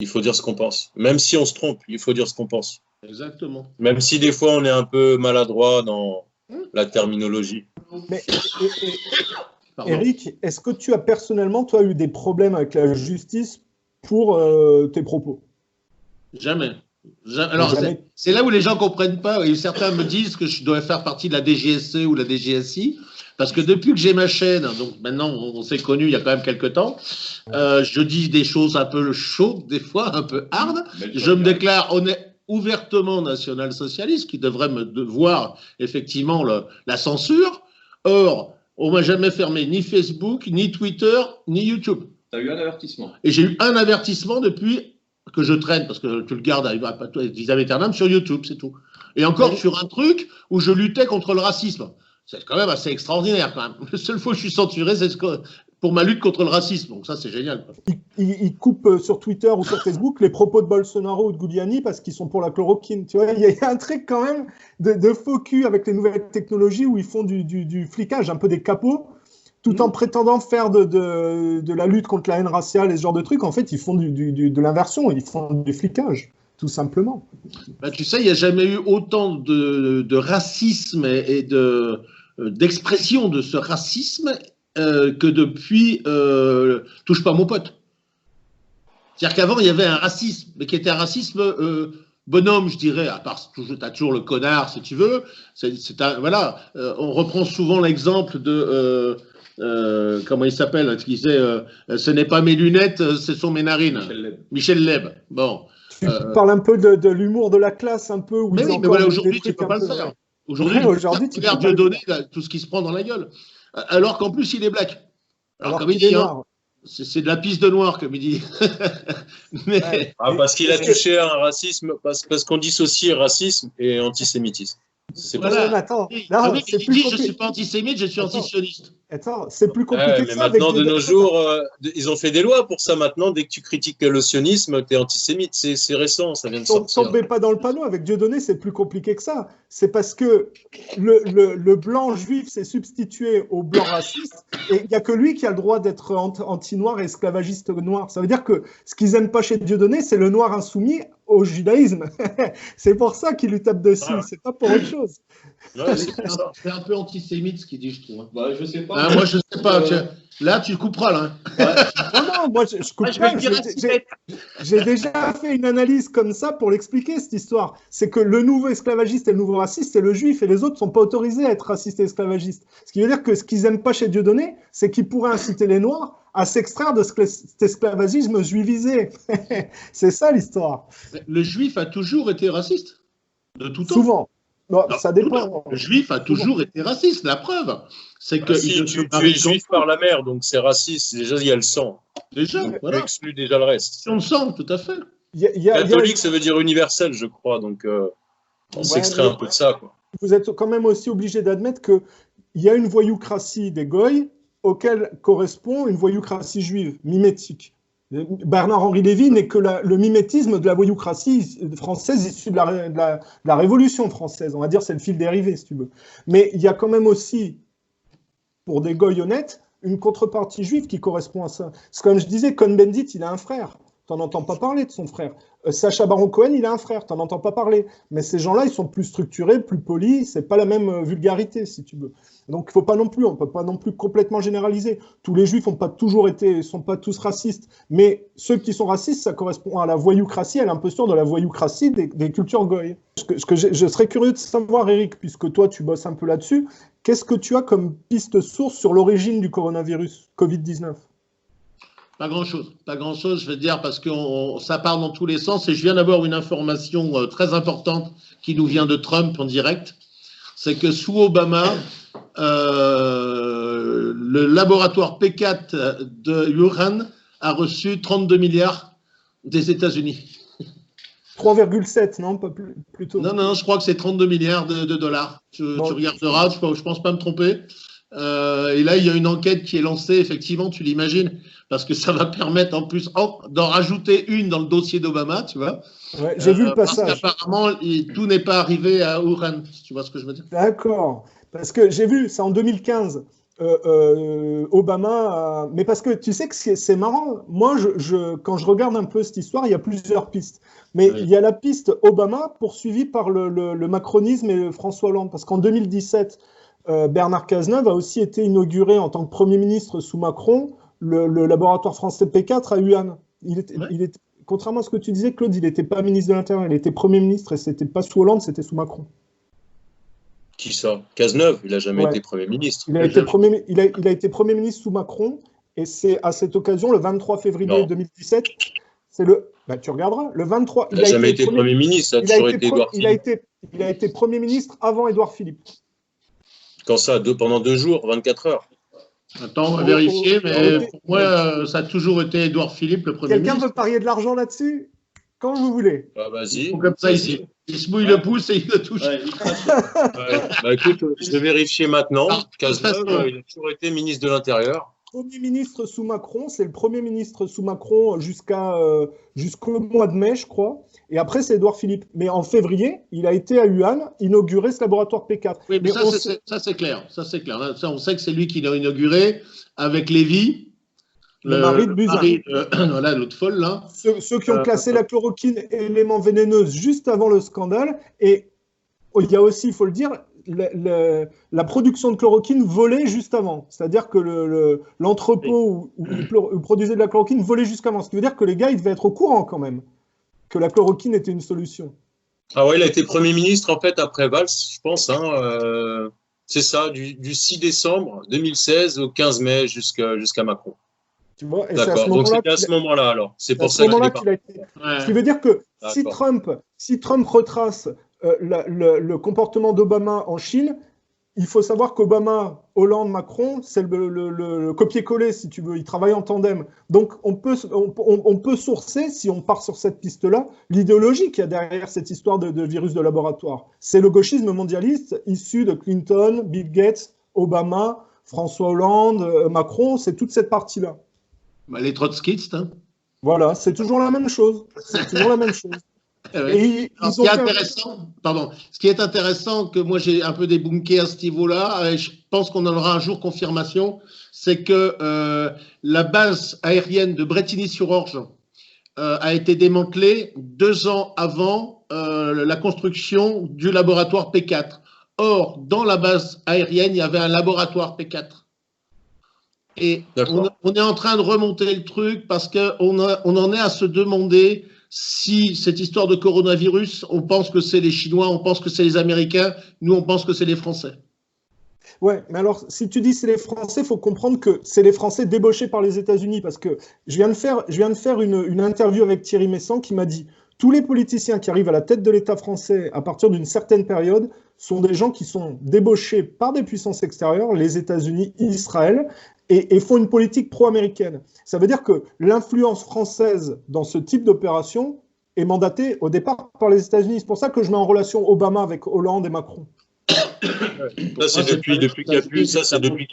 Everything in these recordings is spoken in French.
Il faut dire ce qu'on pense. Même si on se trompe, il faut dire ce qu'on pense. Exactement. Même si des fois on est un peu maladroit dans la terminologie. Mais, Eric, est-ce que tu as personnellement, toi, eu des problèmes avec la justice pour tes propos? Jamais. Alors, c'est là où les gens ne comprennent pas. Et certains me disent que je dois faire partie de la DGSE ou la DGSI. Parce que depuis que j'ai ma chaîne, donc maintenant on s'est connus il y a quand même quelques temps, je dis des choses un peu chaudes, des fois un peu hard. Je me déclare ouvertement national-socialiste, qui devrait me devoir effectivement la censure. Or, on m'a jamais fermé ni Facebook, ni Twitter, ni YouTube. Tu as eu un avertissement. Et j'ai eu un avertissement depuis que je traîne, parce que tu le gardes à Isam Eternam sur YouTube, c'est tout. Et encore sur un truc où je luttais contre le racisme. C'est quand même assez extraordinaire, quand même. La seule fois que je suis censuré, c'est pour ma lutte contre le racisme. Donc ça, c'est génial. Il coupe sur Twitter ou sur Facebook les propos de Bolsonaro ou de Giuliani parce qu'ils sont pour la chloroquine. Tu vois, il y a un truc quand même de faux cul avec les nouvelles technologies où ils font du flicage, un peu des capots, tout en prétendant faire de la lutte contre la haine raciale et ce genre de trucs. En fait, ils font de l'inversion, ils font du flicage. Tout simplement. Bah, tu sais, il n'y a jamais eu autant de racisme et d'expression de ce racisme que depuis Touche pas mon pote. C'est-à-dire qu'avant, il y avait un racisme, mais qui était un racisme bonhomme, je dirais, à part, tu as toujours le connard, si tu veux. Voilà, on reprend souvent l'exemple de... comment il s'appelle, qui disait ce n'est pas mes lunettes, ce sont mes narines. Michel Leb. Bon. Tu parles un peu de l'humour de la classe, un peu. Où mais oui, mais voilà, aujourd'hui, tu ne peux pas le faire. Aujourd'hui, tu regardes Dieudonné, tout ce qui se prend dans la gueule. Alors qu'en plus, il est black. Alors comme il dit, c'est de la piste de noir, comme il dit. Mais... parce qu'il a touché à un racisme, parce qu'on dissocie racisme et antisémitisme. C'est pas ça. Attends, non, il dit je ne suis pas antisémite, je suis antisioniste. Attends, c'est plus compliqué que ça. Mais maintenant, de nos jours, ils ont fait des lois pour ça. Maintenant, dès que tu critiques le sionisme, tu es antisémite. C'est récent, ça vient de sortir. Tombez pas dans le panneau. Avec Dieudonné, c'est plus compliqué que ça. C'est parce que le blanc juif s'est substitué au blanc raciste et il n'y a que lui qui a le droit d'être anti-noir et esclavagiste noir. Ça veut dire que ce qu'ils n'aiment pas chez Dieudonné, c'est le noir insoumis au judaïsme. C'est pour ça qu'il lui tape dessus. C'est pas pour autre chose. Ouais, c'est un peu antisémite ce qu'il dit, je trouve. Bah, je sais pas. Moi, je sais pas. Là, tu couperas, là. Non, moi, je coupe pas. J'ai déjà fait une analyse comme ça pour l'expliquer, cette histoire. C'est que le nouveau esclavagiste et le nouveau raciste, c'est le juif, et les autres ne sont pas autorisés à être racistes et esclavagistes. Ce qui veut dire que ce qu'ils n'aiment pas chez Dieudonné, c'est qu'ils pourraient inciter les Noirs à s'extraire de cet esclavagisme juivisé. C'est ça, l'histoire. Le juif a toujours été raciste, de tout temps. Souvent. Non, ça dépend. Le juif a toujours été raciste, la preuve. C'est que si tu es juif par la mère, donc c'est raciste. Déjà, il y a le sang. Déjà, voilà. Tu exclus déjà le reste. On le sent, tout à fait. Catholique, ça veut dire universel, je crois. Donc, on s'extrait un peu de ça, quoi. Vous êtes quand même aussi obligé d'admettre qu'il y a une voyoucratie des goïs auquel correspond une voyoucratie juive, mimétique. Bernard-Henri Lévy n'est que le mimétisme de la voyoucratie française issue de la Révolution française. On va dire c'est le fil dérivé, si tu veux. Mais il y a quand même aussi, pour des goïs honnêtes, une contrepartie juive qui correspond à ça. C'est comme je disais, Cohn-Bendit, il a un frère. T'en entends pas parler de son frère. Sacha Baron Cohen, il a un frère. T'en entends pas parler. Mais ces gens-là, ils sont plus structurés, plus polis. C'est pas la même vulgarité, si tu veux. Donc, on peut pas non plus complètement généraliser. Tous les juifs sont pas tous racistes. Mais ceux qui sont racistes, ça correspond à la voyoucratie, à l'imposture de la voyoucratie des cultures goïs. Je serais curieux de savoir, Eric, puisque toi, tu bosses un peu là-dessus, qu'est-ce que tu as comme piste source sur l'origine du coronavirus Covid-19 ? Pas grand-chose, je veux dire, parce que ça part dans tous les sens. Et je viens d'avoir une information très importante qui nous vient de Trump en direct. C'est que sous Obama, le laboratoire P4 de Wuhan a reçu 32 milliards des États-Unis. 3,7, non, pas plutôt. Non, je crois que c'est 32 milliards de dollars. Tu regarderas, je pense pas me tromper. Et là, il y a une enquête qui est lancée, effectivement, tu l'imagines, parce que ça va permettre en plus d'en rajouter une dans le dossier d'Obama, tu vois. Ouais, j'ai vu le passage. Parce qu'apparemment, tout n'est pas arrivé à Wuhan, tu vois ce que je veux dire. D'accord, parce que j'ai vu, c'est en 2015, Obama. Mais parce que tu sais que c'est marrant. Moi, quand je regarde un peu cette histoire, il y a plusieurs pistes. Mais il y a la piste Obama poursuivie par le macronisme et François Hollande. Parce qu'en 2017, Bernard Cazeneuve a aussi été inauguré en tant que Premier ministre sous Macron le laboratoire français P4 à Wuhan. Contrairement à ce que tu disais, Claude, il n'était pas ministre de l'Intérieur, il était Premier ministre et c'était pas sous Hollande, c'était sous Macron. Qui ça? Cazeneuve, il n'a jamais été Premier ministre. Il a été Premier ministre sous Macron et c'est à cette occasion, le 23 février 2017, c'est tu regarderas, le 23... Il n'a jamais été Premier ministre, ça a toujours été Édouard Philippe. Il a été Premier ministre avant Édouard Philippe. Quand ça? Pendant 2 jours, 24 heures? Attends, on va vérifier, mais pour moi, ça a toujours été Édouard Philippe, le Premier ministre. Quelqu'un veut parier de l'argent là-dessus? Quand vous voulez. Ah, vas-y. Comme ça, ici. Il se mouille le pouce et il le touche. Écoute, je vais vérifier maintenant. Cazeneuve, il a toujours été ministre de l'Intérieur. Premier ministre sous Macron, c'est le Premier ministre sous Macron jusqu'au mois de mai, je crois. Et après, c'est Édouard Philippe. Mais en février, il a été à Wuhan inaugurer ce laboratoire P4. Oui, mais ça, c'est clair. Ça, c'est clair. Ça, on sait que c'est lui qui l'a inauguré avec Lévy. Le mari de Buzyn. Voilà, l'autre folle, là. Ceux qui ont classé la chloroquine élément vénéneux juste avant le scandale. Et il y a aussi, il faut le dire, la production de chloroquine volait juste avant. C'est-à-dire que l'entrepôt où ils produisaient de la chloroquine volait jusqu'avant. Ce qui veut dire que les gars, ils devaient être au courant quand même que la chloroquine était une solution. Ah ouais, il a été Premier ministre en fait après Valls, je pense. C'est ça, du 6 décembre 2016 au 15 mai jusqu'à Macron. Tu vois, d'accord, donc c'était à ce moment-là alors. C'est pour ça qu'il a été. Ce qui veut dire que si Trump retrace le comportement d'Obama en Chine, il faut savoir qu'Obama, Hollande, Macron, c'est le copier-coller, si tu veux. Ils travaillent en tandem. Donc, on peut sourcer, si on part sur cette piste-là, l'idéologie qu'il y a derrière cette histoire de virus de laboratoire. C'est le gauchisme mondialiste issu de Clinton, Bill Gates, Obama, François Hollande, Macron, c'est toute cette partie-là. Les trotskistes. Hein. Voilà, c'est toujours la même chose. C'est toujours la même chose. Ce qui est intéressant, que moi j'ai un peu débunké à ce niveau-là, et je pense qu'on en aura un jour confirmation, c'est que la base aérienne de Brétigny-sur-Orge a été démantelée 2 ans avant la construction du laboratoire P4. Or, dans la base aérienne, il y avait un laboratoire P4. Et on est en train de remonter le truc parce qu'on en est à se demander si cette histoire de coronavirus, on pense que c'est les Chinois, on pense que c'est les Américains, nous on pense que c'est les Français. Ouais, mais alors si tu dis c'est les Français, il faut comprendre que c'est les Français débauchés par les États-Unis, parce que je viens de faire une interview avec Thierry Messant qui m'a dit tous les politiciens qui arrivent à la tête de l'État français à partir d'une certaine période sont des gens qui sont débauchés par des puissances extérieures, les États-Unis, Israël, et font une politique pro-américaine. Ça veut dire que l'influence française dans ce type d'opération est mandatée au départ par les États-Unis. C'est pour ça que je mets en relation Obama avec Hollande et Macron. Ça, c'est depuis qu'il n'y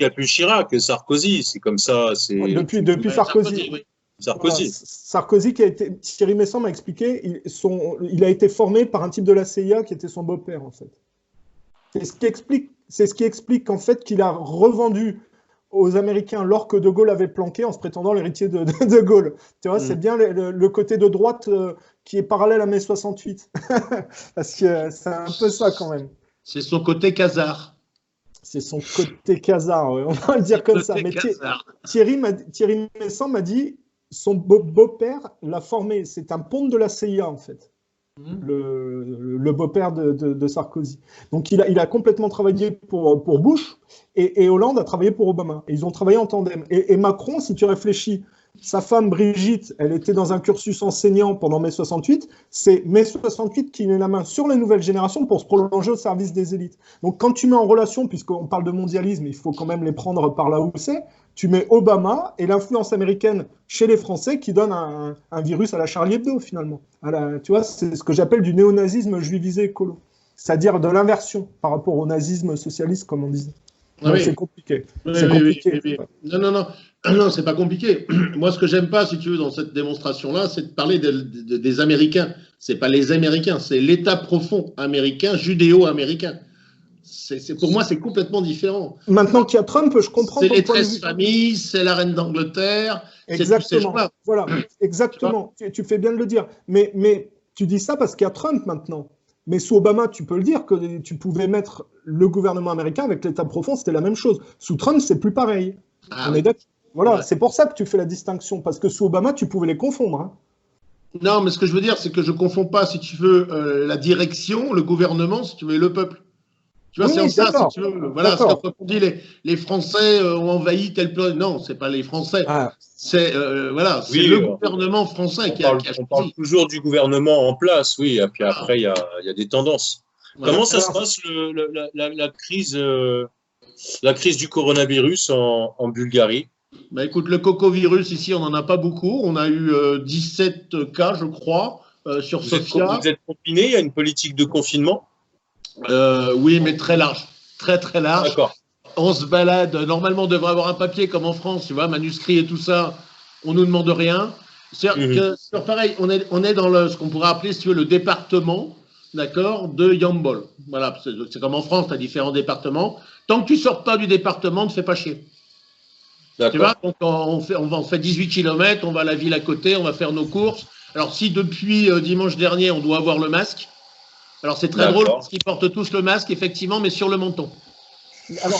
a plus Chirac, Sarkozy, c'est comme ça. Depuis Sarkozy. Sarkozy. Sarkozy, Thierry Messant m'a expliqué, il a été formé par un type de la CIA qui était son beau-père, en fait. C'est ce qui explique qu'en fait, qu'il a revendu aux Américains l'or que De Gaulle avait planqué en se prétendant l'héritier de Gaulle. Tu vois, c'est bien le côté de droite qui est parallèle à mai 68. Parce que c'est un peu ça quand même. C'est son côté casard. C'est son côté casard, on va le dire comme ça. Mais Thierry Messant m'a dit, son beau-père l'a formé. C'est un ponte de la CIA en fait. Le beau-père de Sarkozy. Donc il a complètement travaillé pour Bush et Hollande a travaillé pour Obama. Et ils ont travaillé en tandem. Et Macron, si tu réfléchis, sa femme Brigitte, elle était dans un cursus enseignant pendant mai 68. C'est mai 68 qui met la main sur les nouvelles générations pour se prolonger au service des élites. Donc quand tu mets en relation, puisqu'on parle de mondialisme, il faut quand même les prendre par là où c'est, tu mets Obama et l'influence américaine chez les Français qui donne un virus à la Charlie Hebdo, finalement. Tu vois, c'est ce que j'appelle du néonazisme juivisé écolo. C'est-à-dire de l'inversion par rapport au nazisme socialiste, comme on disait. Oui. C'est compliqué. Oui. Non, c'est pas compliqué. Moi, ce que j'aime pas, si tu veux, dans cette démonstration-là, c'est de parler des Américains. C'est pas les Américains, c'est l'État profond américain, judéo-américain. Pour moi, c'est complètement différent. Maintenant qu'il y a Trump, je comprends. C'est les 13 familles, c'est la reine d'Angleterre. Exactement. Voilà, exactement. Tu fais bien de le dire. Mais tu dis ça parce qu'il y a Trump maintenant. Mais sous Obama, tu peux le dire que tu pouvais mettre le gouvernement américain avec l'État profond, c'était la même chose. Sous Trump, c'est plus pareil. On est d'accord. Voilà, c'est pour ça que tu fais la distinction, parce que sous Obama, tu pouvais les confondre. Hein. Non, mais ce que je veux dire, c'est que je ne confonds pas, si tu veux, la direction, le gouvernement, si tu veux, et le peuple. Tu vois, c'est ça, si tu veux. Voilà, c'est quand on dit les Français ont envahi tel pays. Non, ce n'est pas les Français. C'est le gouvernement français qui a choisi. On parle toujours du gouvernement en place, oui, et puis après, il y a des tendances. Voilà. Comment ça se passe, la crise du coronavirus en Bulgarie? Bah, écoute, le cocovirus, ici, on n'en a pas beaucoup. On a eu 17 cas, je crois, sur Sofia. Vous êtes confinés? Il y a une politique de confinement? Oui, mais très large. Très, très large. D'accord. On se balade. Normalement, on devrait avoir un papier comme en France, tu vois, manuscrit et tout ça. On ne nous demande rien. C'est-à-dire que, pareil, on est dans ce qu'on pourrait appeler, si tu veux, le département, d'accord, de Yambol. Voilà, c'est comme en France, tu as différents départements. Tant que tu ne sors pas du département, ne fais pas chier. Tu vois, donc on fait 18 km, on va à la ville à côté, on va faire nos courses. Alors, si depuis dimanche dernier, on doit avoir le masque, alors c'est très drôle parce qu'ils portent tous le masque, effectivement, mais sur le menton. Alors,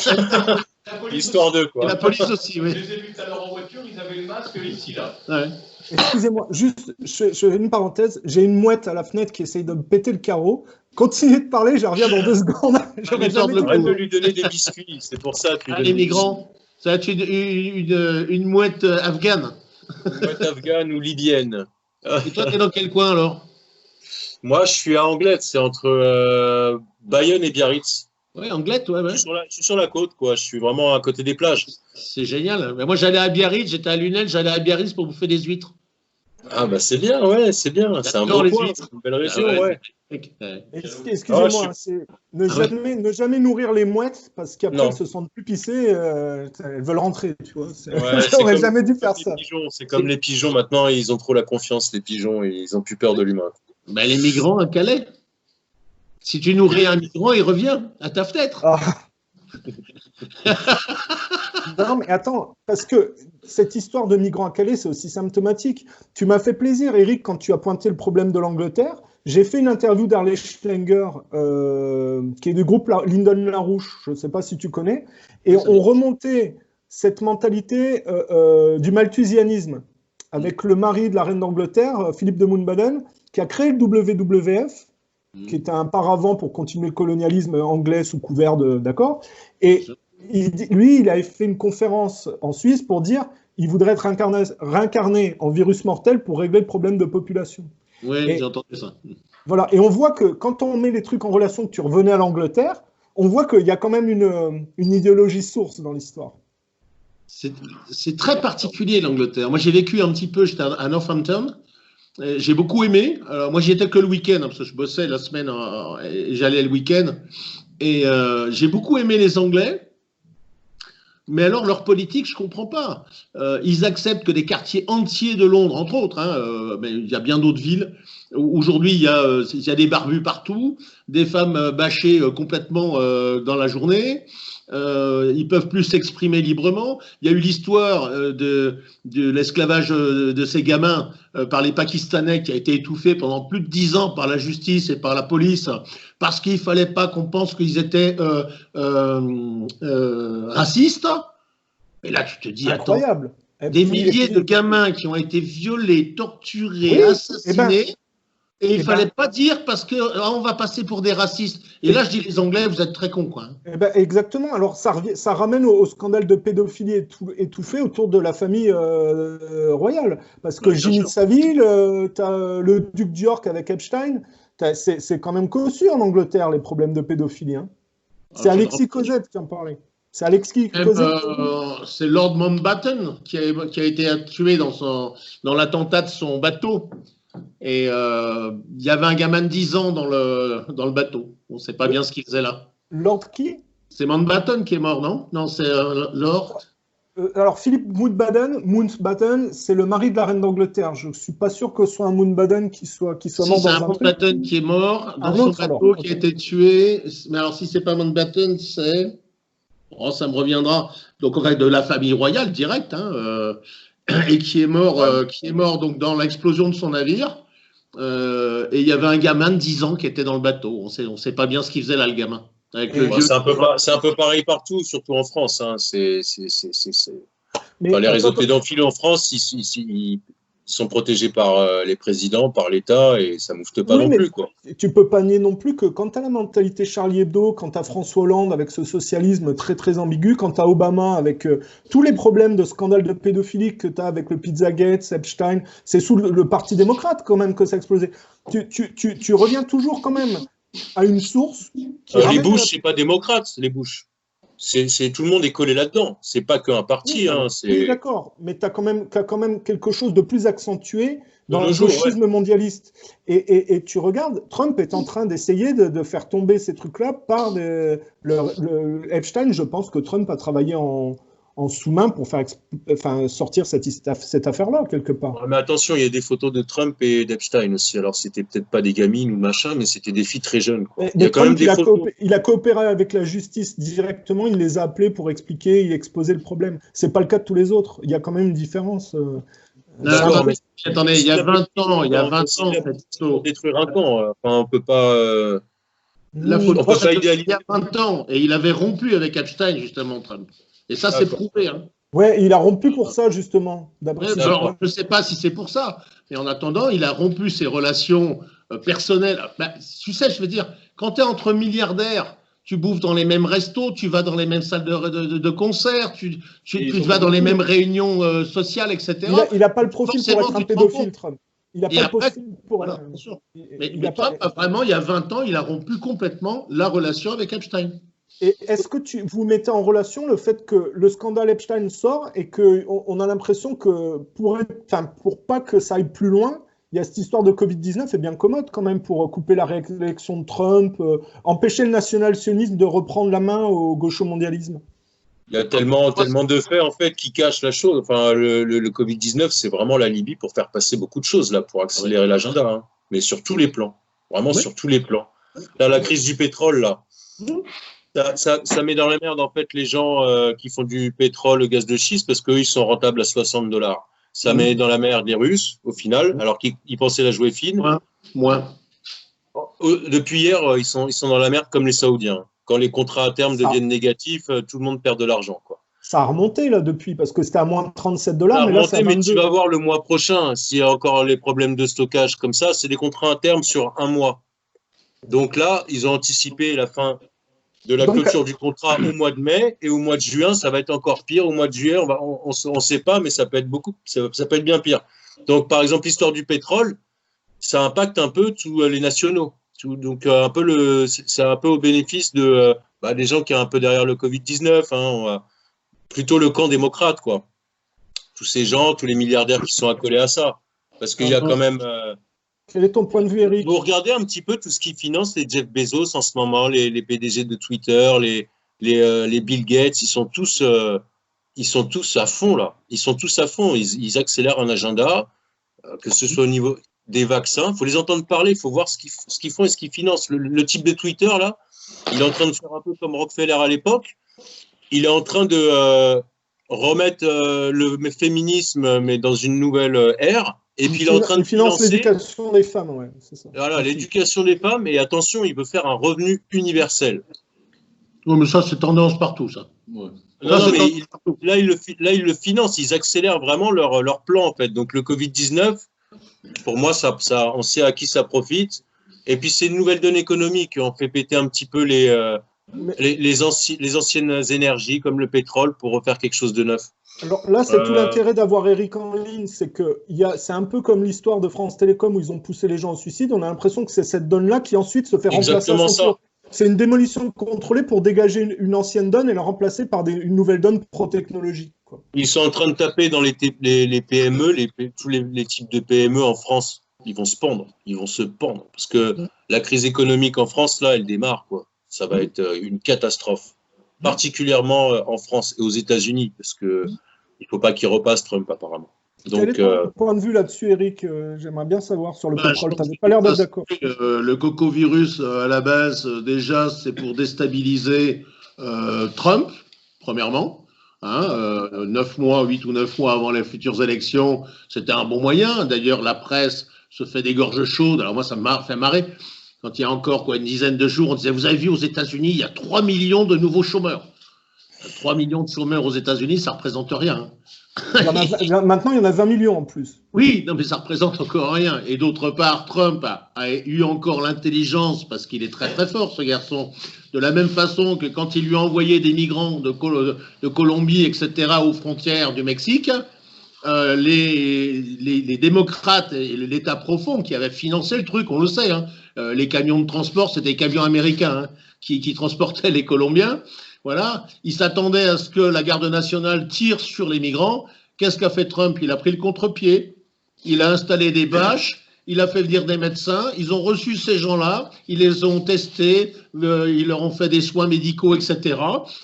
histoire de quoi. Et la police aussi, oui. Je les ai vus tout à l'heure en voiture, ils avaient le masque ici, là. Ouais. Excusez-moi, juste, je fais une parenthèse. J'ai une mouette à la fenêtre qui essaye de me péter le carreau. Continuez de parler, je reviens dans 2 secondes. J'aurais jamais de lui donner des biscuits, c'est pour ça. Les migrants, ça va être une mouette afghane. Une mouette afghane ou libyenne. Et toi, t'es dans quel coin alors? Moi, je suis à Anglet, c'est entre Bayonne et Biarritz. Oui, Anglet, ouais. Je suis sur la côte, quoi. Je suis vraiment à côté des plages. C'est génial. Mais moi, j'allais à Biarritz, j'étais à Lunel, j'allais à Biarritz pour bouffer des huîtres. Ah, bah c'est bien, ouais, c'est bien. C'est un bon coin, c'est une belle région, ouais. Excusez-moi, ne jamais nourrir les mouettes parce qu'après elles se sentent plus pissées, elles veulent rentrer, tu vois. J'aurais jamais dû faire ça. C'est comme les pigeons maintenant, ils ont trop la confiance, les pigeons, et ils ont plus peur de l'humain. Bah, les migrants à Calais. Si tu nourris un migrant, il revient à ta fenêtre. Non, mais attends, parce que cette histoire de migrants à Calais, c'est aussi symptomatique. Tu m'as fait plaisir, Eric, quand tu as pointé le problème de l'Angleterre. J'ai fait une interview d'Arley Schlenger, qui est du groupe Lyndon LaRouche, je ne sais pas si tu connais, et on remontait cette mentalité du malthusianisme avec le mari de la reine d'Angleterre, Philippe de Mountbatten, qui a créé le WWF, qui était un paravent pour continuer le colonialisme anglais sous couvert d'accord. Et lui, il avait fait une conférence en Suisse pour dire qu'il voudrait être réincarné en virus mortel pour régler le problème de population. Oui, j'ai entendu ça. Voilà, et on voit que quand on met les trucs en relation, que tu revenais à l'Angleterre, on voit qu'il y a quand même une idéologie source dans l'histoire. C'est très particulier l'Angleterre. Moi, j'ai vécu un petit peu, j'étais à Northampton. J'ai beaucoup aimé. Alors, moi, j'y étais que le week-end, parce que je bossais la semaine et j'allais le week-end. Et j'ai beaucoup aimé les Anglais. Mais alors, leur politique, je ne comprends pas. Ils acceptent que des quartiers entiers de Londres, entre autres, mais il y a bien d'autres villes. Aujourd'hui, il y a des barbus partout, des femmes bâchées complètement dans la journée. Ils peuvent plus s'exprimer librement. Il y a eu l'histoire de l'esclavage de ces gamins par les Pakistanais qui a été étouffé pendant plus de 10 ans par la justice et par la police parce qu'il fallait pas qu'on pense qu'ils étaient racistes. Et là, tu te dis, incroyable. Attends, des milliers de gamins qui ont été violés, torturés, assassinés. Et il ne fallait pas dire parce qu'on va passer pour des racistes. Et là, je dis les Anglais, vous êtes très cons, quoi. Exactement. Alors, ça ramène au scandale de pédophilie étouffé autour de la famille royale. Parce que Jimmy Savile, tu as le duc d'York avec Epstein. C'est quand même cossu en Angleterre, les problèmes de pédophilie. Hein. C'est Alexis Cosette qui en parlait. C'est Alexis Cosette. C'est Lord Mountbatten qui a été tué dans l'attentat de son bateau. Et il y avait un gamin de 10 ans dans le bateau. On ne sait pas bien ce qu'il faisait là. Lord qui? C'est Mountbatten qui est mort, non? Non, c'est Lord. Alors, Philippe Mountbatten, c'est le mari de la reine d'Angleterre. Je ne suis pas sûr que ce soit un Mountbatten qui soit Si mort c'est dans un un truc. Mountbatten qui est mort dans Un son autre, alors. bateau, qui a Ok. été tué. Mais alors, si c'est pas Mountbatten, c'est. Oh, ça me reviendra. Donc, aurait de la famille royale directe, hein, et qui est mort donc dans l'explosion de son navire. Et il y avait un gamin de 10 ans qui était dans le bateau. On sait pas bien ce qu'il faisait là, le gamin. Avec le Et- Bon, vieux. c'est un peu pareil partout, surtout en France. Hein. Mais Les réseaux attends, pédophiles en France, ils sont protégés par les présidents, par l'État, et ça moufte pas oui, non mais plus, quoi. tu peux pas nier non plus que quand tu as la mentalité Charlie Hebdo, quand tu as François Hollande avec ce socialisme très très ambigu, quand tu as Obama avec tous les problèmes de scandale de pédophilie que tu as avec le Pizzagate, Epstein, c'est sous le Parti démocrate quand même que ça a explosé. Tu reviens toujours quand même à une source qui Les ramène Bush, c'est pas démocrate, les Bush. Tout le monde est collé là-dedans. C'est pas qu'un parti, hein, Oui, c'est d'accord, mais tu as quand même quelque chose de plus accentué de dans nos le jours, ouais. gauchisme mondialiste. Et tu regardes, Trump est en train d'essayer de faire tomber ces trucs-là par le Epstein. Je pense que Trump a travaillé en sous-main pour faire sortir cette affaire-là, quelque part. Ouais, mais attention, il y a des photos de Trump et d'Epstein aussi. Alors, c'était peut-être pas des gamines ou machin, mais c'était des filles très jeunes, quoi. Il y Mais a quand même Trump, des photos. il a coopéré avec la justice directement, il les a appelés pour expliquer et exposer le problème. C'est pas le cas de tous les autres. Il y a quand même une différence. Non, D'accord, non, mais attendez, il y a 20 ans, cette pour photo. détruire un camp. Enfin, on peut pas, La Hmm. photo, on peut ça pas date d'il idéaliser. y a 20 ans. Et il avait rompu avec Epstein, justement, Trump. Et ça, c'est D'accord. prouvé. Hein. Ouais, il a rompu pour ça, justement, d'après Ouais, ses alors, avocats. je ne sais pas si c'est pour ça. Mais en attendant, il a rompu ses relations personnelles. Ben, tu sais, je veux dire, quand tu es entre milliardaires, tu bouffes dans les mêmes restos, tu vas dans les mêmes salles de concert, tu vas dans les mêmes réunions sociales, etc. Il a pas le profil pour Forcément, être un tu te rends pédophile, compte. Trump. Il n'a Et pas le après, profil pour. voilà, bien sûr. Il Mais a pas. Trump, vraiment, il y a 20 ans, il a rompu complètement la relation avec Epstein. Et est-ce que vous mettez en relation le fait que le scandale Epstein sort et qu'on a l'impression que pour pas que ça aille plus loin, il y a cette histoire de Covid-19 est bien commode quand même pour couper la réélection de Trump, empêcher le national-sionisme de reprendre la main au gaucho-mondialisme. Il y a tellement de faits, en fait, qui cachent la chose. Enfin, le Covid-19, c'est vraiment l'alibi pour faire passer beaucoup de choses, là, pour accélérer l'agenda, hein. Mais sur tous les plans. Vraiment Oui. sur tous les plans. Là, la crise du pétrole, là. Mhm. Ça met dans la merde, en fait, les gens qui font du pétrole, le gaz de schiste, parce qu'eux, ils sont rentables à 60 $. Ça met dans la merde les Russes, au final, alors qu'ils pensaient la jouer fine. Moins. Depuis hier, ils sont dans la merde comme les Saoudiens. Quand les contrats à terme deviennent négatifs, tout le monde perd de l'argent, quoi. Ça a remonté là depuis, parce que c'était à moins de 37 Ça a $, mais là c'est à remonté, mais tu 22. vas voir le mois prochain, s'il y a encore les problèmes de stockage comme ça, c'est des contrats à terme sur un mois. Donc là, ils ont anticipé la fin de la clôture du contrat au mois de mai, et au mois de juin, ça va être encore pire. Au mois de juillet, on sait pas, mais ça peut être ça peut être bien pire. Donc, par exemple, l'histoire du pétrole, ça impacte un peu tous les nationaux. Donc, c'est un peu au bénéfice des gens qui sont un peu derrière le Covid-19, hein, plutôt le camp démocrate, quoi. Tous ces gens, tous les milliardaires qui sont accolés à ça. Parce qu'il y a quand même... Quel est ton point de vue, Eric? Vous regardez un petit peu tout ce qui finance les Jeff Bezos en ce moment, les PDG de Twitter, les Bill Gates, ils sont tous à fond, là. Ils sont tous à fond. Ils accélèrent un agenda, que ce soit au niveau des vaccins. Il faut les entendre parler, il faut voir ce qu'ils font et ce qu'ils financent. Le type de Twitter, là, il est en train de faire un peu comme Rockefeller à l'époque. Il est en train de remettre le féminisme, mais dans une nouvelle ère. Et puis il est en train de finance financer l'éducation des femmes, ouais, c'est ça. voilà, l'éducation des femmes. Et attention, il veut faire un revenu universel. Non, mais ça, c'est tendance partout, ça. Ouais. Non, mais là, il le finance. Ils accélèrent vraiment leur plan, en fait. Donc, le Covid-19, pour moi, on sait à qui ça profite. Et puis, c'est une nouvelle donne économique. On fait péter un petit peu les anciennes énergies, comme le pétrole, pour refaire quelque chose de neuf. Alors là, c'est tout l'intérêt d'avoir Eric en ligne, c'est c'est un peu comme l'histoire de France Télécom où ils ont poussé les gens au suicide. On a l'impression que c'est cette donne-là qui ensuite se fait remplacer à son tour. C'est une démolition contrôlée pour dégager une ancienne donne et la remplacer par une nouvelle donne pro-technologie, quoi. Ils sont en train de taper dans les PME, tous les types de PME en France. Ils vont se pendre. Ils vont se pendre. Parce que la crise économique en France, là, elle démarre, quoi. Ça va être une catastrophe. particulièrement en France et aux États-Unis, parce que il ne faut pas qu'il repasse Trump apparemment. Donc, quel est ton point de vue là-dessus, Eric? J'aimerais bien savoir sur le contrôle. Tu n'avais pas l'air d'être d'accord. Le cocovirus, à la base, déjà, c'est pour déstabiliser Trump, premièrement. 9 mois, 8 ou 9 mois avant les futures élections, c'était un bon moyen. D'ailleurs, la presse se fait des gorges chaudes. Alors moi, ça m'a fait marrer. Quand il y a encore une dizaine de jours, on disait, vous avez vu, aux États-Unis, il y a 3 millions de nouveaux chômeurs. 3 millions de chômeurs aux États-Unis, ça ne représente rien. Maintenant, il y en a 20 millions en plus. Oui, non, mais ça représente encore rien. Et d'autre part, Trump a eu encore l'intelligence, parce qu'il est très très fort, ce garçon, de la même façon que quand il lui a envoyé des migrants de Colombie, etc., aux frontières du Mexique, les démocrates et l'État profond qui avaient financé le truc, on le sait, hein, les camions de transport, c'était des camions américains qui transportaient les Colombiens. Voilà, ils s'attendaient à ce que la garde nationale tire sur les migrants. Qu'est-ce qu'a fait Trump? Il a pris le contre-pied, il a installé des bâches, il a fait venir des médecins, ils ont reçu ces gens-là, ils les ont testés, ils leur ont fait des soins médicaux, etc.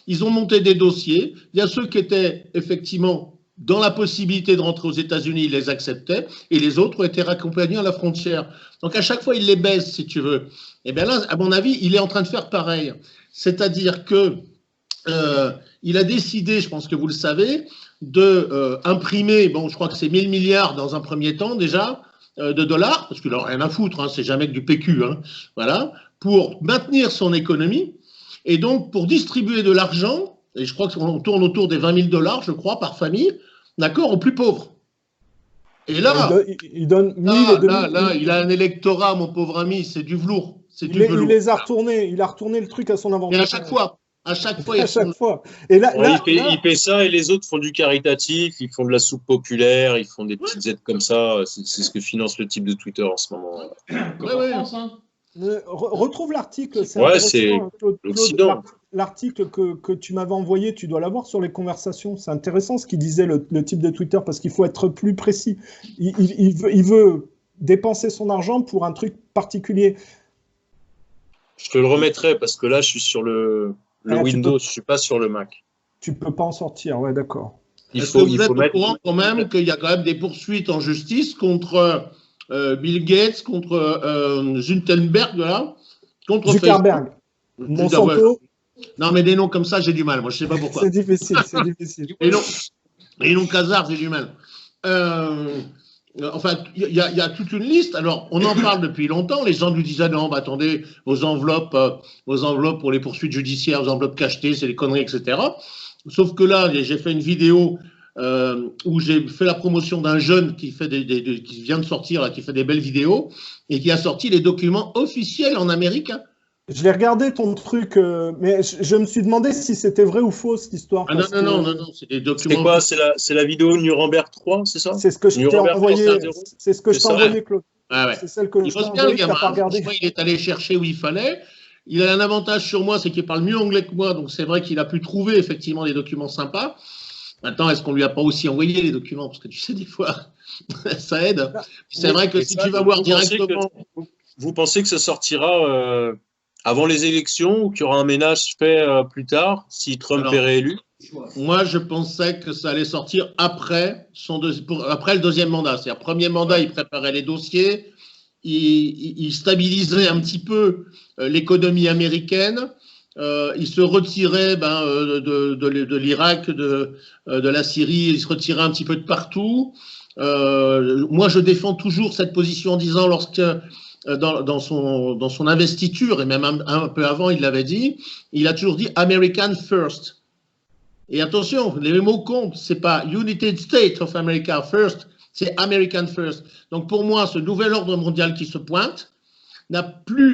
Ils ont monté des dossiers. Il y a ceux qui étaient effectivement dans la possibilité de rentrer aux États-Unis, ils les acceptaient, et les autres ont été raccompagnés à la frontière. Donc à chaque fois, il les baisse, si tu veux. Et bien là, à mon avis, il est en train de faire pareil. C'est-à-dire que il a décidé, je pense que vous le savez, de imprimer, bon, je crois que c'est 1000 milliards dans un premier temps déjà, de dollars, parce qu'il n'a rien à foutre, hein, c'est jamais que du PQ, hein, voilà, pour maintenir son économie, et donc pour distribuer de l'argent, et je crois qu'on tourne autour des 20 000 $, je crois, par famille, d'accord, aux plus pauvres. Et là, il donne 1000 là, il a un électorat, mon pauvre ami, c'est du velours. Il les a retournés, il a retourné le truc à son avantage. Et à chaque fois. À chaque fois. Et là, il fait ça et les autres font du caritatif, ils font de la soupe populaire, ils font des petites aides comme ça. C'est ce que finance le type de Twitter en ce moment. Retrouve l'article. C'est l'Occident. L'article que tu m'avais envoyé, tu dois l'avoir sur les conversations. C'est intéressant ce qu'il disait le type de Twitter parce qu'il faut être plus précis. Il veut dépenser son argent pour un truc particulier. Je te le remettrai parce que là, je suis sur le Windows, je ne suis pas sur le Mac. Tu ne peux pas en sortir, ouais, d'accord. Il faut mettre au courant quand même qu'il y a quand même des poursuites en justice contre Bill Gates, contre Zuckerberg, là, contre Zuckerberg. Monsanto. Non, mais des noms comme ça, j'ai du mal. Moi, je ne sais pas pourquoi. C'est difficile, c'est difficile. Les noms khazars, j'ai du mal. Enfin, il y a toute une liste. Alors, on en parle depuis longtemps. Les gens nous disaient non, bah, attendez, vos enveloppes pour les poursuites judiciaires, vos enveloppes cachetées, c'est des conneries, etc. Sauf que là, j'ai fait une vidéo où j'ai fait la promotion d'un jeune qui vient de sortir, là, qui fait des belles vidéos et qui a sorti les documents officiels en Amérique. Je l'ai regardé ton truc, mais je me suis demandé si c'était vrai ou faux cette histoire. Ah non, c'est des documents. C'est quoi? C'est la vidéo Nuremberg 3, c'est ça? C'est ce que je t'ai envoyé. C'est ce que je t'ai envoyé, Claude. Ah ouais. C'est celle que je t'ai envoyée, tu n'as pas regardé. Il est allé chercher où il fallait. Il a un avantage sur moi, c'est qu'il parle mieux anglais que moi, donc c'est vrai qu'il a pu trouver effectivement des documents sympas. Maintenant, est-ce qu'on lui a pas aussi envoyé les documents? Parce que tu sais, des fois, ça aide. C'est vrai que si tu vas voir directement. Vous pensez que ça sortira avant les élections ou qu'il y aura un ménage fait plus tard si Trump est réélu? Moi, je pensais que ça allait sortir après le deuxième mandat. C'est-à-dire, premier mandat, il préparait les dossiers, il stabilisait un petit peu l'économie américaine, il se retirait de l'Irak, de la Syrie, il se retirait un petit peu de partout. Moi, je défends toujours cette position en disant dans son investiture, et même un peu avant, il l'avait dit, il a toujours dit « American first ». Et attention, les mots comptent, c'est pas United States of America first, c'est American first. Donc pour moi, ce nouvel ordre mondial qui se pointe,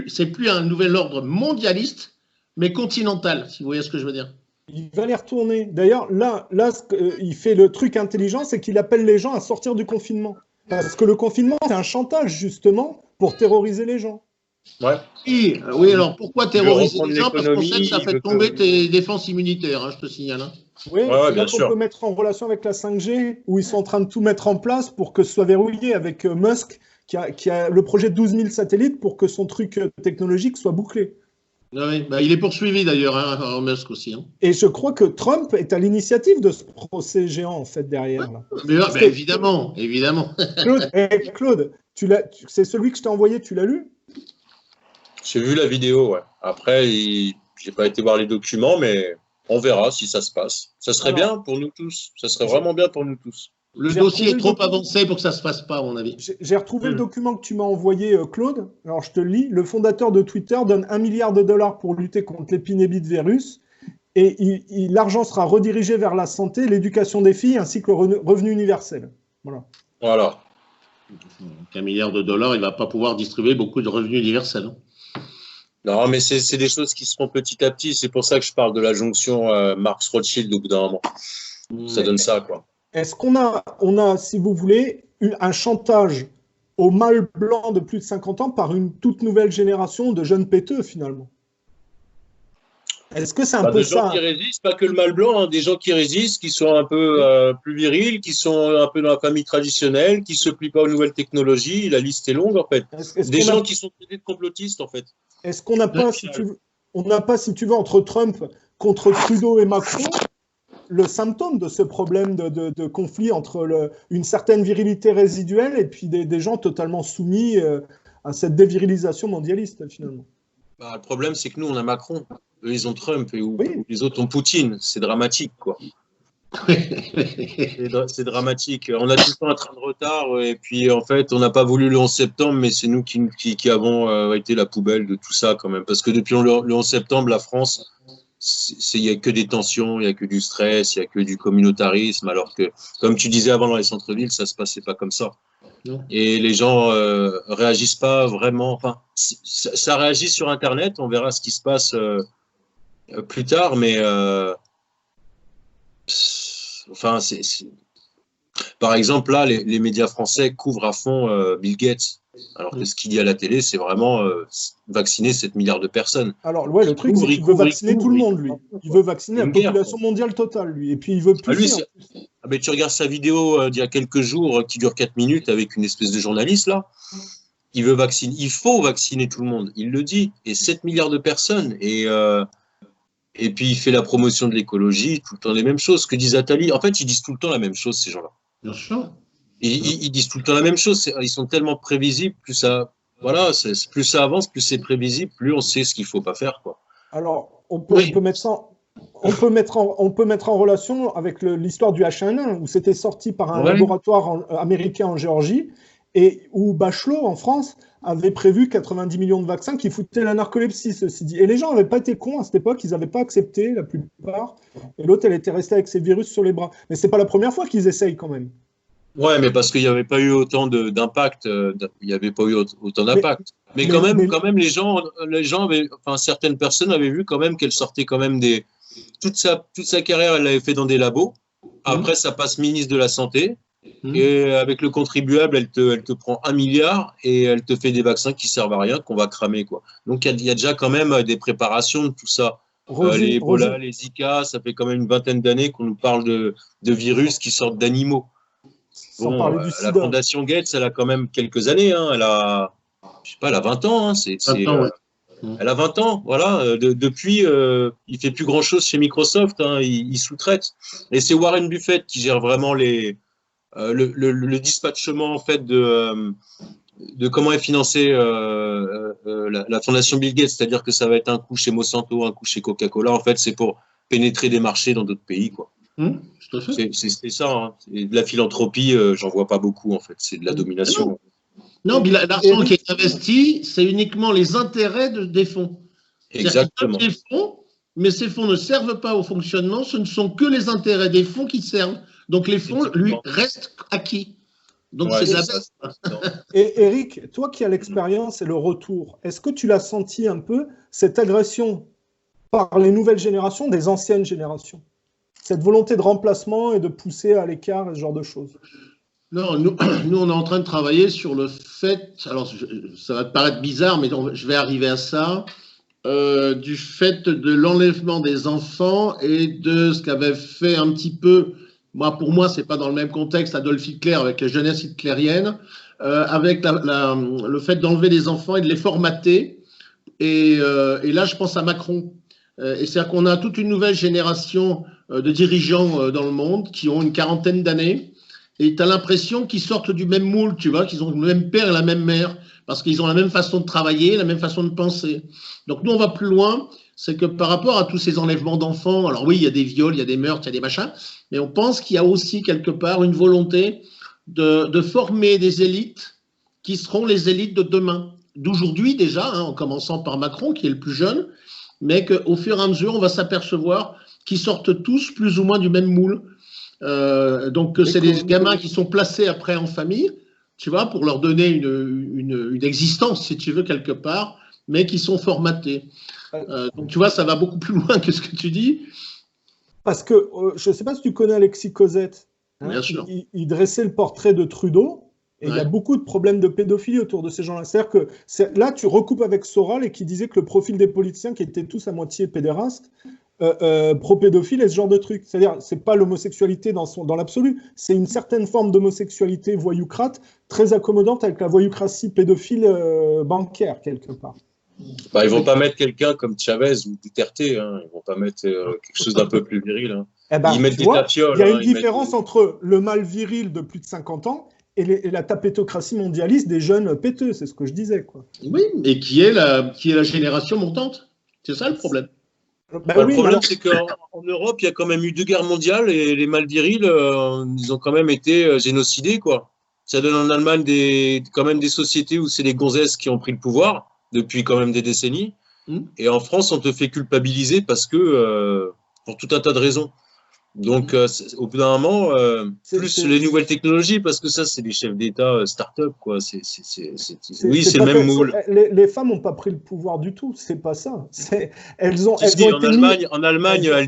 c'est plus un nouvel ordre mondialiste, mais continental, si vous voyez ce que je veux dire. Il va les retourner. D'ailleurs, là, il fait le truc intelligent, c'est qu'il appelle les gens à sortir du confinement. Parce que le confinement, c'est un chantage, justement, pour terroriser les gens. Ouais. Oui, alors pourquoi terroriser les gens? Parce qu'on sait que ça fait tomber tes défenses immunitaires, hein, je te signale. Hein. Oui, c'est là qu'on peut mettre en relation avec la 5G, où ils sont en train de tout mettre en place pour que ce soit verrouillé avec Musk, qui a le projet de 12 000 satellites pour que son truc technologique soit bouclé. Ah oui, bah, il est poursuivi d'ailleurs, hein, Elon Musk aussi. Hein. Et je crois que Trump est à l'initiative de ce procès géant, en fait, derrière. Là. Mais, Parce bah, que, évidemment, évidemment. Claude, c'est celui que je t'ai envoyé, tu l'as lu? J'ai vu la vidéo, ouais. Après, j'ai pas été voir les documents, mais on verra si ça se passe. Ça serait Alors, bien pour nous tous. Ça serait vraiment bien pour nous tous. Le J'ai dossier est retrouvé trop le document. avancé pour que ça se fasse pas, à mon avis. J'ai retrouvé le document que tu m'as envoyé, Claude. Alors, je te le lis. Le fondateur de Twitter donne 1 milliard de dollars pour lutter contre l'épidémie de virus. Et l'argent sera redirigé vers la santé, l'éducation des filles, ainsi que le revenu universel. Voilà. Voilà. Avec 1 milliard de dollars, il ne va pas pouvoir distribuer beaucoup de revenus universels. Hein. Non, mais c'est des choses qui se font petit à petit. C'est pour ça que je parle de la jonction Marx-Rothschild au bout d'un moment. Ça donne ça, quoi. Est-ce qu'on a, si vous voulez, un chantage au mâle blanc de plus de 50 ans par une toute nouvelle génération de jeunes péteux, finalement? Est-ce que c'est un peu Des gens ça? qui résistent, pas que le mâle blanc, hein, des gens qui résistent, qui sont un peu plus virils, qui sont un peu dans la famille traditionnelle, qui se plient pas aux nouvelles technologies. La liste est longue, en fait. Des gens qui sont traités de complotistes, en fait. Est-ce qu'on n'a pas, si tu veux, entre Trump contre Trudeau et Macron, le symptôme de ce problème de conflit entre une certaine virilité résiduelle et puis des gens totalement soumis à cette dévirilisation mondialiste, finalement? Bah, le problème, c'est que nous, on a Macron. Eux, ils ont Trump et les autres ont Poutine. C'est dramatique, quoi. C'est dramatique. On a tout le temps un train de retard et puis, en fait, on n'a pas voulu le 11 septembre, mais c'est nous qui avons été la poubelle de tout ça, quand même. Parce que depuis le 11 septembre, la France, il n'y a que des tensions, il n'y a que du stress, il n'y a que du communautarisme, alors que, comme tu disais avant dans les centres-villes, ça ne se passait pas comme ça. Non. Et les gens réagissent pas vraiment. Enfin, ça réagit sur Internet, on verra ce qui se passe plus tard, mais enfin, par exemple, là, les médias français couvrent à fond Bill Gates. Alors que ce qu'il dit à la télé, c'est vraiment vacciner 7 milliards de personnes. Alors, ouais, le truc, c'est qu'il veut vacciner tout le monde, lui. Il veut vacciner la population mondiale totale, lui. Et puis, il veut plus. Mais tu regardes sa vidéo d'il y a quelques jours qui dure 4 minutes avec une espèce de journaliste, là. Il veut vacciner. Il faut vacciner tout le monde. Il le dit. Et 7 milliards de personnes. Et puis, il fait la promotion de l'écologie, tout le temps les mêmes choses. Ce que disent Attali. En fait, ils disent tout le temps la même chose, ces gens-là. Bien sûr. Ils disent tout le temps la même chose. Ils sont tellement prévisibles, plus ça avance, plus c'est prévisible, plus on sait ce qu'il faut pas faire, quoi. Alors, on peut mettre ça. On peut mettre en relation avec l'histoire du H1N1, où c'était sorti par un laboratoire américain en Géorgie, et où Bachelot, en France, avait prévu 90 millions de vaccins qui foutaient la narcolepsie, ceci dit. Et les gens n'avaient pas été cons à cette époque, ils n'avaient pas accepté, la plupart. Et l'autre, elle était restée avec ses virus sur les bras. Mais ce n'est pas la première fois qu'ils essayent, quand même. Ouais, mais parce qu'il n'y avait pas eu autant d'impact, il n'y avait pas eu autant d'impact. Mais quand même, les gens avaient, enfin, certaines personnes avaient vu quand même qu'elle sortait quand même toute sa carrière, elle l'avait fait dans des labos. Après, ça passe ministre de la Santé. Et avec le contribuable, elle te prend 1 milliard et elle te fait des vaccins qui servent à rien, qu'on va cramer, quoi. Donc, il y a déjà quand même des préparations de tout ça. Les Ebola, les Zika, ça fait quand même une vingtaine d'années qu'on nous parle de virus qui sortent d'animaux. Bon, la Fondation Gates, elle a quand même quelques années. Hein. Elle a 20 ans. Hein. 20 ans, ouais. Elle a 20 ans, voilà. Depuis, il fait plus grand-chose chez Microsoft. Hein. Il sous-traite. Et c'est Warren Buffett qui gère vraiment le dispatchement en fait de comment est financée la Fondation Bill Gates. C'est-à-dire que ça va être un coup chez Monsanto, un coup chez Coca-Cola. En fait, c'est pour pénétrer des marchés dans d'autres pays, quoi. C'est ça, hein. Et de la philanthropie, j'en vois pas beaucoup en fait, c'est de la domination. Non, mais l'argent qui est investi, c'est uniquement les intérêts des fonds. Exactement. Des fonds, mais ces fonds ne servent pas au fonctionnement, ce ne sont que les intérêts des fonds qui servent. Donc les fonds, lui, restent acquis. Donc c'est de la baisse. Et Eric, toi qui as l'expérience et le retour, est-ce que tu l'as senti un peu, cette agression par les nouvelles générations des anciennes générations? Cette volonté de remplacement et de pousser à l'écart, ce genre de choses? Non, nous, on est en train de travailler sur le fait, alors ça va te paraître bizarre, mais je vais arriver à ça, du fait de l'enlèvement des enfants et de ce qu'avait fait un petit peu, pour moi, c'est pas dans le même contexte, Adolf Hitler avec la jeunesse hitlérienne, avec le fait d'enlever des enfants et de les formater Et là, je pense à Macron. Et c'est-à-dire qu'on a toute une nouvelle génération de dirigeants dans le monde qui ont une quarantaine d'années. Et tu as l'impression qu'ils sortent du même moule, tu vois, qu'ils ont le même père et la même mère, parce qu'ils ont la même façon de travailler, la même façon de penser. Donc nous, on va plus loin, c'est que par rapport à tous ces enlèvements d'enfants, alors oui, il y a des viols, il y a des meurtres, il y a des machins, mais on pense qu'il y a aussi quelque part une volonté de former des élites qui seront les élites de demain. D'aujourd'hui déjà, hein, en commençant par Macron, qui est le plus jeune, mais qu'au fur et à mesure, on va s'apercevoir qu'ils sortent tous plus ou moins du même moule. Donc c'est des gamins qui sont placés après en famille, tu vois, pour leur donner une existence, si tu veux, quelque part, mais qui sont formatés. Donc tu vois, ça va beaucoup plus loin que ce que tu dis. Parce que, je ne sais pas si tu connais Alexis Cosette, hein, Bien sûr. il dressait le portrait de Trudeau, et il y a Ouais. beaucoup de problèmes de pédophilie autour de ces gens-là. C'est-à-dire que là, tu recoupes avec Soral et qui disait que le profil des politiciens qui étaient tous à moitié pédérastes, pro-pédophile et ce genre de trucs. C'est-à-dire, c'est pas l'homosexualité dans l'absolu, c'est une certaine forme d'homosexualité voyoucrate très accommodante avec la voyoucratie pédophile bancaire, quelque part. Bah, ils vont pas mettre quelqu'un comme Chavez ou Duterte, hein. Ils vont pas mettre quelque chose d'un peu plus viril. Hein. Eh ben, Ils mettent tu des vois, tapioles. il y a hein, une ils différence entre le mâle viril de plus de 50 ans et la tapétocratie mondialiste des jeunes péteux, c'est ce que je disais, quoi. Oui, et qui est la génération montante. C'est ça le problème. Ben Bah, le oui, problème, alors, c'est qu'en Europe, il y a quand même eu 2 guerres mondiales et les mâles virils, ils ont quand même été génocidés, quoi. Ça donne en Allemagne quand même des sociétés où c'est les gonzesses qui ont pris le pouvoir depuis quand même des décennies. Et en France, on te fait culpabiliser parce que, pour tout un tas de raisons. Donc, au bout d'un moment, plus les nouvelles technologies, parce que ça, c'est les chefs d'État start-up, quoi. Oui, c'est le même moule. Les femmes n'ont pas pris le pouvoir du tout, c'est pas ça. Elles ont été en Allemagne, elles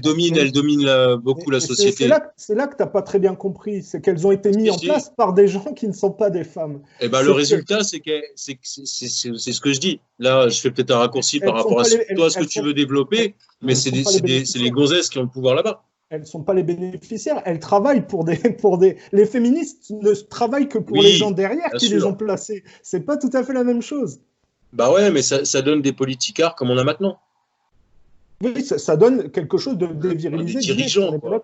dominent beaucoup la société. C'est là que tu n'as pas très bien compris, c'est qu'elles ont été mises en place par des gens qui ne sont pas des femmes. Et ben, le résultat, c'est ce que je dis. Là, je fais peut-être un raccourci par rapport à ce que tu veux développer, mais c'est les gonzesses qui ont le pouvoir là-bas. Elles ne sont pas les bénéficiaires, elles travaillent pour des... Les féministes ne travaillent que pour les gens derrière qui les ont placés. C'est pas tout à fait la même chose. Bah ouais, mais ça donne des politicards comme on a maintenant. Oui, ça donne quelque chose de dévirilisé. Des dirigeants, quoi.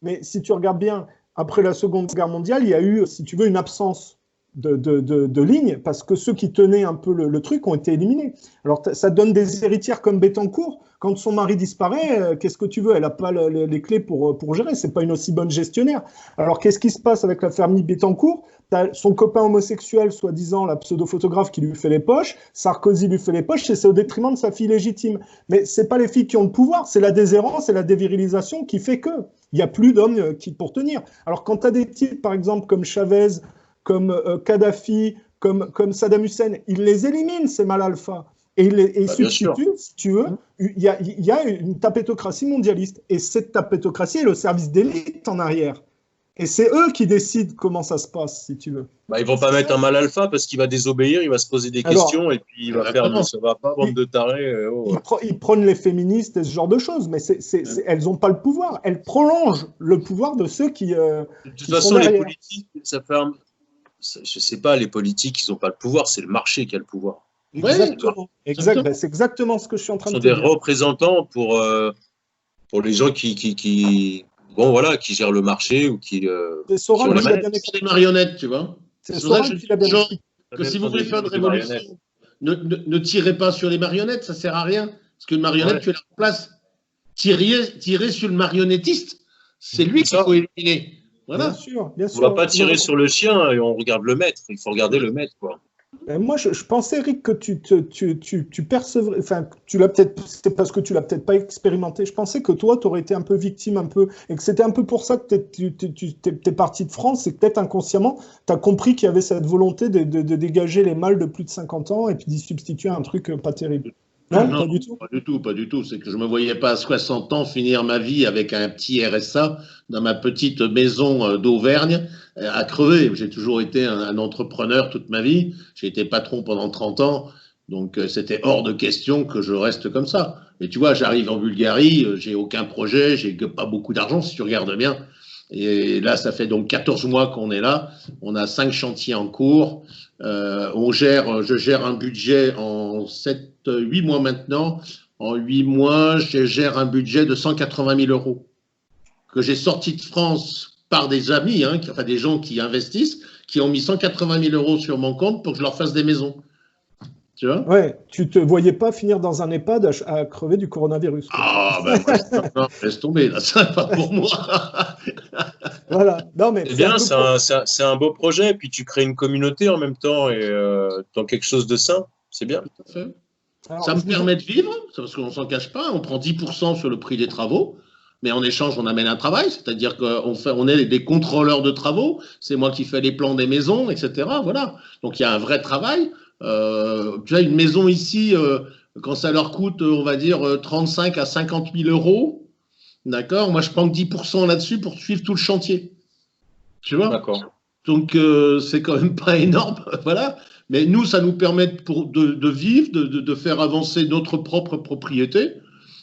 Mais si tu regardes bien, après la Seconde Guerre mondiale, il y a eu, si tu veux, une absence de ligne, parce que ceux qui tenaient un peu le truc ont été éliminés. Alors, ça donne des héritières comme Bettencourt. Quand son mari disparaît, qu'est-ce que tu veux? Elle n'a pas les clés pour gérer. C'est pas une aussi bonne gestionnaire. Alors, qu'est-ce qui se passe avec la famille Bettencourt? T'as son copain homosexuel, soi-disant la pseudo-photographe qui lui fait les poches. Sarkozy lui fait les poches, et c'est au détriment de sa fille légitime. Mais c'est pas les filles qui ont le pouvoir, c'est la déshérence et la dévirilisation qui fait que il n'y a plus d'hommes pour tenir. Alors, quand tu as des types, par exemple, comme Chavez, comme Kadhafi, comme Saddam Hussein, ils les éliminent, ces mâles alpha. Et ils substituent, si tu veux, il y a une tapétocratie mondialiste. Et cette tapétocratie est le service d'élite en arrière. Et c'est eux qui décident comment ça se passe, si tu veux. Bah, ils vont pas mettre un mâle alpha parce qu'il va désobéir, il va se poser des questions et puis il va faire ça va pas, bande de tarés. Ils prennent les féministes et ce genre de choses, mais elles n'ont pas le pouvoir. Elles prolongent le pouvoir de ceux qui. De toute façon, les politiques, ça fait je sais pas, les politiques, ils n'ont pas le pouvoir, c'est le marché qui a le pouvoir. Exactement. C'est exactement ce que je suis en train de dire. Ce sont des représentants pour les gens qui gèrent le marché ou qui. C'est Soral qui l'a bien expliqué. Des marionnettes, tu vois. C'est Soral qui l'a bien expliqué. Que si vous voulez faire une révolution, ne tirez pas sur les marionnettes, ça sert à rien. Parce qu'une marionnette, tu la remplaces. Tirer sur le marionnettiste, c'est lui qu'il faut éliminer. Voilà. Bien sûr. On ne va pas tirer sur le chien et on regarde le maître. Il faut regarder le maître, quoi. Moi, je pensais, Eric, que tu percevrais, enfin, tu l'as peut-être, c'est parce que tu l'as peut-être pas expérimenté. Je pensais que toi, tu aurais été un peu victime, et que c'était un peu pour ça que tu es parti de France, et que peut-être inconsciemment, tu as compris qu'il y avait cette volonté de dégager les mâles de plus de 50 ans et puis d'y substituer un truc pas terrible. Non, pas du tout. Pas du tout. C'est que je me voyais pas à 60 ans finir ma vie avec un petit RSA dans ma petite maison d'Auvergne à crever. J'ai toujours été un entrepreneur toute ma vie. J'ai été patron pendant 30 ans. Donc, c'était hors de question que je reste comme ça. Et tu vois, j'arrive en Bulgarie, j'ai aucun projet, j'ai pas beaucoup d'argent si tu regardes bien. Et là, ça fait donc 14 mois qu'on est là. On a 5 chantiers en cours. Je gère un budget en en 8 mois maintenant. En 8 mois, je gère un budget de 180 000 euros que j'ai sorti de France par des amis, hein, enfin des gens qui investissent, qui ont mis 180 000 euros sur mon compte pour que je leur fasse des maisons. Tu vois? Ouais, tu te voyais pas finir dans un EHPAD à crever du coronavirus, quoi. Ah, ben, non, laisse tomber, là, ça n'est pas pour moi. Voilà. Non, mais C'est bien, c'est un beau projet. Puis tu crées une communauté en même temps et dans quelque chose de sain. C'est bien. Tout à fait. Alors, Ça me permet de vivre, parce qu'on ne s'en cache pas, on prend 10% sur le prix des travaux, mais en échange, on amène un travail, c'est-à-dire qu'on est des contrôleurs de travaux, c'est moi qui fais les plans des maisons, etc. Voilà. Donc il y a un vrai travail. Tu as une maison ici, quand ça leur coûte, on va dire, 35 à 50 000 euros, d'accord? Moi, je prends que 10% là-dessus pour suivre tout le chantier. Tu vois? D'accord. Donc, c'est quand même pas énorme, voilà. Mais nous, ça nous permet de vivre, de faire avancer notre propre propriété.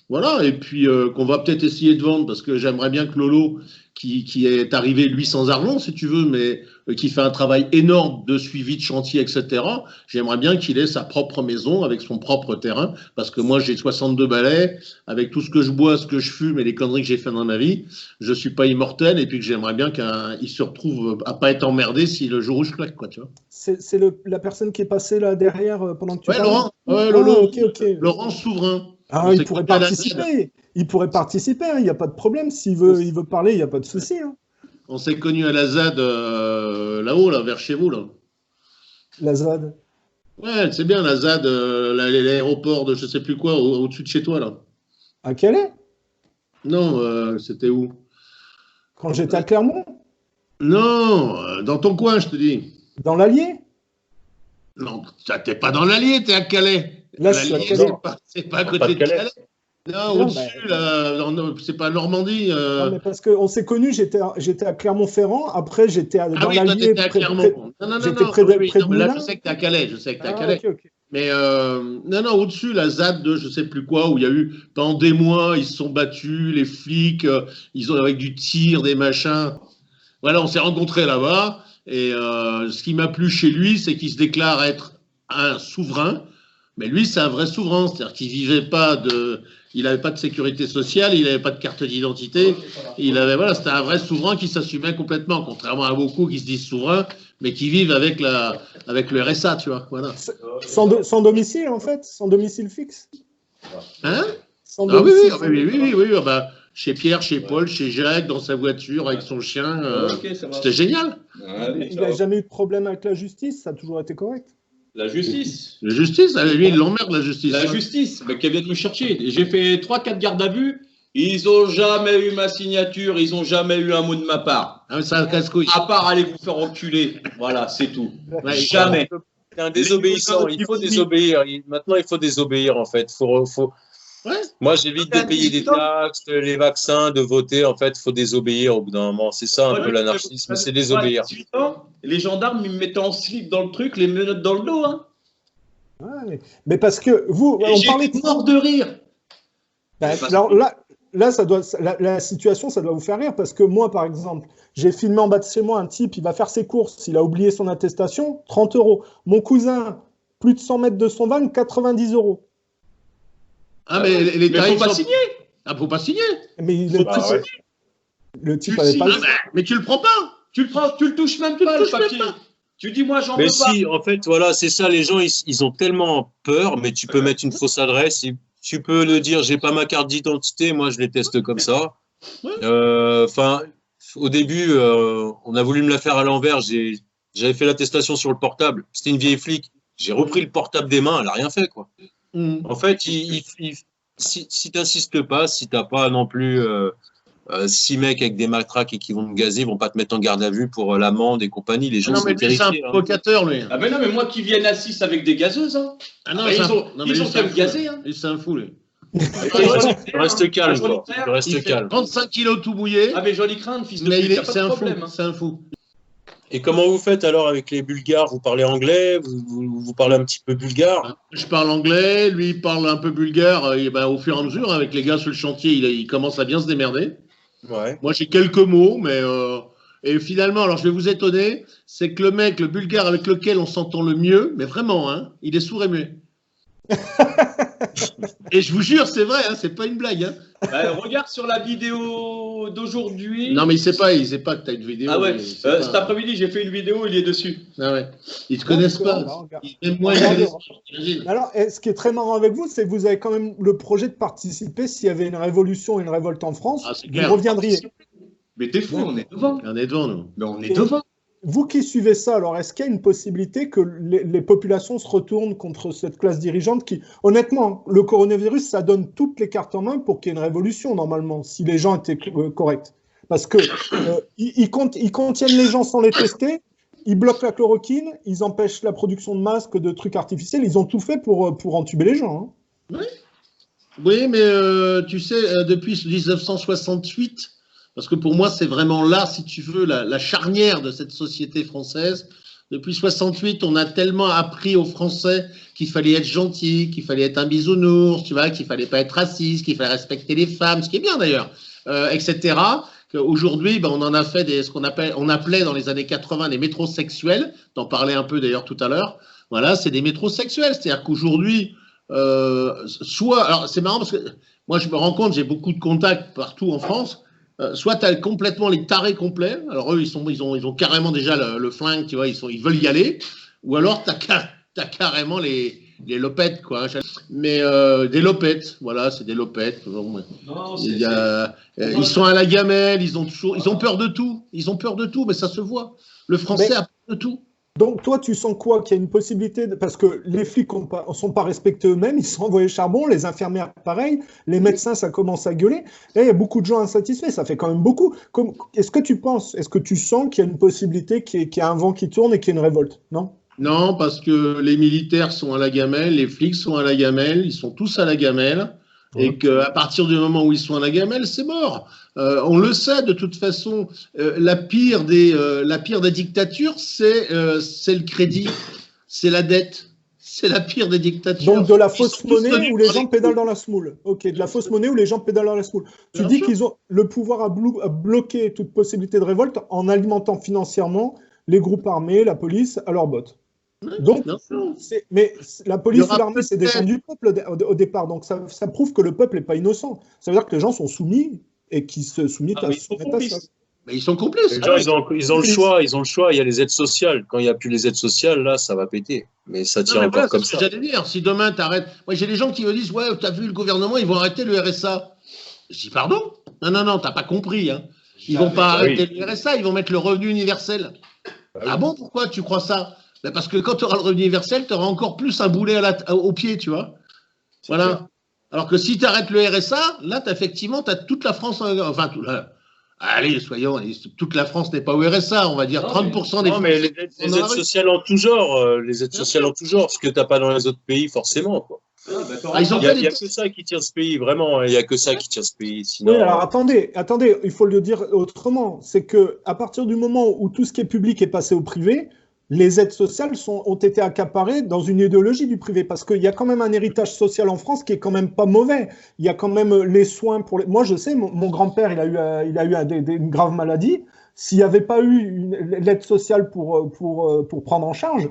Voilà, et puis qu'on va peut-être essayer de vendre, parce que j'aimerais bien que Lolo, qui est arrivé, lui, sans argent, si tu veux, mais qui fait un travail énorme de suivi de chantier, etc., j'aimerais bien qu'il ait sa propre maison avec son propre terrain, parce que moi, j'ai 62 balais, avec tout ce que je bois, ce que je fume et les conneries que j'ai fait dans ma vie, je suis pas immortel, et puis que j'aimerais bien qu'il se retrouve à pas être emmerdé si le jour où je claque, quoi, tu vois. c'est la personne qui est passée là derrière pendant que tu Ouais, parlais. Laurent, ouais, Lolo, Ok. Laurent Souverain. Ah, On il s'est pourrait connus à la participer. Il pourrait participer, hein, il n'y a pas de problème. S'il veut parler, il n'y a pas de souci, hein. On s'est connus à la ZAD, là-haut, là, vers chez vous, là. La ZAD. Ouais, c'est bien, la ZAD, l'aéroport de je sais plus quoi, au-dessus de chez toi, là. À Calais? Non, c'était où? Quand j'étais à Clermont? Non, dans ton coin, je te dis. Dans l'Allier? Non, t'es pas dans l'Allier, t'es à Calais. Là, je suis à L'Allier, Calais. c'est pas à Pas côté de de Calais. Calais. Non, Non, au-dessus, là, c'est pas Normandie. Non, mais parce qu'on s'est connus, j'étais à Clermont-Ferrand, après j'étais Ah dans oui, toi, l'Allier. t'étais à Clermont. Non, J'étais non, près oui, de non, mais là, Moulins. je sais que t'es à Calais, je sais que t'es à Ah, Calais. ok. Mais non, au-dessus, la ZAD de je sais plus quoi, où il y a eu, pendant des mois, ils se sont battus, les flics, ils ont avec du tir, des machins. Voilà, on s'est rencontrés là-bas. Et ce qui m'a plu chez lui, c'est qu'il se déclare être un souverain. Mais lui, c'est un vrai souverain. C'est-à-dire qu'il vivait pas il n'avait pas de sécurité sociale, il n'avait pas de carte d'identité. Voilà, c'était un vrai souverain qui s'assumait complètement, contrairement à beaucoup qui se disent souverains, mais qui vivent avec le RSA, tu vois. Voilà. Sans domicile, en fait? Sans domicile fixe? Hein? Sans Ah oui, domicile. oui. Ah bah, chez Pierre, chez Paul, chez Jacques, dans sa voiture, avec son chien. Ok, ça marche. C'était génial. Allez, Il ciao. n'a jamais eu de problème avec la justice, ça a toujours été correct. La justice. La justice, lui, il l'emmerde, la justice. La justice, mais qu'elle vienne me chercher. J'ai fait 3-4 gardes à vue. Ils n'ont jamais eu ma signature, ils n'ont jamais eu un mot de ma part. Ah, c'est un casse-couille. À part aller vous faire enculer. Voilà, c'est tout. Ouais, Jamais. C'est un désobéissant. Il faut désobéir. Maintenant, il faut désobéir, en fait. Ouais. Moi, j'évite de payer des taxes, les vaccins, de voter. En fait, il faut désobéir au bout d'un moment. C'est ça un peu l'anarchisme, c'est désobéir. 18 ans, les gendarmes, ils me mettaient en slip dans le truc, les menottes dans le dos. Hein. Ouais, mais parce que vous, Et on j'étais parlait mort de rire. Alors là, la situation, ça doit vous faire rire parce que moi, par exemple, j'ai filmé en bas de chez moi un type, il va faire ses courses, il a oublié son attestation, 30 €. Mon cousin, plus de 100 mètres de son van, 90 €. Ah, mais les Mais tarifs faut pas sont- signer. Ah, faut pas signer. Mais Faut pas signer. le type Tu avait signes, pas. Mais tu le prends pas. Tu le touches même pas, le papier. Tu dis, moi, j'en veux Mais pas. si, en fait, voilà, c'est ça. Les gens, ils ont tellement peur, mais tu peux mettre une fausse adresse. Tu peux le dire, j'ai pas ma carte d'identité. Moi, je les teste comme ça. Enfin, au début, on a voulu me la faire à l'envers. J'avais fait l'attestation sur le portable. C'était une vieille flic. J'ai repris le portable des mains. Elle a rien fait, quoi. En fait, si tu n'insistes pas, si tu n'as pas non plus 6 mecs avec des matraques et qui vont te gazer, ils vont pas te mettre en garde à vue pour l'amende et compagnie. Les gens Non, sont mais lui, c'est un terrifiés. provocateur, lui. Ah, mais non, mais moi qui viens à 6 avec des gazeuses, hein. Ah non, Ah, c'est un- ils ont- non, mais ils lui, ont c'est qu'à un me fou, gazer, lui. hein. Lui, c'est un fou, lui. Reste calme, quoi. Reste Il fait calme. 35 kilos tout bouillé, Ah, mais joli crâne, fils de mais pute, y a pas c'est de un fou. problème. Hein. C'est un fou. Et comment vous faites alors avec les Bulgares? Vous parlez anglais? Vous parlez un petit peu bulgare? Je parle anglais, lui, il parle un peu bulgare. Et ben, au fur et à mesure, avec les gars sur le chantier, il commence à bien se démerder. Ouais. Moi, j'ai quelques mots, mais. Et finalement, alors je vais vous étonner, c'est que le bulgare avec lequel on s'entend le mieux, mais vraiment, hein, il est sourd et muet. Et je vous jure, c'est vrai, hein, c'est pas une blague. Hein. Regarde sur la vidéo d'aujourd'hui. Non, mais il sait pas que tu as une vidéo. Ah ouais, cet après-midi, j'ai fait une vidéo, il est dessus. Ah ouais. Ils te connaissent pas. Alors, Même moi, ils connaissent pas, j'imagine. alors, ce qui est très marrant avec vous, c'est que vous avez quand même le projet de participer s'il y avait une révolution et une révolte en France, Ah, c'est vous clair. reviendriez. Mais t'es fou, on est devant. On est devant, nous. Mais on est devant. Vous qui suivez ça, alors est-ce qu'il y a une possibilité que les populations se retournent contre cette classe dirigeante qui, honnêtement, le coronavirus, ça donne toutes les cartes en main pour qu'il y ait une révolution, normalement, si les gens étaient corrects. Parce que ils contiennent les gens sans les tester, ils bloquent la chloroquine, ils empêchent la production de masques, de trucs artificiels, ils ont tout fait pour entuber les gens. Hein. Oui, mais tu sais, depuis 1968, parce que pour moi, c'est vraiment là, si tu veux, la charnière de cette société française. Depuis 68, on a tellement appris aux Français qu'il fallait être gentil, qu'il fallait être un bisounours, tu vois, qu'il fallait pas être raciste, qu'il fallait respecter les femmes, ce qui est bien d'ailleurs, etc. Qu'aujourd'hui, on en a fait on appelait dans les années 80 des métrosexuels. T'en parlais un peu d'ailleurs tout à l'heure. Voilà, c'est des métrosexuels. C'est-à-dire qu'aujourd'hui, alors c'est marrant parce que moi je me rends compte, j'ai beaucoup de contacts partout en France. Soit tu as complètement les tarés complets, alors eux ils ont carrément déjà le flingue, tu vois, ils veulent y aller, ou alors tu as carrément les lopettes, quoi. Mais des lopettes, voilà, c'est des lopettes. Non, ils sont à la gamelle, ils ont peur de tout, mais ça se voit. Le Français a peur de tout. Donc toi, tu sens quoi? Qu'il y a une possibilité, parce que les flics ne sont pas respectés eux-mêmes, ils sont envoyés charbon, les infirmières pareil, les médecins ça commence à gueuler, et il y a beaucoup de gens insatisfaits, ça fait quand même beaucoup. Est-ce que tu sens qu'il y a une possibilité, qu'il y a un vent qui tourne et qu'il y a une révolte? Non? Non, parce que les militaires sont à la gamelle, les flics sont à la gamelle, ils sont tous à la gamelle, et qu'à partir du moment où ils sont à la gamelle, c'est mort. On le sait de toute façon, la pire des dictatures, c'est le crédit, c'est la dette, c'est la pire des dictatures. Donc de la fausse monnaie où les gens pédalent dans la semoule. Ok, de la fausse monnaie où les gens pédalent dans la semoule. Tu dis qu'ils ont le pouvoir à bloquer toute possibilité de révolte en alimentant financièrement les groupes armés, la police, à leurs bottes. Donc, mais la police ou l'armée, c'est des gens du peuple au départ. Donc, ça prouve que le peuple n'est pas innocent. Ça veut dire que les gens sont soumis et qui se soumettent à ça. Mais ils sont complices. Les gens, ils ont le choix. Il y a les aides sociales. Quand il n'y a plus les aides sociales, là, ça va péter. Mais ça tient encore comme ça. J'allais dire, si demain tu arrêtes. Moi, j'ai des gens qui me disent, ouais, tu as vu le gouvernement, ils vont arrêter le RSA. Je dis, pardon? Non, t'as pas compris. Hein. Ils vont pas arrêter le RSA, ils vont mettre le revenu universel. Ah bon, pourquoi tu crois ça? Parce que quand tu auras le revenu universel, tu auras encore plus un boulet au pied, tu vois. Voilà. Clair. Alors que si tu arrêtes le RSA, là, effectivement, tu as toute la France. Enfin, allez, soyons, toute la France n'est pas au RSA, on va dire 30% des Français. Non, mais les aides sociales en tout genre, ce que tu n'as pas dans les autres pays, forcément, quoi. Il n'y a que ça qui tient ce pays, vraiment. Il n'y a que ça qui tient ce pays. Sinon, oui, alors attendez, il faut le dire autrement. C'est qu'à partir du moment où tout ce qui est public est passé au privé, les aides sociales ont été accaparées dans une idéologie du privé, parce qu'il y a quand même un héritage social en France qui est quand même pas mauvais. Il y a quand même les soins pour les... Moi, je sais, mon grand-père, il a eu une grave maladie. S'il n'y avait pas eu l'aide sociale pour prendre en charge,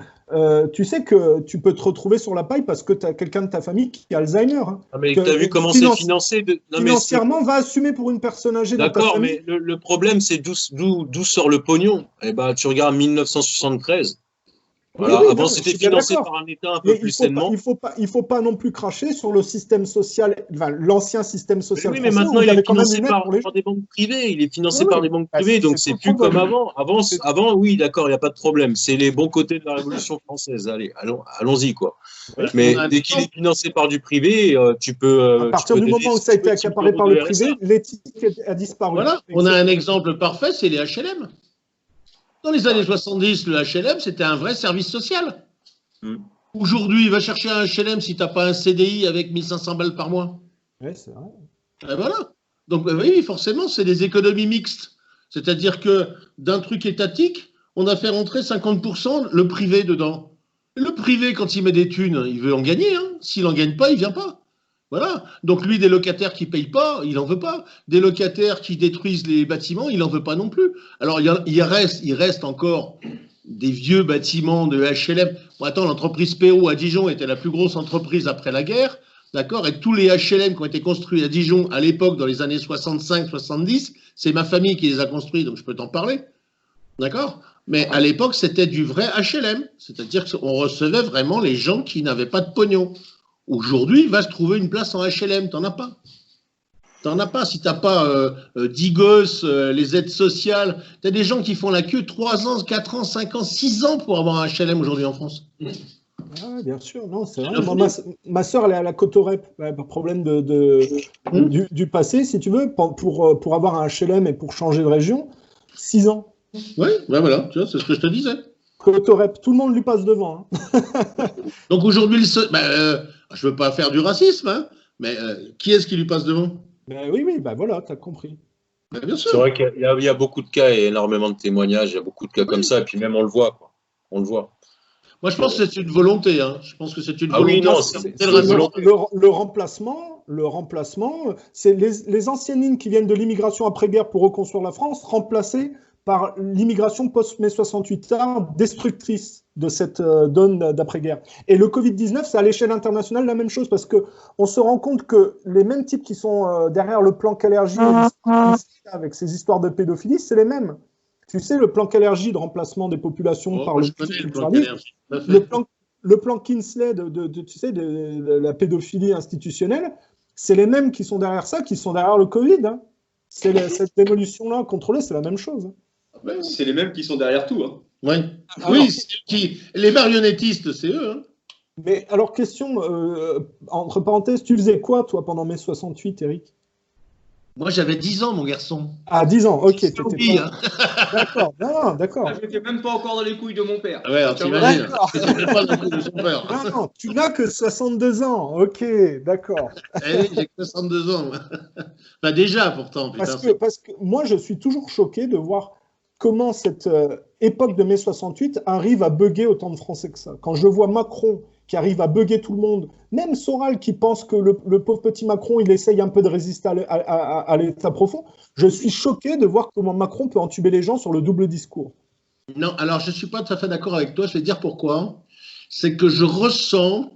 tu sais que tu peux te retrouver sur la paille parce que tu as quelqu'un de ta famille qui a Alzheimer. Hein. Ah, mais tu as vu comment c'est financé financièrement, va assumer pour une personne âgée. D'accord, mais le problème, c'est d'où sort le pognon. Eh ben, tu regardes 1973. Voilà. Avant, c'était financé par un État un peu plus sainement. Il faut pas non plus cracher sur le système social, l'ancien système social. Oui, mais maintenant, il est financé par des banques privées. Il est financé par des banques privées, donc c'est plus comme avant. Avant, oui, d'accord, il n'y a pas de problème. C'est les bons côtés de la Révolution française. Allez, allons-y, quoi. Mais dès qu'il est financé par du privé, tu peux. À partir du moment où ça a été accaparé par le privé, l'éthique a disparu. Voilà, on a un exemple parfait, c'est les HLM. Dans les années 70, le HLM, c'était un vrai service social. Aujourd'hui, va chercher un HLM si tu n'as pas un CDI avec 1500 balles par mois. Oui, c'est vrai. Et voilà. Donc, oui, forcément, c'est des économies mixtes. C'est-à-dire que d'un truc étatique, on a fait rentrer 50% le privé dedans. Le privé, quand il met des thunes, il veut en gagner. Hein. S'il n'en gagne pas, il ne vient pas. Voilà. Donc lui, des locataires qui ne payent pas, il n'en veut pas. Des locataires qui détruisent les bâtiments, il n'en veut pas non plus. Alors il reste encore des vieux bâtiments de HLM. Bon, attends, l'entreprise Perrault à Dijon était la plus grosse entreprise après la guerre, d'accord? Et tous les HLM qui ont été construits à Dijon à l'époque, dans les années 65-70, c'est ma famille qui les a construits, donc je peux t'en parler, d'accord? Mais à l'époque, c'était du vrai HLM, c'est-à-dire qu'on recevait vraiment les gens qui n'avaient pas de pognon. Aujourd'hui, il va se trouver une place en HLM, t'en as pas. T'en as pas. Si t'as pas 10 gosses, les aides sociales, t'as des gens qui font la queue 3 ans, 4 ans, 5 ans, 6 ans pour avoir un HLM aujourd'hui en France. Ah, bien sûr, non, c'est vrai. Moi, ma soeur, elle est à la Cotorep. Ouais, problème du passé, si tu veux, pour avoir un HLM et pour changer de région, 6 ans. Oui, ben voilà, tu vois, c'est ce que je te disais. Cotorep, tout le monde lui passe devant. Hein. Donc aujourd'hui, je veux pas faire du racisme, hein, mais qui est-ce qui lui passe devant? Ben oui, ben voilà, tu as compris. Ben bien sûr. C'est vrai qu'il y a beaucoup de cas et énormément de témoignages, il y a beaucoup de cas comme ça, et puis même on le voit, quoi. On le voit. Moi, je pense que c'est une volonté. Hein. Je pense que c'est une volonté. Oui, non, le remplacement, c'est les anciennes lignes qui viennent de l'immigration après-guerre pour reconstruire la France, remplacées par l'immigration post-mai 68 destructrice de cette donne d'après-guerre. Et le Covid-19, c'est à l'échelle internationale la même chose, parce qu'on se rend compte que les mêmes types qui sont derrière le plan Kalergi avec ces histoires de pédophilie, c'est les mêmes. Tu sais, le plan Kalergi de remplacement des populations par le plan Kinsley de la pédophilie institutionnelle, c'est les mêmes qui sont derrière ça, qui sont derrière le Covid. Hein. Cette démolition-là contrôlée, c'est la même chose. C'est les mêmes qui sont derrière tout. Hein. Ouais. Oui, les marionnettistes, c'est eux. Hein. Mais alors, question, entre parenthèses, tu faisais quoi, toi, pendant mai 68, Eric? Moi, j'avais 10 ans, mon garçon. Ah, 10 ans, ok. Hein. D'accord, non, d'accord. Je n'étais même pas encore dans les couilles de mon père. Ouais, alors t'imagines. Pas dans les couilles de son père. Non, tu n'as que 62 ans, ok, d'accord. Eh oui, j'ai que 62 ans. Bah déjà, pourtant. Putain, parce que moi, je suis toujours choqué de voir comment cette époque de mai 68 arrive à bugger autant de Français que ça. Quand je vois Macron qui arrive à bugger tout le monde, même Soral qui pense que le pauvre petit Macron, il essaye un peu de résister à l'état profond, je suis choqué de voir comment Macron peut entuber les gens sur le double discours. Non, alors je ne suis pas tout à fait d'accord avec toi, je vais te dire pourquoi. C'est que je ressens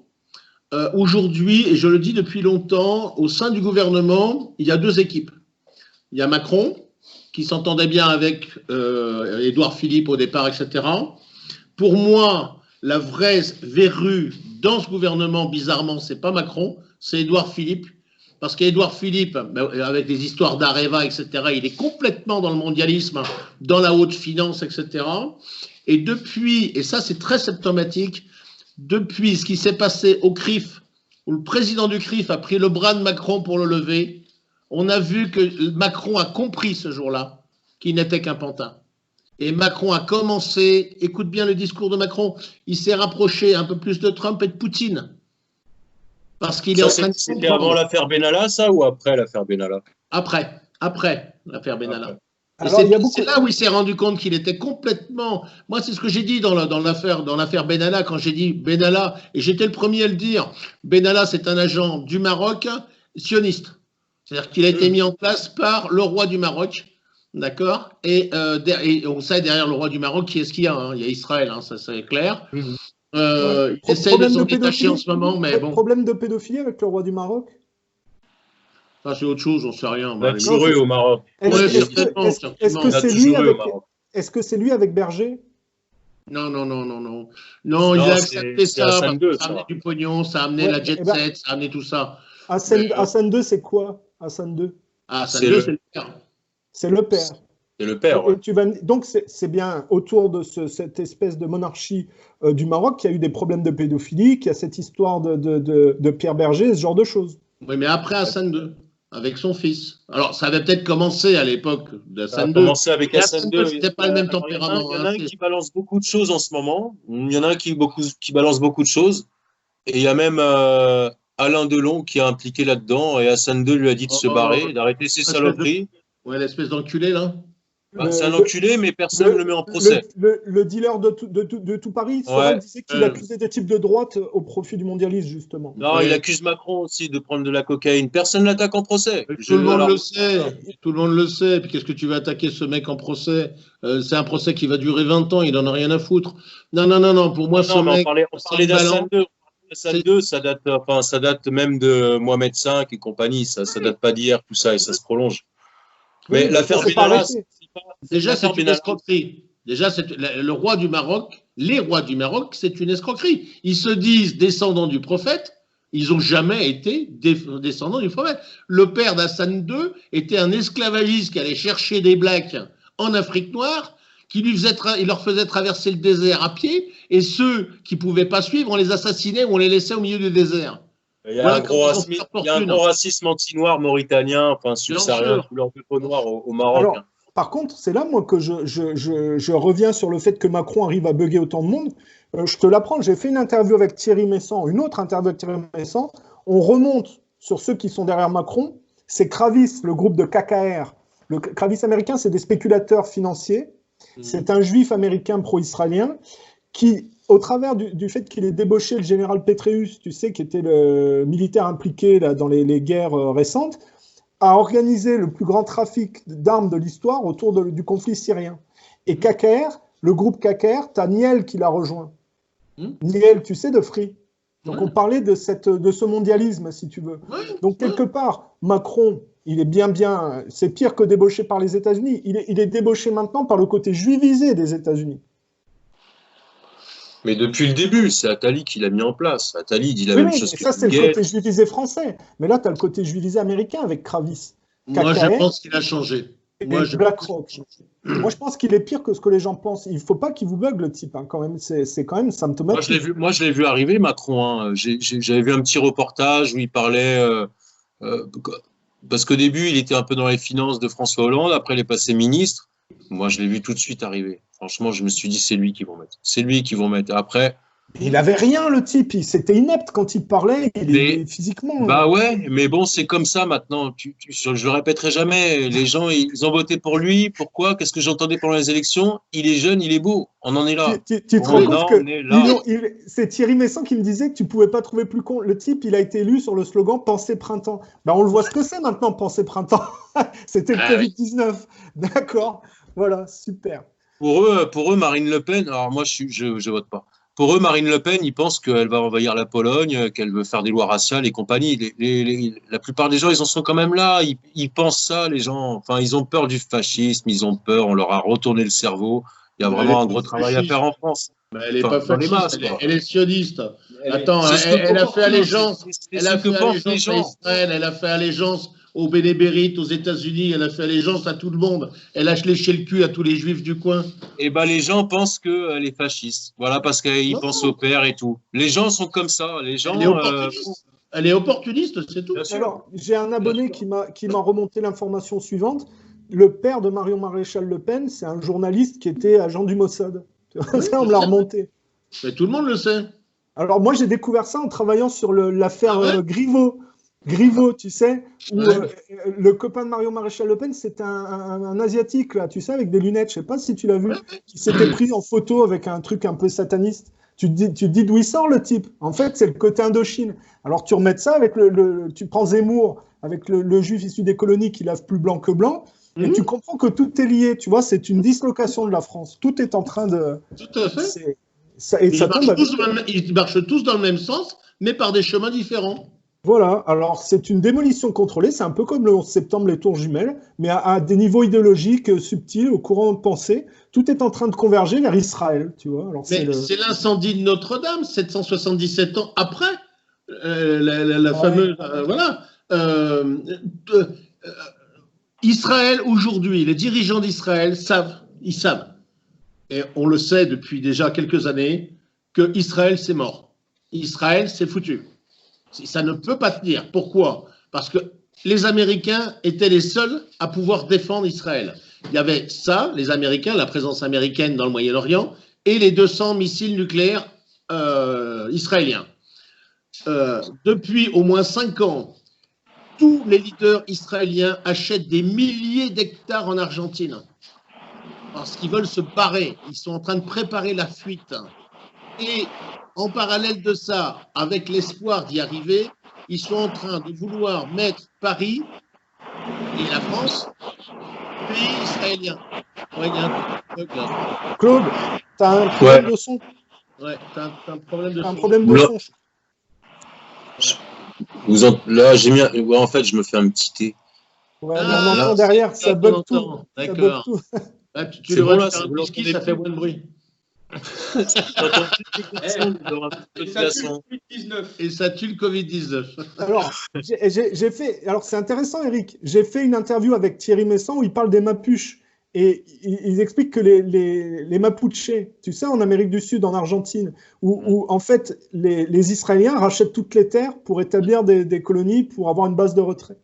aujourd'hui, et je le dis depuis longtemps, au sein du gouvernement, il y a deux équipes. Il y a Macron, qui s'entendait bien avec Édouard Philippe au départ, etc. Pour moi, la vraie verrue dans ce gouvernement, bizarrement, c'est pas Macron, c'est Édouard Philippe. Parce qu'Édouard Philippe, avec les histoires d'Areva, etc., il est complètement dans le mondialisme, dans la haute finance, etc. Et depuis, et ça c'est très symptomatique, depuis ce qui s'est passé au CRIF, où le président du CRIF a pris le bras de Macron pour le lever, on a vu que Macron a compris ce jour-là qu'il n'était qu'un pantin. Et Macron a commencé, écoute bien le discours de Macron, il s'est rapproché un peu plus de Trump et de Poutine. Parce qu'il est en train de... C'était avant l'affaire Benalla, ça, ou après l'affaire Benalla? Après l'affaire Benalla. C'est là où il s'est rendu compte qu'il était complètement... Moi, c'est ce que j'ai dit dans l'affaire Benalla, quand j'ai dit Benalla, et j'étais le premier à le dire, Benalla, c'est un agent du Maroc sioniste. C'est-à-dire qu'il a été mis en place par le roi du Maroc, d'accord, et on sait derrière le roi du Maroc qui est-ce qu'il y a, hein, il y a Israël, hein, ça c'est clair. Il essaie de s'en détacher en ce moment, mais bon. Problème de pédophilie avec le roi du Maroc? Ça c'est autre chose, j'en sais rien. On a toujours eu au Maroc. Est-ce que c'est lui avec Berger? Non, il a accepté ça, ça a amené du pognon, ça a amené la jet set, ça a amené tout ça. Hassan II, c'est quoi? Hassan II, c'est le père. C'est le père. C'est le père, ouais. Donc, c'est bien autour de cette espèce de monarchie du Maroc qu'il y a eu des problèmes de pédophilie, qu'il y a cette histoire de Pierre Berger, ce genre de choses. Oui, mais après Hassan II, avec son fils. Alors, ça avait peut-être commencé à l'époque d'Hassan II. Ça a commencé avec Hassan II. C'était pas le même tempérament. Il y en a un qui balance beaucoup de choses en ce moment. Il y en a un qui balance beaucoup de choses. Et il y a même Alain Delon qui est impliqué là-dedans. Et Hassan II lui a dit de se barrer, d'arrêter ses saloperies. Ouais, l'espèce d'enculé, là. C'est un enculé, mais personne ne le met en procès. Le dealer de tout Paris, Sorel disait qu'il accusait des types de droite au profit du mondialisme, justement. Non, il accuse Macron aussi de prendre de la cocaïne. Personne ne l'attaque en procès. Tout le monde le sait. Tout le monde le sait. Puis qu'est-ce que tu vas attaquer ce mec en procès? C'est un procès qui va durer 20 ans. Il en a rien à foutre. Non. Pour moi, ce mec. On parlait d'Hassan II. Hassan II, ça date même de Mohamed V et compagnie. Ça date pas d'hier, tout ça, et ça se prolonge. Mais l'affaire Benalla, déjà, c'est une escroquerie. Déjà, le roi du Maroc, les rois du Maroc, c'est une escroquerie. Ils se disent descendants du prophète, ils n'ont jamais été descendants du prophète. Le père d'Hassan II était un esclavagiste qui allait chercher des blacks en Afrique noire, il leur faisait traverser le désert à pied, et ceux qui ne pouvaient pas suivre, on les assassinait ou on les laissait au milieu du désert. Il y a un gros racisme anti-noir mauritanien, enfin subsaharien, couleur de peau noire au Maroc. Alors, par contre, c'est là, moi, que je reviens sur le fait que Macron arrive à bugger autant de monde. Je te l'apprends, j'ai fait une interview avec Thierry Messant, une autre interview avec Thierry Messant. On remonte sur ceux qui sont derrière Macron. C'est Kravis, le groupe de KKR. Le Kravis américain, c'est des spéculateurs financiers. C'est un juif américain pro-israélien qui, au travers du fait qu'il ait débauché le général Petraeus, tu sais, qui était le militaire impliqué là, dans les guerres récentes, a organisé le plus grand trafic d'armes de l'histoire autour du conflit syrien. Et KKR, le groupe KKR, tu as Niel qui l'a rejoint. Niel, tu sais, de Free. Donc on parlait de ce mondialisme, si tu veux. Donc quelque part, Macron, il est bien, c'est pire que débauché par les États-Unis. Il est débauché maintenant par le côté juivisé des États-Unis. Mais depuis le début, c'est Attali qui l'a mis en place. Attali dit la même chose que ça, c'est le côté juivisé français. Mais là, tu as le côté juivisé américain avec Kravis. Moi, je pense qu'il a changé. Moi, je pense qu'il est pire que ce que les gens pensent. Il ne faut pas qu'il vous bugle, le type, hein, quand même. C'est quand même symptomatique. Moi, je l'ai vu arriver, Macron. Hein. J'avais vu un petit reportage où il parlait... parce qu'au début, il était un peu dans les finances de François Hollande. Après, il est passé ministre. Moi, je l'ai vu tout de suite arriver. Franchement, je me suis dit, c'est lui qu'ils vont mettre. C'est lui qu'ils vont mettre. Après... Il n'avait rien, le type. C'était inepte quand il parlait, physiquement. Bah ouais, mais bon, c'est comme ça maintenant. Je le répéterai jamais. Les gens, ils ont voté pour lui. Pourquoi? Qu'est-ce que j'entendais pendant les élections? Il est jeune, il est beau. On en est là. Tu te rends compte que c'est Thierry Messant qui me disait que tu ne pouvais pas trouver plus con. Le type, il a été élu sur le slogan « Pensez printemps ». Ben, on le voit ce que c'est maintenant, « Pensez printemps ». C'était le Covid-19. Oui. D'accord. Voilà, super. Pour eux, Marine Le Pen, alors moi, je vote pas. Pour eux, Marine Le Pen, ils pensent qu'elle va envahir la Pologne, qu'elle veut faire des lois raciales et compagnie. La plupart des gens, ils en sont quand même là. Ils pensent ça, les gens. Enfin, ils ont peur du fascisme, ils ont peur, on leur a retourné le cerveau. Il y a vraiment un gros travail à faire en France. Mais elle n'est pas fasciste, elle est sioniste. Attends, elle a fait allégeance. Elle a fait allégeance à Israël, elle a fait allégeance aux bénébérites, aux États-Unis, elle a fait allégeance à tout le monde. Elle a léché le cul à tous les juifs du coin. Et ben les gens pensent qu'elle est fasciste. Voilà, parce qu'ils pensent au père et tout. Les gens sont comme ça. Les gens. Elle est opportuniste, c'est tout. Alors, j'ai un abonné qui m'a remonté l'information suivante. Le père de Marion Maréchal Le Pen, c'est un journaliste qui était agent du Mossad. Ça, on me l'a remonté. Mais tout le monde le sait. Alors, moi, j'ai découvert ça en travaillant sur l'affaire Griveaux. Griveaux, tu sais, où le copain de Marion Maréchal Le Pen, c'est un Asiatique, là, tu sais, avec des lunettes, je ne sais pas si tu l'as vu, qui s'était pris en photo avec un truc un peu sataniste. Tu te dis d'où il sort, le type. En fait, c'est le côté Indochine. Alors, tu remets ça avec tu prends Zemmour, avec le juif issu des colonies qui lave plus blanc que blanc, et tu comprends que tout est lié, tu vois, c'est une dislocation de la France. Tout est en train de... Tout à fait. Ils marchent tous dans le même sens, mais par des chemins différents. Voilà, alors c'est une démolition contrôlée, c'est un peu comme le 11 septembre, les tours jumelles, mais à des niveaux idéologiques subtils, au courant de pensée, tout est en train de converger vers Israël, tu vois. Alors, mais c'est l'incendie de Notre-Dame, 777 ans après, la fameuse... voilà. Israël, aujourd'hui, les dirigeants d'Israël ils savent, et on le sait depuis déjà quelques années, que Israël, c'est mort. Israël, c'est foutu. Ça ne peut pas tenir. Pourquoi? Parce que les Américains étaient les seuls à pouvoir défendre Israël. Il y avait ça, les Américains, la présence américaine dans le Moyen-Orient, et les 200 missiles nucléaires israéliens. Depuis au moins 5 ans, tous les leaders israéliens achètent des milliers d'hectares en Argentine. parce qu'ils veulent se barrer. Ils sont en train de préparer la fuite. Et en parallèle de ça, avec l'espoir d'y arriver, ils sont en train de vouloir mettre Paris et la France, pays israélien. Ouais, il y a un truc là. Claude, t'as un problème de son. Ouais, t'as un problème de T'as un son. problème de Oula. son. Là, j'ai mis. Ouais, en fait, je me fais un petit thé. Ouais, Ah, on entend là, derrière, ça on bug tout. entend. Ça bug D'accord. tout. Là, tu C'est devrais bon, là, faire un vous whisky, l'entendez ça fait plus. moins de bruit. J'entends plus les garçons, il y aura plus de Et ça tue glaçons. le Covid-19. Et ça tue le Covid-19. Alors, j'ai fait. Alors, c'est intéressant, Eric. J'ai fait une interview avec Thierry Messant où il parle des Mapuches. Et ils expliquent que les Mapuches, tu sais, en Amérique du Sud, en Argentine, où en fait, les Israéliens rachètent toutes les terres pour établir des colonies, pour avoir une base de retrait.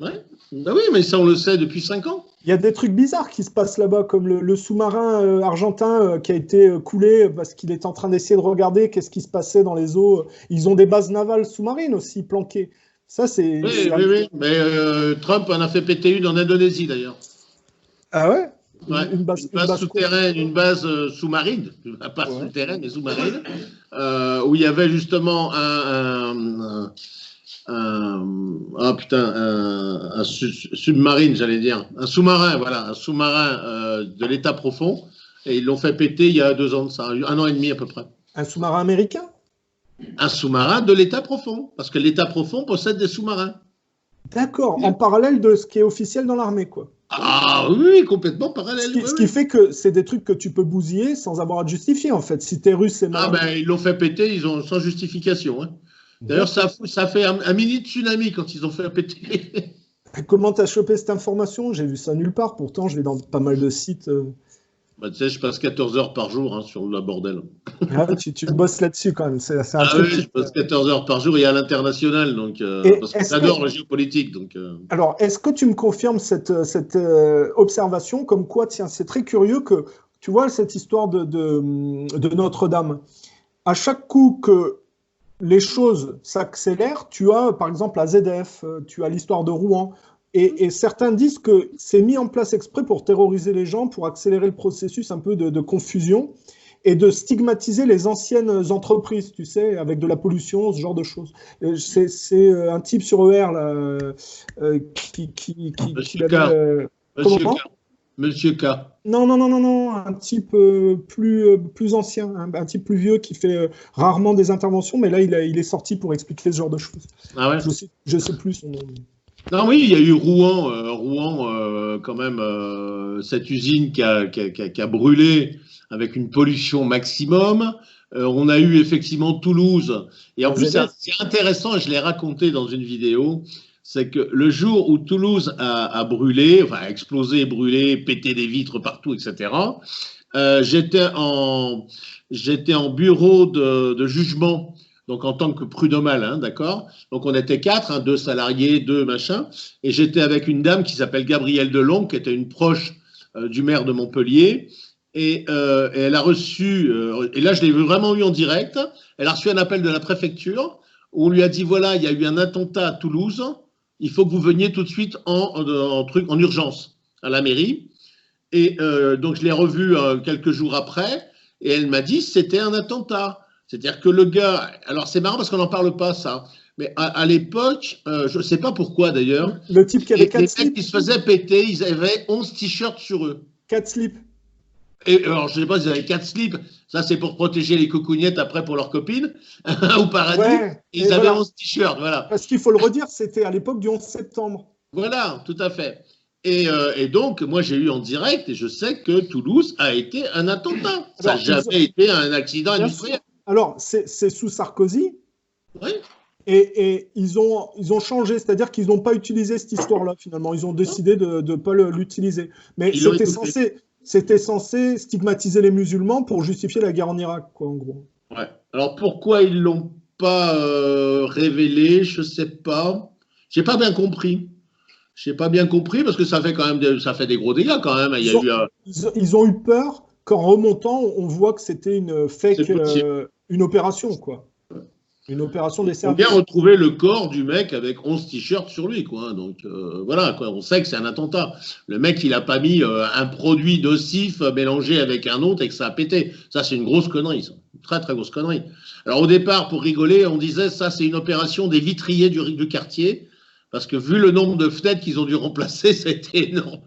Ouais. Ben oui, mais ça, on le sait depuis 5 ans. Il y a des trucs bizarres qui se passent là-bas, comme le sous-marin argentin qui a été coulé parce qu'il est en train d'essayer de regarder qu'est-ce qui se passait dans les eaux. Ils ont des bases navales sous-marines aussi planquées. Ça, c'est. Oui. Mais Trump en a fait péter une en Indonésie, d'ailleurs. Ah ouais? Ouais. Une base souterraine, une base sous-marine, pas souterraine, mais sous-marine, où il y avait justement un submarine, j'allais dire, un sous-marin, voilà, un sous-marin de l'état profond, et ils l'ont fait péter il y a 2 ans de ça, 1 an et demi à peu près. Un sous-marin américain? Un sous-marin de l'état profond, parce que l'état profond possède des sous-marins. D'accord, en parallèle de ce qui est officiel dans l'armée, quoi. Ah oui, complètement parallèle. Ce qui fait que c'est des trucs que tu peux bousiller sans avoir à te justifier, en fait. Si t'es russe, c'est Ah marrant. ben, ils l'ont fait péter, ils ont sans justification. Hein. D'ailleurs, ça fait un mini tsunami quand ils ont fait péter. Comment t'as chopé cette information? J'ai vu ça nulle part, pourtant je vais dans pas mal de sites. Bah, tu sais, je passe 14 heures par jour hein, sur le bordel. Ah, tu bosses là-dessus quand même. C'est un Ah truc oui, je passe 14 heures par jour et à l'international, donc parce que j'adore la géopolitique. Donc, Alors, est-ce que tu me confirmes cette observation comme quoi, tiens, c'est très curieux que, tu vois, cette histoire de Notre-Dame, à chaque coup que les choses s'accélèrent, tu as, par exemple, la ZDF, tu as l'histoire de Rouen, et certains disent que c'est mis en place exprès pour terroriser les gens, pour accélérer le processus un peu de confusion, et de stigmatiser les anciennes entreprises, tu sais, avec de la pollution, ce genre de choses. C'est un type sur ER, là, qui Monsieur K. avait... Monsieur K. Non, un type plus ancien, un type plus vieux qui fait rarement des interventions, mais là, il est sorti pour expliquer ce genre de choses. Ah ouais. Je sais plus son nom. Non, oui, il y a eu Rouen, quand même, cette usine qui a brûlé avec une pollution maximum. On a eu effectivement Toulouse. Et en plus, c'est intéressant, et je l'ai raconté dans une vidéo, c'est que le jour où Toulouse a brûlé, enfin a explosé, brûlé, pété des vitres partout, etc., j'étais en bureau de jugement. Donc, en tant que prud'homal, hein, d'accord. Donc, on était 4, hein, 2 salariés, 2 machins. Et j'étais avec une dame qui s'appelle Gabrielle Delon, qui était une proche du maire de Montpellier. Et elle a reçu, et là, je l'ai vraiment eu en direct, elle a reçu un appel de la préfecture où on lui a dit, voilà, il y a eu un attentat à Toulouse, il faut que vous veniez tout de suite en urgence à la mairie. Et donc, je l'ai revu quelques jours après, et elle m'a dit, c'était un attentat. C'est-à-dire que le gars, alors c'est marrant parce qu'on n'en parle pas ça, mais à l'époque, je ne sais pas pourquoi d'ailleurs, le type qui avait 4 les slips, mecs qui se faisaient péter, ils avaient 11 t-shirts sur eux. 4 slips. Et alors, je ne sais pas s'ils avaient 4 slips, ça c'est pour protéger les coucougnettes après pour leurs copines, au paradis, Ouais, ils avaient 11 t-shirts, voilà. Parce qu'il faut le redire, c'était à l'époque du 11 septembre. Voilà, tout à fait. Et donc, moi, j'ai eu en direct, et je sais que Toulouse a été un attentat. Ça n'a jamais été un accident industriel. Alors, c'est sous Sarkozy. Oui. Et ils ont changé, c'est-à-dire qu'ils n'ont pas utilisé cette histoire-là, finalement. Ils ont décidé de ne pas l'utiliser. Mais c'était censé stigmatiser les musulmans pour justifier la guerre en Irak, quoi, en gros. Ouais. Alors, pourquoi ils ne l'ont pas révélé, je ne sais pas. Je n'ai pas bien compris. Je n'ai pas bien compris parce que ça fait quand même ça fait des gros dégâts quand même. Ils ont eu peur qu'en remontant, on voit que c'était une fake, une opération, quoi. Une opération des On a services. bien retrouvé le corps du mec avec 11 t-shirts sur lui, quoi. Donc voilà, quoi. On sait que c'est un attentat. Le mec, il a pas mis un produit nocif mélangé avec un autre et que ça a pété. Ça, c'est une grosse connerie, ça. Une très très grosse connerie. Alors au départ, pour rigoler, on disait ça, c'est une opération des vitriers du quartier, parce que vu le nombre de fenêtres qu'ils ont dû remplacer, ça a été énorme.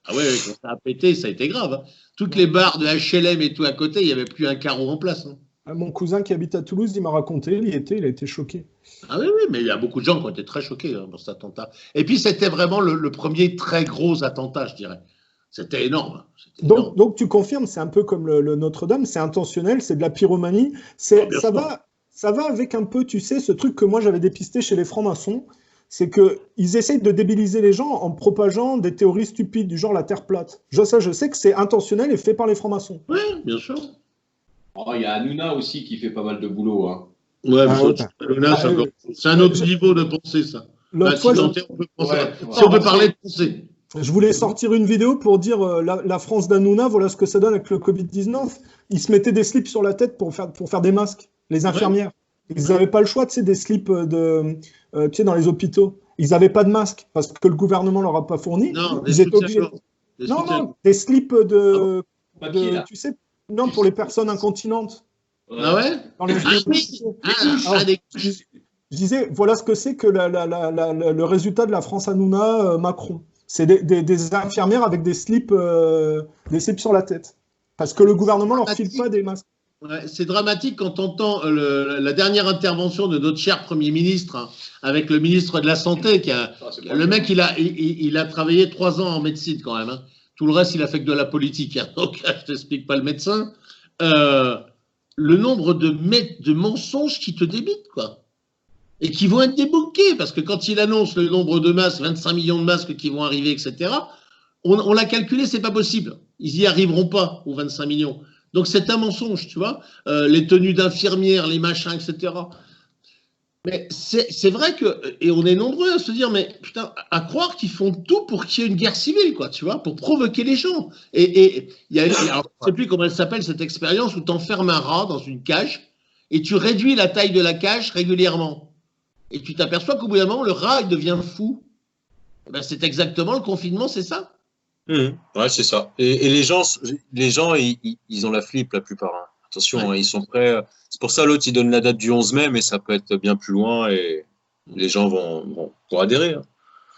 Ah ouais, quand ça a pété, ça a été grave, hein. Toutes les barres de HLM et tout à côté, il n'y avait plus un carreau en place, hein. Mon cousin qui habite à Toulouse, il m'a raconté, il a été choqué. Ah oui, oui, mais il y a beaucoup de gens qui ont été très choqués, hein, pour cet attentat. Et puis, c'était vraiment le premier très gros attentat, je dirais. C'était énorme. Donc, tu confirmes, c'est un peu comme le Notre-Dame, c'est intentionnel, c'est de la pyromanie. Ça va avec un peu, tu sais, ce truc que moi j'avais dépisté chez les francs-maçons, c'est qu'ils essayent de débiliser les gens en propageant des théories stupides, du genre la Terre plate. Je sais que c'est intentionnel et fait par les francs-maçons. Oui, bien sûr. Oh, il y a Hanouna aussi qui fait pas mal de boulot, hein. Ouais, ouais. C'est un autre niveau de pensée, ça. L'autre fois, Si on peut parler de pensée. Je voulais sortir une vidéo pour dire la France d'Hanouna, voilà ce que ça donne avec le Covid-19. Ils se mettaient des slips sur la tête pour faire des masques, les infirmières. Ils n'avaient pas le choix, tu sais, des slips tu sais, dans les hôpitaux. Ils n'avaient pas de masque parce que le gouvernement ne leur a pas fourni. Non, ils étaient obligés. Non, des slips tu sais, non, pour les personnes incontinentes. Ah ouais? Dans les je disais, voilà ce que c'est que le résultat de la France Hanouna Macron. C'est des infirmières avec des slips sur la tête. Parce que le gouvernement ne leur file pas des masques. Ouais, c'est dramatique quand on entend la dernière intervention de notre cher Premier ministre, hein, avec le ministre de la Santé. Le mec, il a travaillé 3 ans en médecine quand même, hein. Tout le reste, il a fait que de la politique, hein. Donc, je t'explique pas le médecin. Le nombre de mensonges qui te débitent, quoi. Et qui vont être débouqués, parce que quand il annonce le nombre de masques, 25 millions de masques qui vont arriver, etc., on l'a calculé, c'est pas possible. Ils y arriveront pas, aux 25 millions. Donc c'est un mensonge, tu vois. Les tenues d'infirmières, les machins, etc. Mais c'est vrai que, et on est nombreux à se dire, mais putain, à croire qu'ils font tout pour qu'il y ait une guerre civile, quoi, tu vois, pour provoquer les gens. Et il y a, alors, je ne sais plus comment elle s'appelle cette expérience où tu enfermes un rat dans une cage et tu réduis la taille de la cage régulièrement. Et tu t'aperçois qu'au bout d'un moment, le rat, il devient fou. Ben, c'est exactement le confinement, c'est ça. Ouais, c'est ça. Et les gens, ils ont la flip la plupart, hein. Attention, hein, ils sont prêts. C'est pour ça l'autre, il donne la date du 11 mai, mais ça peut être bien plus loin et les gens vont adhérer, hein.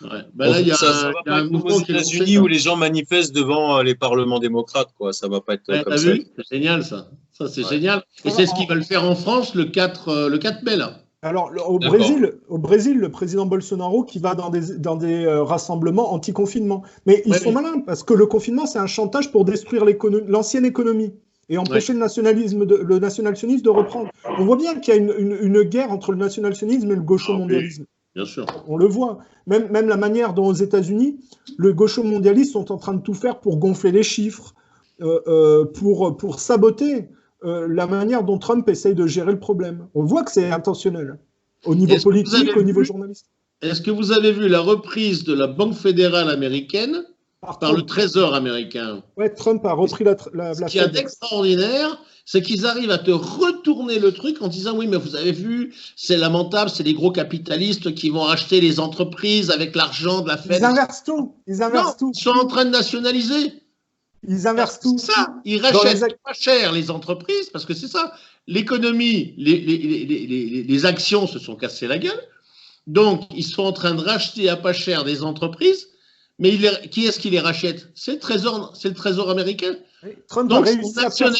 Ouais. Ben là, ça va pas être comme aux États-Unis où les gens manifestent devant les parlements démocrates, quoi. Ça va pas être comme ça. C'est génial, ça. Ça, c'est génial. Et c'est ce qu'ils veulent faire en France le 4 mai, là. Alors, au Brésil, le président Bolsonaro qui va dans des rassemblements anti-confinement. Mais ils sont malins, parce que le confinement, c'est un chantage pour détruire l'ancienne économie et empêcher le nationalisme, le national-sionisme de reprendre. On voit bien qu'il y a une guerre entre le national-sionisme et le gaucho-mondialisme. Bien sûr. On le voit. Même la manière dont aux États-Unis, le gaucho-mondialistes sont en train de tout faire pour gonfler les chiffres, pour saboter la manière dont Trump essaye de gérer le problème. On voit que c'est intentionnel, au niveau politique, au niveau journaliste. Est-ce que vous avez vu la reprise de la Banque fédérale américaine par le Trésor américain? Ouais, Trump a repris la Ce qu'il y a d'extraordinaire, c'est qu'ils arrivent à te retourner le truc en disant « Oui, mais vous avez vu, c'est lamentable, c'est les gros capitalistes qui vont acheter les entreprises avec l'argent de la Fed. » Ils inversent tout. Ils sont en train de nationaliser. Ils inversent tout. C'est ça. Ils rachètent pas cher les entreprises parce que c'est ça. L'économie, les actions se sont cassées la gueule. Donc, ils sont en train de racheter à pas cher des entreprises. Mais qui est-ce qui les rachète? C'est le Trésor américain. Trump donc, a réussi à faire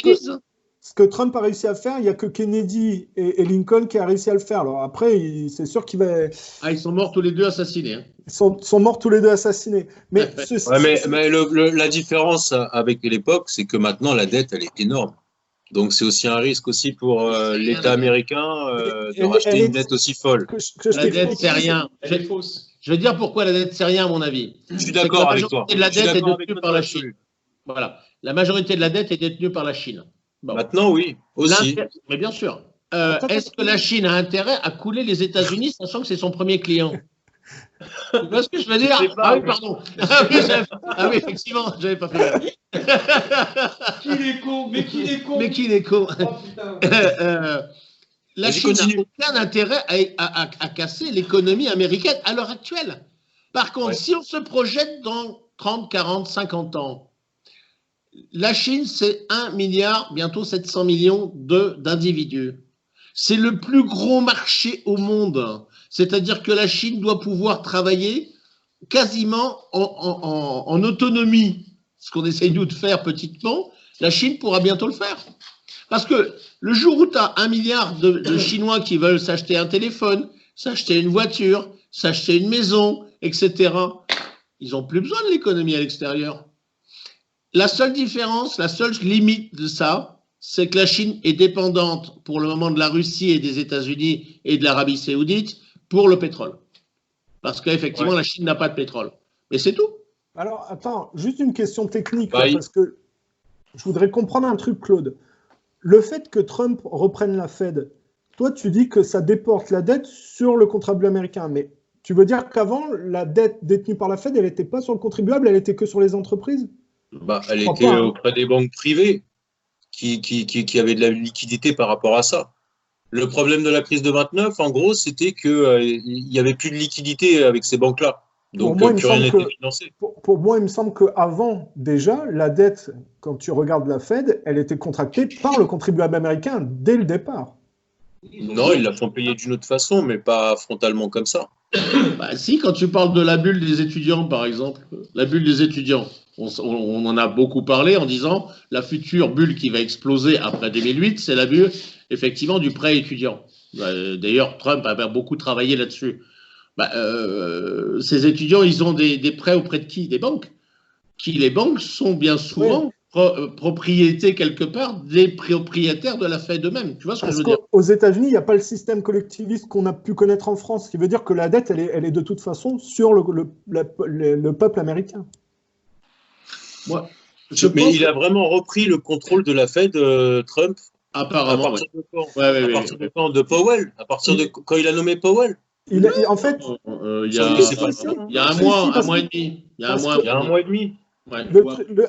ce que Trump a réussi à faire. Il n'y a que Kennedy et Lincoln qui a réussi à le faire. Alors après, c'est sûr qu'il va... Ah, ils sont morts tous les deux assassinés, hein. Ils sont morts tous les deux assassinés. Mais, mais la différence avec l'époque, c'est que maintenant, la dette, elle est énorme. Donc, c'est aussi un risque aussi pour l'État américain de racheter une dette aussi folle. La dette, c'est rien. Je vais dire pourquoi la dette, c'est rien, à mon avis. Je suis d'accord avec toi. La majorité de la dette est détenue par la Chine. Voilà. La majorité de la dette est détenue par la Chine. Bon. Maintenant, oui, aussi. Mais bien sûr. Est-ce que la Chine a intérêt à couler les États-Unis, sachant que c'est son premier client? Tu vois ce que je veux dire? Ah oui, pardon. Ah oui, effectivement, j'avais pas fait. Qui est con? Mais qui est con? Mais qui est con? Oh, putain. La Chine n'a aucun intérêt à casser l'économie américaine à l'heure actuelle. Par contre, si on se projette dans 30, 40, 50 ans, la Chine, c'est 1 milliard, bientôt 700 millions d'individus. C'est le plus gros marché au monde. C'est-à-dire que la Chine doit pouvoir travailler quasiment en autonomie. Ce qu'on essaye nous de faire petitement, la Chine pourra bientôt le faire. Parce que le jour où tu as 1 milliard de Chinois qui veulent s'acheter un téléphone, s'acheter une voiture, s'acheter une maison, etc., ils n'ont plus besoin de l'économie à l'extérieur. La seule différence, la seule limite de ça, c'est que la Chine est dépendante pour le moment de la Russie et des États-Unis et de l'Arabie Saoudite pour le pétrole. Parce qu'effectivement, la Chine n'a pas de pétrole. Mais c'est tout. Alors, attends, juste une question technique, parce que je voudrais comprendre un truc, Claude. Le fait que Trump reprenne la Fed, toi, tu dis que ça déporte la dette sur le contribuable américain. Mais tu veux dire qu'avant, la dette détenue par la Fed, elle n'était pas sur le contribuable, elle était que sur les entreprises? Elle était auprès des banques privées qui avaient de la liquidité par rapport à ça. Le problème de la crise de 29, en gros, c'était qu'il n'y avait plus de liquidité avec ces banques-là. Donc, plus rien n'était financé. Pour moi, il me semble qu'avant, déjà, la dette, quand tu regardes la Fed, elle était contractée par le contribuable américain dès le départ. Non, ils la font payer d'une autre façon, mais pas frontalement comme ça. Si, quand tu parles de la bulle des étudiants, par exemple, la bulle des étudiants, on en a beaucoup parlé en disant la future bulle qui va exploser après 2008, c'est la bulle, effectivement, du prêt étudiant. D'ailleurs, Trump a beaucoup travaillé là-dessus. Ces étudiants, ils ont des prêts auprès de qui? Des banques. Les banques sont bien souvent propriété quelque part des propriétaires de la Fed eux-mêmes. Tu vois ce que je veux dire? Aux États-Unis, il n'y a pas le système collectiviste qu'on a pu connaître en France, ce qui veut dire que la dette, elle est de toute façon sur le peuple américain. Mais il a vraiment repris le contrôle de la Fed, Trump. Apparemment, à partir de quand de Powell, à partir de quand il a nommé Powell. En fait, il y a un mois et demi. Il y a un mois et demi.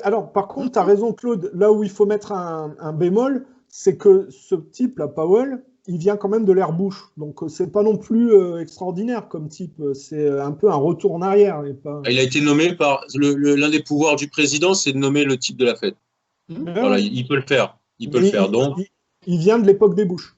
Alors, par contre, tu as raison, Claude. Là où il faut mettre un bémol, c'est que ce type, là, Powell, il vient quand même de l'ère Bush. Donc, c'est pas non plus extraordinaire comme type. C'est un peu un retour en arrière. Il a été nommé par l'un des pouvoirs du président, c'est de nommer le type de la Fed. Voilà, il peut le faire. Donc, il vient de l'époque des Bush.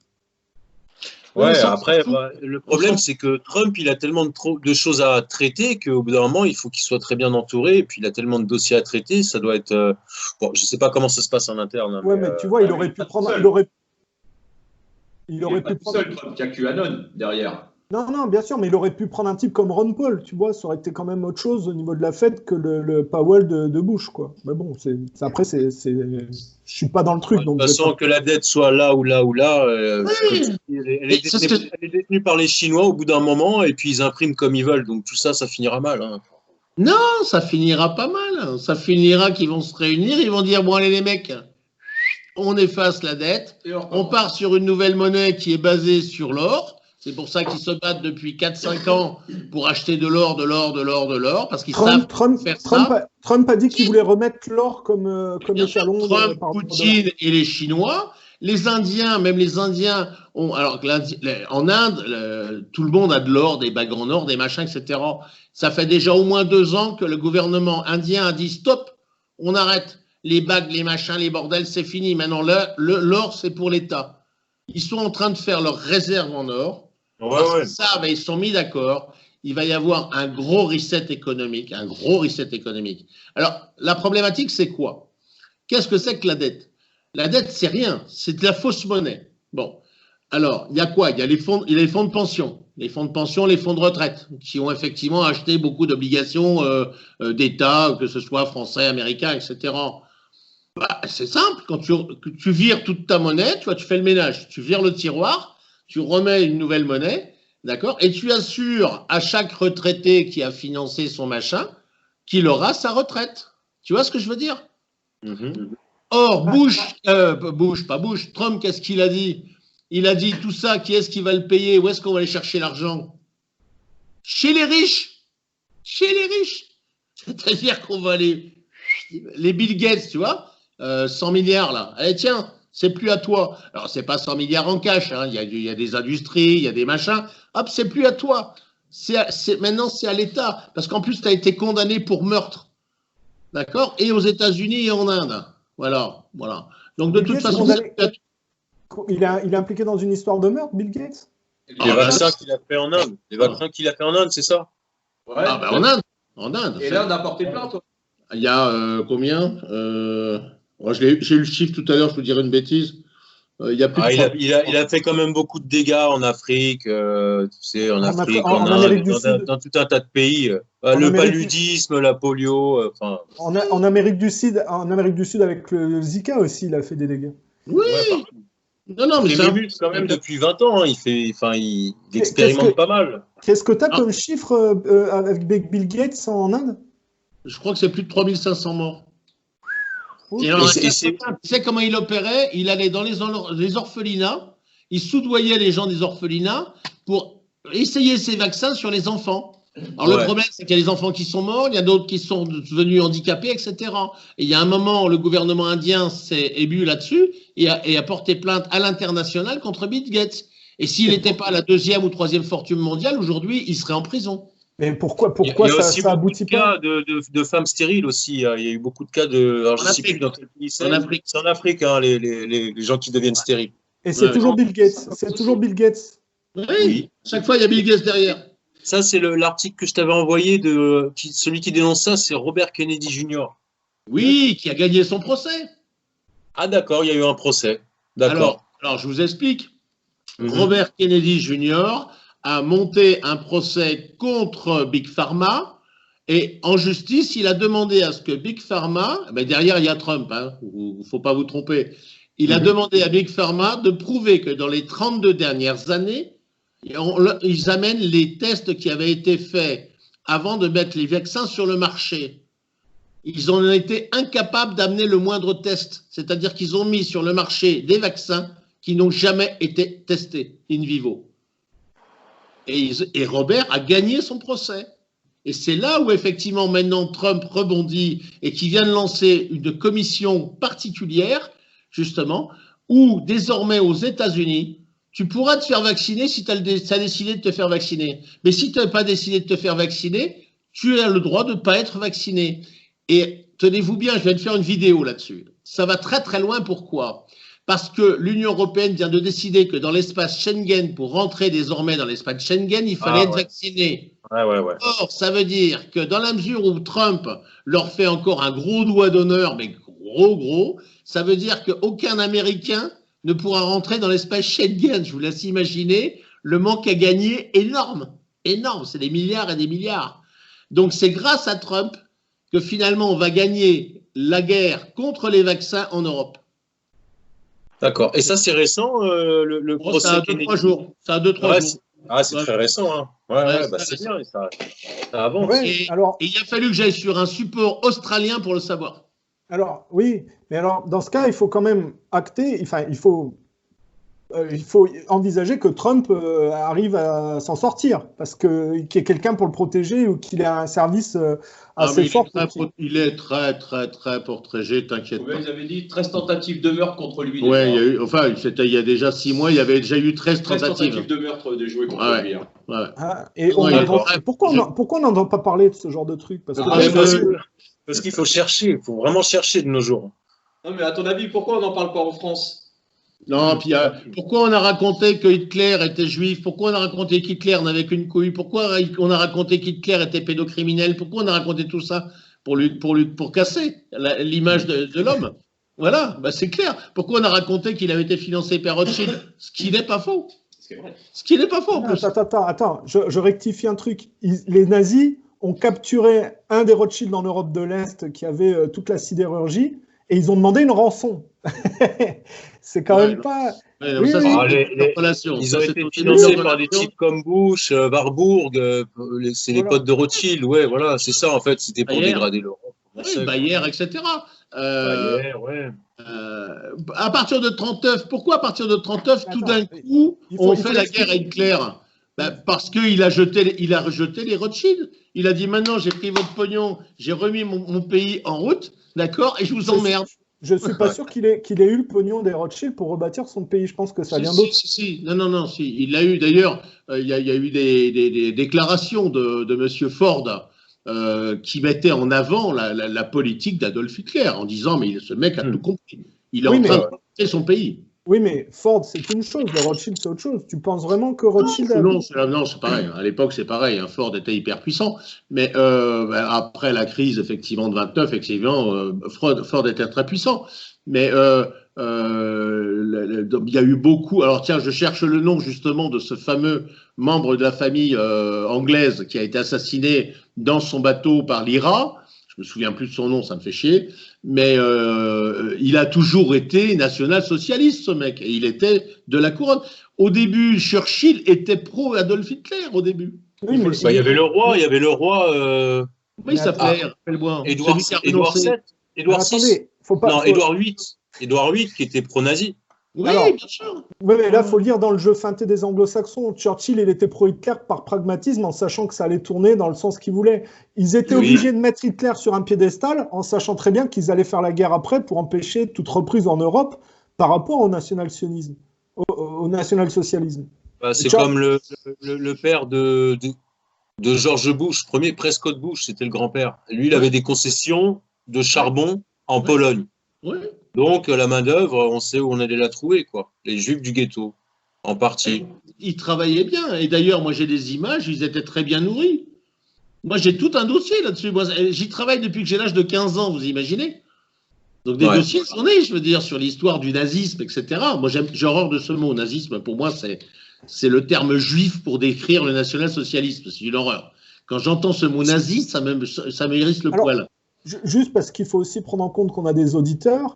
Après, le problème, c'est que Trump, il a tellement de choses à traiter qu'au bout d'un moment, il faut qu'il soit très bien entouré. Et puis, il a tellement de dossiers à traiter, ça doit être. Bon, je ne sais pas comment ça se passe en interne. Mais tu vois, il aurait pu prendre. Il aurait pu prendre. Seul Trump, il y a QAnon derrière. Non, bien sûr, mais il aurait pu prendre un type comme Ron Paul, tu vois, ça aurait été quand même autre chose au niveau de la Fed que le Powell de Bush, quoi. Mais bon, après, je suis pas dans le truc. De toute façon, que la dette soit là ou là, elle est détenue par les Chinois au bout d'un moment, et puis ils impriment comme ils veulent, donc tout ça, ça finira mal. Hein. Non, ça finira pas mal. Ça finira qu'ils vont se réunir, ils vont dire, bon allez les mecs, on efface la dette, on part sur une nouvelle monnaie qui est basée sur l'or. C'est pour ça qu'ils se battent depuis 4-5 ans pour acheter de l'or, parce qu'ils savent faire ça. Trump a dit qu'il voulait remettre l'or comme échelon. Trump, Poutine et les Chinois. Les Indiens, même les Indiens ont. Alors en Inde, tout le monde a de l'or, des bagues en or, des machins, etc. Ça fait déjà au moins 2 ans que le gouvernement indien a dit stop, on arrête. Les bagues, les machins, les bordels, c'est fini. Maintenant, l'or, c'est pour l'État. Ils sont en train de faire leurs réserves en or. Ça, ils se sont mis d'accord. Il va y avoir un gros reset économique. Alors, la problématique, c'est quoi? Qu'est-ce que c'est que la dette? La dette, c'est rien. C'est de la fausse monnaie. Bon. Alors, il y a quoi? Il y a les fonds de pension. Les fonds de pension, les fonds de retraite, qui ont effectivement acheté beaucoup d'obligations d'État, que ce soit français, américain, etc. C'est simple. Quand tu vires toute ta monnaie, tu fais le ménage. Tu vires le tiroir. Tu remets une nouvelle monnaie, d'accord, et tu assures à chaque retraité qui a financé son machin qu'il aura sa retraite. Tu vois ce que je veux dire? Or, Trump, qu'est-ce qu'il a dit? Il a dit tout ça, qui est-ce qui va le payer? Où est-ce qu'on va aller chercher l'argent? Chez les riches. C'est-à-dire qu'on va aller. Les Bill Gates, tu vois, 100 milliards là. Allez, tiens, c'est plus à toi. Alors, c'est pas 100 milliards en cash, hein. Il y a des industries, il y a des machins. Hop, c'est plus à toi. Maintenant, c'est à l'État. Parce qu'en plus, tu as été condamné pour meurtre. D'accord? Et aux États-Unis et en Inde. Voilà. Donc, de toute façon, il est impliqué dans une histoire de meurtre, Bill Gates? Les vaccins qu'il a fait en Inde. Les vaccins qu'il a fait en Inde, c'est ça? Ouais. Ah, bah, en Inde. En Inde. Et l'Inde a porté plainte. Il y a combien moi, j'ai eu le chiffre tout à l'heure, je vous dirais une bêtise. Il y a plus de il a fait quand même beaucoup de dégâts en Afrique, tu sais, en Afrique, en Amérique du Sud. dans tout un tas de pays. Le paludisme, la polio, enfin. En Amérique du Sud, avec le Zika aussi, il a fait des dégâts. Oui. Ouais, non, mais c'est un quand même depuis 20 ans. Hein, il expérimente pas mal. Qu'est-ce que tu as comme chiffre avec Bill Gates en Inde? Je crois que c'est plus de 3500 morts. Okay. Et alors, tu sais comment il opérait? Il allait dans les orphelinats, il soudoyait les gens des orphelinats pour essayer ces vaccins sur les enfants. Alors le problème, c'est qu'il y a des enfants qui sont morts, il y a d'autres qui sont devenus handicapés, etc. Et il y a un moment, le gouvernement indien s'est ému là-dessus et a porté plainte à l'international contre Bill Gates. Et s'il n'était pas la 2e ou 3e fortune mondiale, aujourd'hui, il serait en prison. Mais pourquoi il y a aussi ça aboutit pas? Il y a beaucoup de cas de femmes stériles aussi. Il y a eu beaucoup de cas de. Alors, je ne sais plus dans quel pays c'est. C'est en Afrique, hein, les gens qui deviennent stériles. Et c'est toujours Bill Gates. C'est toujours Bill Gates. Oui, chaque fois, il y a Bill Gates derrière. Ça, c'est l'article que je t'avais envoyé. Celui qui dénonce ça, c'est Robert Kennedy Jr. Oui, qui a gagné son procès. Ah, d'accord, il y a eu un procès. D'accord. Alors, je vous explique. Robert Kennedy Jr. a monté un procès contre Big Pharma et en justice, il a demandé à ce que Big Pharma, derrière il y a Trump, hein, il ne faut pas vous tromper, il a demandé à Big Pharma de prouver que dans les 32 dernières années, ils amènent les tests qui avaient été faits avant de mettre les vaccins sur le marché. Ils ont été incapables d'amener le moindre test, c'est-à-dire qu'ils ont mis sur le marché des vaccins qui n'ont jamais été testés in vivo. Et Robert a gagné son procès. Et c'est là où effectivement maintenant Trump rebondit et qui vient de lancer une commission particulière, justement, où désormais aux États-Unis, tu pourras te faire vacciner si tu as décidé de te faire vacciner. Mais si tu n'as pas décidé de te faire vacciner, tu as le droit de ne pas être vacciné. Et tenez-vous bien, je viens de faire une vidéo là-dessus. Ça va très très loin, pourquoi ? Parce que l'Union européenne vient de décider que dans l'espace Schengen, pour rentrer désormais dans l'espace Schengen, il fallait être vacciné. Or, ça veut dire que dans la mesure où Trump leur fait encore un gros doigt d'honneur, mais gros, ça veut dire qu'aucun Américain ne pourra rentrer dans l'espace Schengen. Je vous laisse imaginer le manque à gagner énorme. Énorme, c'est des milliards et des milliards. Donc c'est grâce à Trump que finalement on va gagner la guerre contre les vaccins en Europe. D'accord. Et ça, c'est récent, le procès? Ça a 2-3 jours. Ça a 2-3 jours. C'est très récent. Hein. C'est bien. Ça avance. Et il a fallu que j'aille sur un support australien pour le savoir. Alors, oui, mais alors, dans ce cas, il faut quand même acter, enfin, il faut envisager que Trump arrive à s'en sortir, parce qu'il y ait quelqu'un pour le protéger ou qu'il ait un service assez fort. Il est très protégé, t'inquiète pas. Ils avaient dit 13 tentatives de meurtre contre lui. Oui, il y a déjà 6 mois, il y avait déjà eu 13 tentatives de meurtre de jouer contre lui. Pourquoi on n'entend pas parler de ce genre de truc? Parce qu'il faut chercher, il faut vraiment chercher de nos jours. Non, mais à ton avis, pourquoi on n'en parle pas en France? Non, puis pourquoi on a raconté que Hitler était juif? Pourquoi on a raconté qu'Hitler n'avait qu'une couille? Pourquoi on a raconté qu'Hitler était pédocriminel? Pourquoi on a raconté tout ça? Pour casser l'image de l'homme. Voilà, c'est clair. Pourquoi on a raconté qu'il avait été financé par Rothschild? Ce qui n'est pas faux. Ce qui n'est pas faux. Attends, je rectifie un truc. Les nazis ont capturé un des Rothschild en Europe de l'Est qui avait toute la sidérurgie et ils ont demandé une rançon. C'est quand même pas... Ils ont été financés par des types comme Bush, Warburg, c'est les potes de Rothschild. Ouais, voilà, c'est ça en fait, c'était pour dégrader l'Europe. Bayer, etc. Bayer, ouais. À partir de 39, pourquoi à partir de 39, tout d'un coup, on fait la guerre à Hitler? Parce qu'il a rejeté les Rothschild. Il a dit maintenant j'ai pris votre pognon, j'ai remis mon pays en route, d'accord, et je vous emmerde. Je ne suis pas sûr qu'il ait eu le pognon des Rothschild pour rebâtir son pays. Je pense que ça vient d'autres. Non, si. Il l'a eu. D'ailleurs, il y a eu des déclarations de M. Ford qui mettaient en avant la politique d'Adolf Hitler en disant mais ce mec a tout compris. Il est en train de rebâtir son pays. Oui, mais Ford, c'est une chose. Le Rothschild, c'est autre chose. Tu penses vraiment que Rothschild... Non, c'est pareil. À l'époque, c'est pareil. Ford était hyper puissant. Mais après la crise, effectivement, de 29, effectivement, Ford était très puissant. Mais il y a eu beaucoup... Alors, tiens, je cherche le nom, justement, de ce fameux membre de la famille anglaise qui a été assassiné dans son bateau par l'IRA. Je me souviens plus de son nom, ça me fait chier. Mais il a toujours été national-socialiste, ce mec. Et il était de la couronne. Au début, Churchill était pro-Adolf Hitler, au début. Oui, mais il y avait le roi, Comment il s'appelait? Édouard VII. Édouard VIII. Édouard VIII qui était pro-nazi. Oui, bien sûr. Oui, mais là, il faut lire dans le jeu feinté des anglo-saxons. Churchill, il était pro-Hitler par pragmatisme, en sachant que ça allait tourner dans le sens qu'il voulait. Ils étaient obligés de mettre Hitler sur un piédestal, en sachant très bien qu'ils allaient faire la guerre après pour empêcher toute reprise en Europe par rapport au national-sionisme, au national-socialisme. C'est comme le père de George Bush, premier Prescott Bush, c'était le grand-père. Lui, il avait des concessions de charbon en Pologne. Oui. Donc, la main-d'œuvre, on sait où on allait la trouver, quoi. Les juifs du ghetto, en partie. Ils travaillaient bien. Et d'ailleurs, moi, j'ai des images, ils étaient très bien nourris. Moi, j'ai tout un dossier là-dessus. J'y travaille depuis que j'ai l'âge de 15 ans, vous imaginez? Donc, des dossiers, j'en ai, je veux dire, sur l'histoire du nazisme, etc. Moi, j'ai horreur de ce mot, nazisme. Pour moi, c'est le terme juif pour décrire le national-socialisme. C'est une horreur. Quand j'entends ce mot nazi, ça me hérisse le poil. Juste parce qu'il faut aussi prendre en compte qu'on a des auditeurs.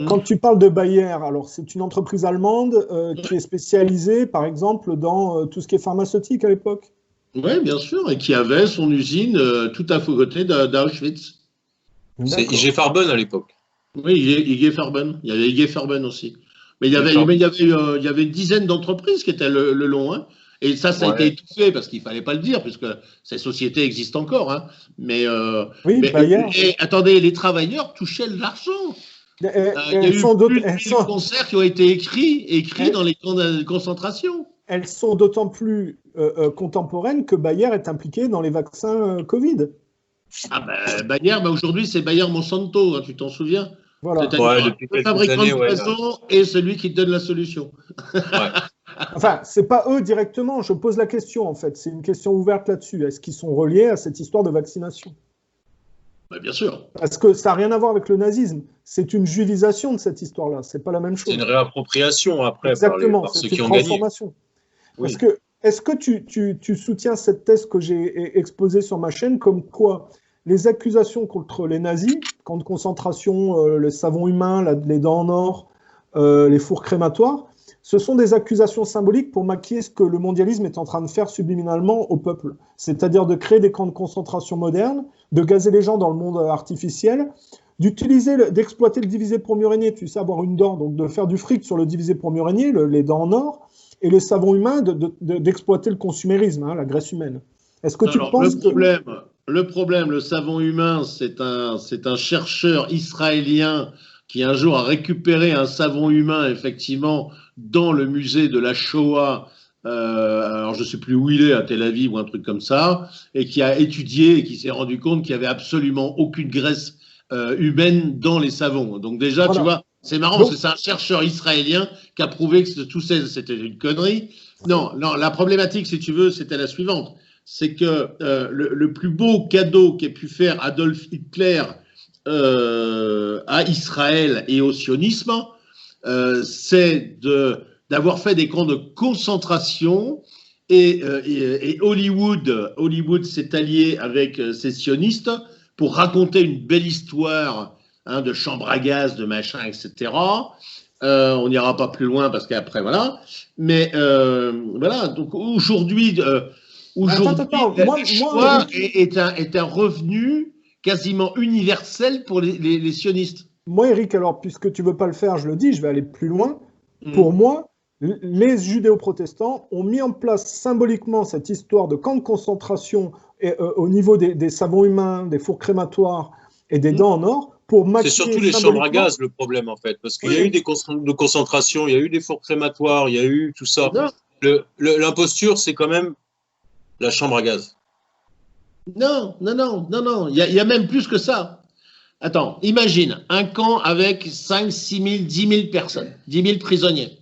Quand tu parles de Bayer, alors c'est une entreprise allemande qui est spécialisée, par exemple, dans tout ce qui est pharmaceutique à l'époque. Oui, bien sûr, et qui avait son usine tout à côté d'Auschwitz. C'est IG Farben à l'époque. Oui, IG Farben. Il y avait IG Farben aussi. Mais il y avait une dizaine d'entreprises qui étaient le long. Hein. Et ça a été étouffé parce qu'il ne fallait pas le dire, puisque ces sociétés existent encore. Hein. Mais attendez, les travailleurs touchaient de l'argent. Il y a eu plus de concerts qui ont été écrits dans les camps de concentration. Elles sont d'autant plus contemporaines que Bayer est impliqué dans les vaccins Covid. Ah Bayer, aujourd'hui c'est Bayer Monsanto, hein, tu t'en souviens? Voilà. Depuis le fabricant de poison et celui qui te donne la solution. Enfin, c'est pas eux directement, je pose la question en fait, c'est une question ouverte là-dessus. Est-ce qu'ils sont reliés à cette histoire de vaccination? Bien sûr. Parce que ça n'a rien à voir avec le nazisme. C'est une juivisation de cette histoire-là. C'est pas la même chose. C'est une réappropriation après. Exactement. Par ceux qui ont gagné. Oui. Est-ce que tu soutiens cette thèse que j'ai exposée sur ma chaîne, comme quoi les accusations contre les nazis, camps de concentration, le savon humain, les dents en or, les fours crématoires, ce sont des accusations symboliques pour maquiller ce que le mondialisme est en train de faire subliminalement au peuple. C'est-à-dire de créer des camps de concentration modernes, de gazer les gens dans le monde artificiel, d'exploiter le divisé pour mieux régner, tu sais, avoir une dent, donc de faire du fric sur le divisé pour mieux régner, les dents en or, et le savon humain, d'exploiter le consumérisme, hein, la graisse humaine. Est-ce que tu penses le problème, le savon humain, c'est un chercheur israélien qui un jour a récupéré un savon humain, effectivement, dans le musée de la Shoah, alors je ne sais plus où il est, à Tel Aviv ou un truc comme ça, et qui a étudié et qui s'est rendu compte qu'il n'y avait absolument aucune graisse humaine dans les savons. Donc déjà, tu vois, c'est marrant parce que c'est un chercheur israélien qui a prouvé que tout ça, c'était une connerie. Non, la problématique, si tu veux, c'était la suivante. C'est que le plus beau cadeau qu'ait pu faire Adolf Hitler à Israël et au sionisme, c'est d'avoir fait des camps de concentration et Hollywood s'est allié avec ces sionistes pour raconter une belle histoire de chambre à gaz, de machin, etc. On n'ira pas plus loin parce qu'après, voilà. Mais voilà, donc aujourd'hui, le choix est un revenu quasiment universel pour les sionistes. Moi, Eric, alors, puisque tu ne veux pas le faire, je le dis, je vais aller plus loin. Pour moi, les judéo-protestants ont mis en place symboliquement cette histoire de camp de concentration au niveau des savons humains, des fours crématoires et des dents en or pour C'est maquiller surtout les chambres à symboliquement. gaz le problème en fait, parce qu'il y a eu des de concentration, il y a eu des fours crématoires, il y a eu tout ça. Non, L'imposture, c'est quand même la chambre à gaz. non, non, non, non, non. Il y a même plus que ça. Attends, imagine un camp avec 5, 6 000, 10 000 personnes, 10 000 prisonniers.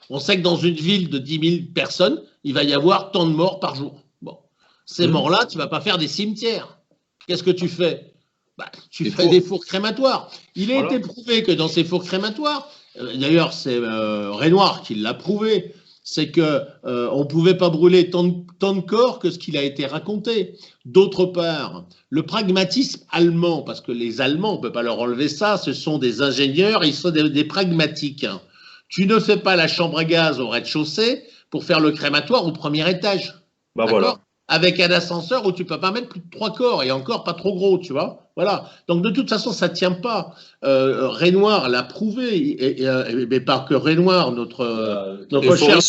On sait que dans une ville de 10 000 personnes, il va y avoir tant de morts par jour. Bon, ces morts-là, tu ne vas pas faire des cimetières. Qu'est-ce que tu fais? Bah, tu fais des fours crématoires. Il a été prouvé que dans ces fours crématoires, d'ailleurs c'est Renoir qui l'a prouvé, c'est que on ne pouvait pas brûler tant de corps que ce qu'il a été raconté. D'autre part, le pragmatisme allemand, parce que les Allemands, on ne peut pas leur enlever ça, ce sont des ingénieurs, ils sont des pragmatiques. Tu ne fais pas la chambre à gaz au rez-de-chaussée pour faire le crématoire au premier étage. Bah voilà. Avec un ascenseur où tu ne peux pas mettre plus de 3 corps, et encore pas trop gros, tu vois. Voilà. Donc de toute façon, ça ne tient pas. Renoir l'a prouvé, mais pas que Renoir, notre cher.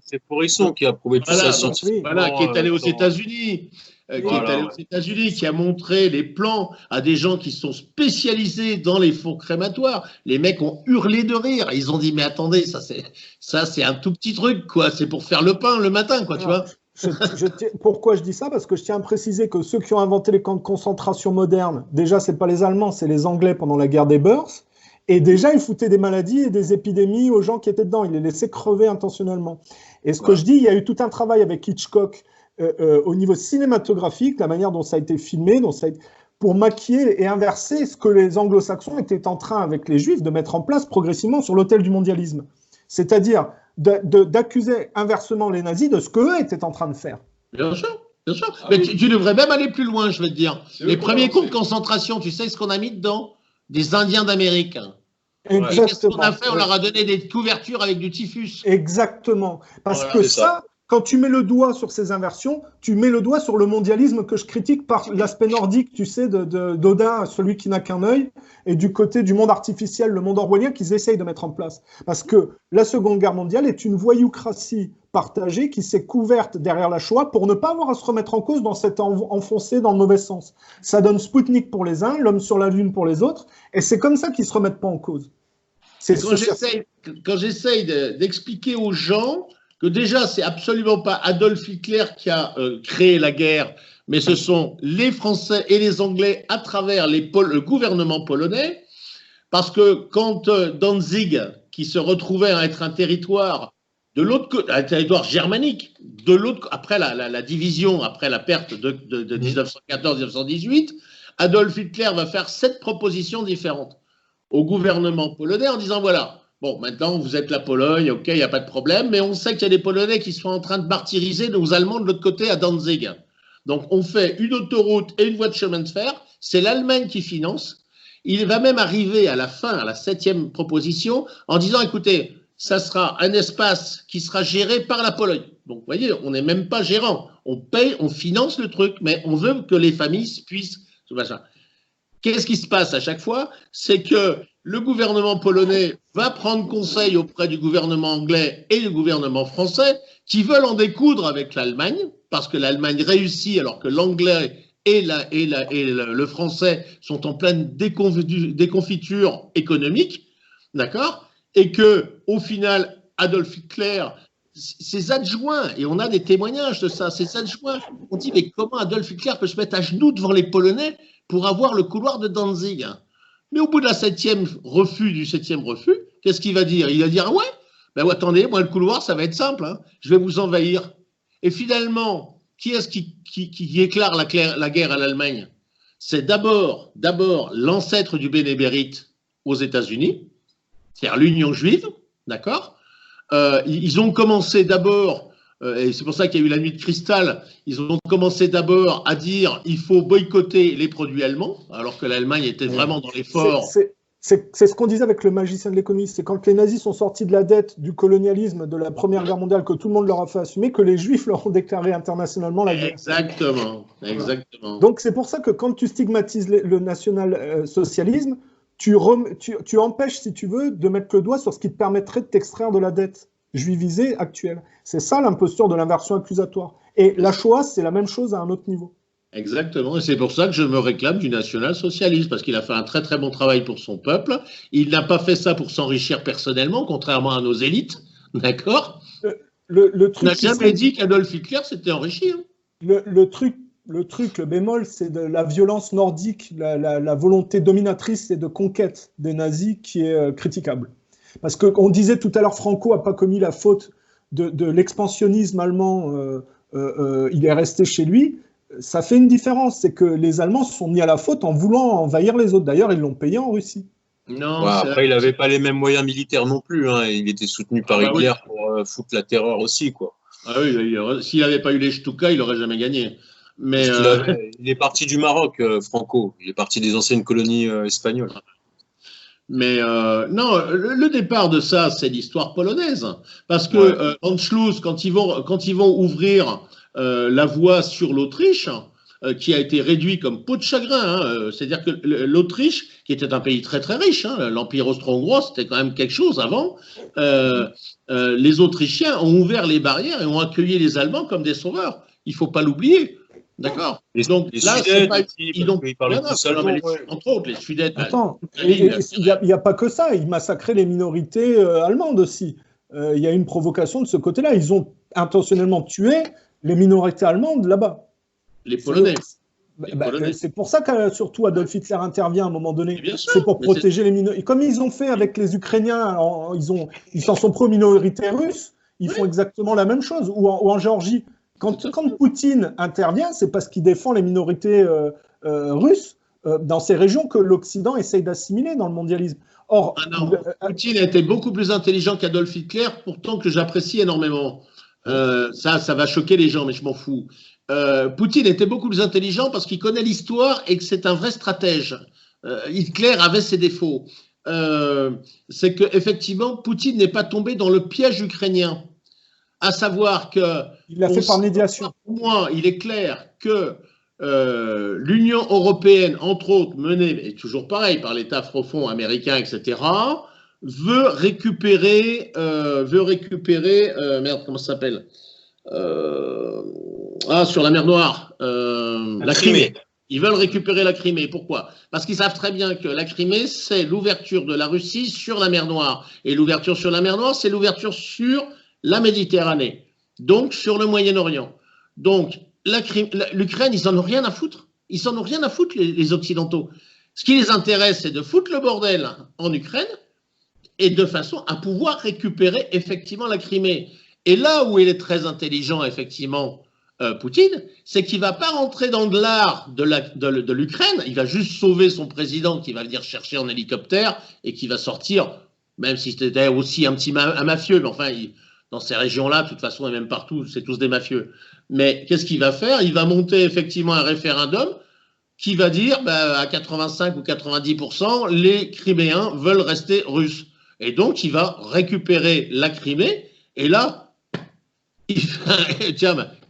C'est Forisson qui a prouvé tout ça scientifiquement. Voilà, qui est allé aux États-Unis. Qui a montré les plans à des gens qui sont spécialisés dans les fours crématoires. Les mecs ont hurlé de rire. Ils ont dit, mais attendez, ça c'est un tout petit truc, quoi. C'est pour faire le pain le matin, quoi, tu vois. Pourquoi je dis ça? Parce que je tiens à préciser que ceux qui ont inventé les camps de concentration modernes, déjà, c'est pas les Allemands, c'est les Anglais pendant la guerre des Boers. Et déjà, ils foutaient des maladies et des épidémies aux gens qui étaient dedans. Ils les laissaient crever intentionnellement. Et ce que je dis, il y a eu tout un travail avec Hitchcock au niveau cinématographique, la manière dont ça a été filmé, pour maquiller et inverser ce que les anglo-saxons étaient en train, avec les juifs, de mettre en place progressivement sur l'autel du mondialisme. C'est-à-dire d'accuser inversement les nazis de ce qu'eux étaient en train de faire. Bien sûr, bien sûr. Mais tu devrais même aller plus loin, je vais te dire. Les premiers camps de concentration, tu sais ce qu'on a mis dedans? Des Indiens d'Amérique. Exactement. Qu'est-ce qu'on a fait? On leur a donné des couvertures avec du typhus. Exactement. Parce que ça, quand tu mets le doigt sur ces inversions, tu mets le doigt sur le mondialisme que je critique par l'aspect nordique, tu sais, d'Odin, celui qui n'a qu'un œil, et du côté du monde artificiel, le monde orwellien qu'ils essayent de mettre en place. Parce que la Seconde Guerre mondiale est une voyoucratie partagée qui s'est couverte derrière la Shoah pour ne pas avoir à se remettre en cause dans cette enfoncée dans le mauvais sens. Ça donne Spoutnik pour les uns, l'homme sur la Lune pour les autres, et c'est comme ça qu'ils ne se remettent pas en cause. Quand j'essaye d'expliquer aux gens que déjà, c'est absolument pas Adolf Hitler qui a créé la guerre, mais ce sont les Français et les Anglais à travers le gouvernement polonais, parce que quand Danzig, qui se retrouvait à être un territoire de l'autre côté, un territoire germanique, de l'autre, après la division, après la perte de 1914-1918, Adolf Hitler va faire 7 propositions différentes au gouvernement polonais en disant voilà. Bon, maintenant, vous êtes la Pologne, ok, il n'y a pas de problème, mais on sait qu'il y a des Polonais qui sont en train de martyriser nos Allemands de l'autre côté à Danzig. Donc, on fait une autoroute et une voie de chemin de fer, c'est l'Allemagne qui finance. Il va même arriver à la fin, à la 7e proposition, en disant, écoutez, ça sera un espace qui sera géré par la Pologne. Donc, vous voyez, on n'est même pas gérant. On paye, on finance le truc, mais on veut que les familles puissent... Qu'est-ce qui se passe à chaque fois? C'est que le gouvernement polonais va prendre conseil auprès du gouvernement anglais et du gouvernement français qui veulent en découdre avec l'Allemagne parce que l'Allemagne réussit alors que l'anglais et le français sont en pleine déconfiture économique, d'accord? Et que au final, Adolf Hitler, ses adjoints, et on a des témoignages de ça, ses adjoints, on dit mais comment Adolf Hitler peut se mettre à genoux devant les Polonais pour avoir le couloir de Danzig? Mais au bout de du 7e refus, qu'est-ce qu'il va dire? Il va dire ouais, ben attendez, moi le couloir ça va être simple, hein, je vais vous envahir. Et finalement, qui est-ce qui déclare la guerre à l'Allemagne? C'est d'abord l'ancêtre du bénévérite aux États-Unis, c'est-à-dire l'Union juive, d'accord? Ils ont commencé d'abord, et c'est pour ça qu'il y a eu la nuit de cristal, ils ont commencé d'abord à dire il faut boycotter les produits allemands, alors que l'Allemagne était vraiment dans l'effort. C'est ce qu'on disait avec le magicien de l'économie, c'est quand les nazis sont sortis de la dette du colonialisme de la Première Guerre mondiale, que tout le monde leur a fait assumer, que les Juifs leur ont déclaré internationalement la guerre. Exactement. Donc c'est pour ça que quand tu stigmatises le national-socialisme, tu empêches, si tu veux, de mettre le doigt sur ce qui te permettrait de t'extraire de la dette juivisée actuelle. C'est ça l'imposture de l'inversion accusatoire. Et la Shoah, c'est la même chose à un autre niveau. Exactement, et c'est pour ça que je me réclame du national-socialisme, parce qu'il a fait un très très bon travail pour son peuple. Il n'a pas fait ça pour s'enrichir personnellement, contrairement à nos élites, d'accord? Le On n'a truc, jamais dit qu'Adolf Hitler s'était enrichi. Hein. le bémol, c'est de la violence nordique, la volonté dominatrice et de conquête des nazis qui est critiquable. Parce qu'on disait tout à l'heure, Franco n'a pas commis la faute de l'expansionnisme allemand, il est resté chez lui. Ça fait une différence, c'est que les Allemands se sont mis à la faute en voulant envahir les autres. D'ailleurs, ils l'ont payé en Russie. Non, Ouais, après, il n'avait pas les mêmes moyens militaires non plus. Hein. Il était soutenu par Hitler pour foutre la terreur aussi, quoi. Ah oui, s'il n'avait pas eu les Stuka, il n'aurait jamais gagné. Mais il est parti du Maroc, Franco. Il est parti des anciennes colonies espagnoles. Mais non, le départ de ça, c'est l'histoire polonaise. Parce que Anschluss, quand ils vont ouvrir la voie sur l'Autriche, qui a été réduit comme peau de chagrin, hein, c'est-à-dire que l'Autriche, qui était un pays très très riche, hein, l'Empire austro-hongrois, c'était quand même quelque chose avant, les Autrichiens ont ouvert les barrières et ont accueilli les Allemands comme des sauveurs. Il ne faut pas l'oublier. D'accord. Donc les là, Sudètes, entre autres, les Sudètes. Attends, il n'y a pas que ça. Ils massacraient les minorités allemandes aussi. Il y a une provocation de ce côté-là. Ils ont intentionnellement tué les minorités allemandes là-bas. Les Polonais. C'est pour ça que surtout Adolf Hitler intervient à un moment donné. C'est pour protéger les minorités. Comme ils ont fait avec les Ukrainiens, ils s'en sont pris aux minorités russes. Ils font exactement la même chose. Ou en Géorgie. Quand Poutine intervient, c'est parce qu'il défend les minorités russes dans ces régions que l'Occident essaye d'assimiler dans le mondialisme. Or, Poutine a été beaucoup plus intelligent qu'Adolf Hitler, pourtant que j'apprécie énormément. Ça va choquer les gens, mais je m'en fous. Poutine était beaucoup plus intelligent parce qu'il connaît l'histoire et que c'est un vrai stratège. Hitler avait ses défauts. C'est qu'effectivement, Poutine n'est pas tombé dans le piège ukrainien. À savoir que il l'a fait par médiation. Pour moi, il est clair que l'Union européenne, entre autres, menée, et toujours pareil, par l'État profond américain, etc., veut récupérer, merde, comment ça s'appelle sur la mer Noire, la Crimée. Ils veulent récupérer la Crimée. Pourquoi? Parce qu'ils savent très bien que la Crimée, c'est l'ouverture de la Russie sur la mer Noire. Et l'ouverture sur la mer Noire, c'est l'ouverture sur la Méditerranée, donc sur le Moyen-Orient. Donc, l'Ukraine, ils n'en ont rien à foutre. Ils n'en ont rien à foutre, les Occidentaux. Ce qui les intéresse, c'est de foutre le bordel en Ukraine et de façon à pouvoir récupérer effectivement la Crimée. Et là où il est très intelligent, effectivement, Poutine, c'est qu'il ne va pas rentrer dans de l'art de l'Ukraine, il va juste sauver son président qui va venir chercher en hélicoptère et qui va sortir, même si c'était aussi un mafieux, mais enfin, dans ces régions-là, de toute façon, et même partout, c'est tous des mafieux. Mais qu'est-ce qu'il va faire? Il va monter effectivement un référendum qui va dire à 85 ou 90%, les Criméens veulent rester russes. Et donc, il va récupérer la Crimée, et là, il va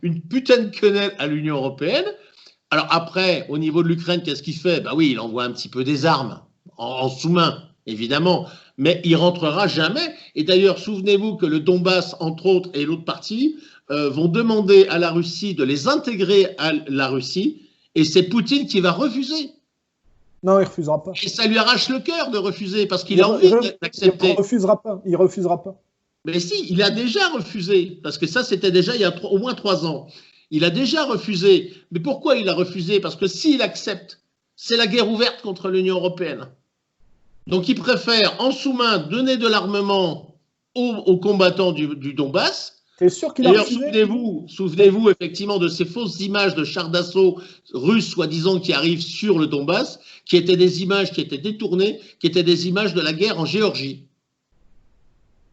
une putain de quenelle à l'Union européenne. Alors après, au niveau de l'Ukraine, qu'est-ce qu'il fait? Oui, il envoie un petit peu des armes, en sous-main, évidemment, mais il rentrera jamais. Et d'ailleurs, souvenez-vous que le Donbass, entre autres, et l'autre partie, vont demander à la Russie de les intégrer à la Russie, et c'est Poutine qui va refuser. Non, il ne refusera pas. Et ça lui arrache le cœur de refuser, parce qu'il a envie d'accepter. Il ne refusera pas. Mais si, il a déjà refusé, parce que ça, c'était déjà il y a au moins 3 ans. Il a déjà refusé. Mais pourquoi il a refusé? Parce que s'il accepte, c'est la guerre ouverte contre l'Union européenne. Donc, il préfère, en sous-main, donner de l'armement aux combattants du Donbass. T'es sûr qu'il a refusé? Souvenez-vous effectivement de ces fausses images de chars d'assaut russes, soi-disant, qui arrivent sur le Donbass, qui étaient des images qui étaient détournées, qui étaient des images de la guerre en Géorgie.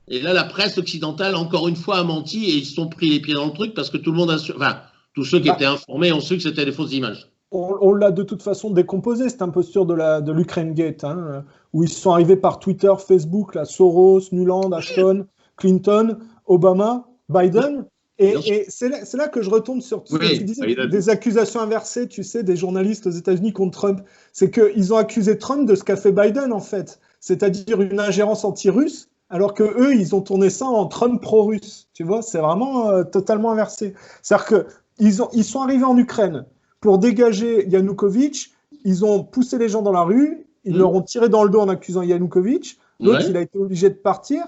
Et là, la presse occidentale, encore une fois, a menti et ils se sont pris les pieds dans le truc parce que tout le monde a su, enfin, tous ceux qui étaient informés ont su que c'était des fausses images. On l'a de toute façon décomposé, cette imposture de l'Ukraine Gate, hein, où ils sont arrivés par Twitter, Facebook, là, Soros, Nuland, Ashton, Clinton, Obama, Biden. Et c'est là que je retombe sur ce que tu disais, des accusations inversées, tu sais, des journalistes aux États-Unis contre Trump. C'est qu'ils ont accusé Trump de ce qu'a fait Biden, en fait, c'est-à-dire une ingérence anti-russe. Alors que eux, ils ont tourné ça en Trump pro-russe. Tu vois, c'est vraiment totalement inversé. C'est-à-dire qu'ils sont arrivés en Ukraine pour dégager Yanukovych, ils ont poussé les gens dans la rue, ils leur ont tiré dans le dos en accusant Yanukovych. L'autre, il a été obligé de partir.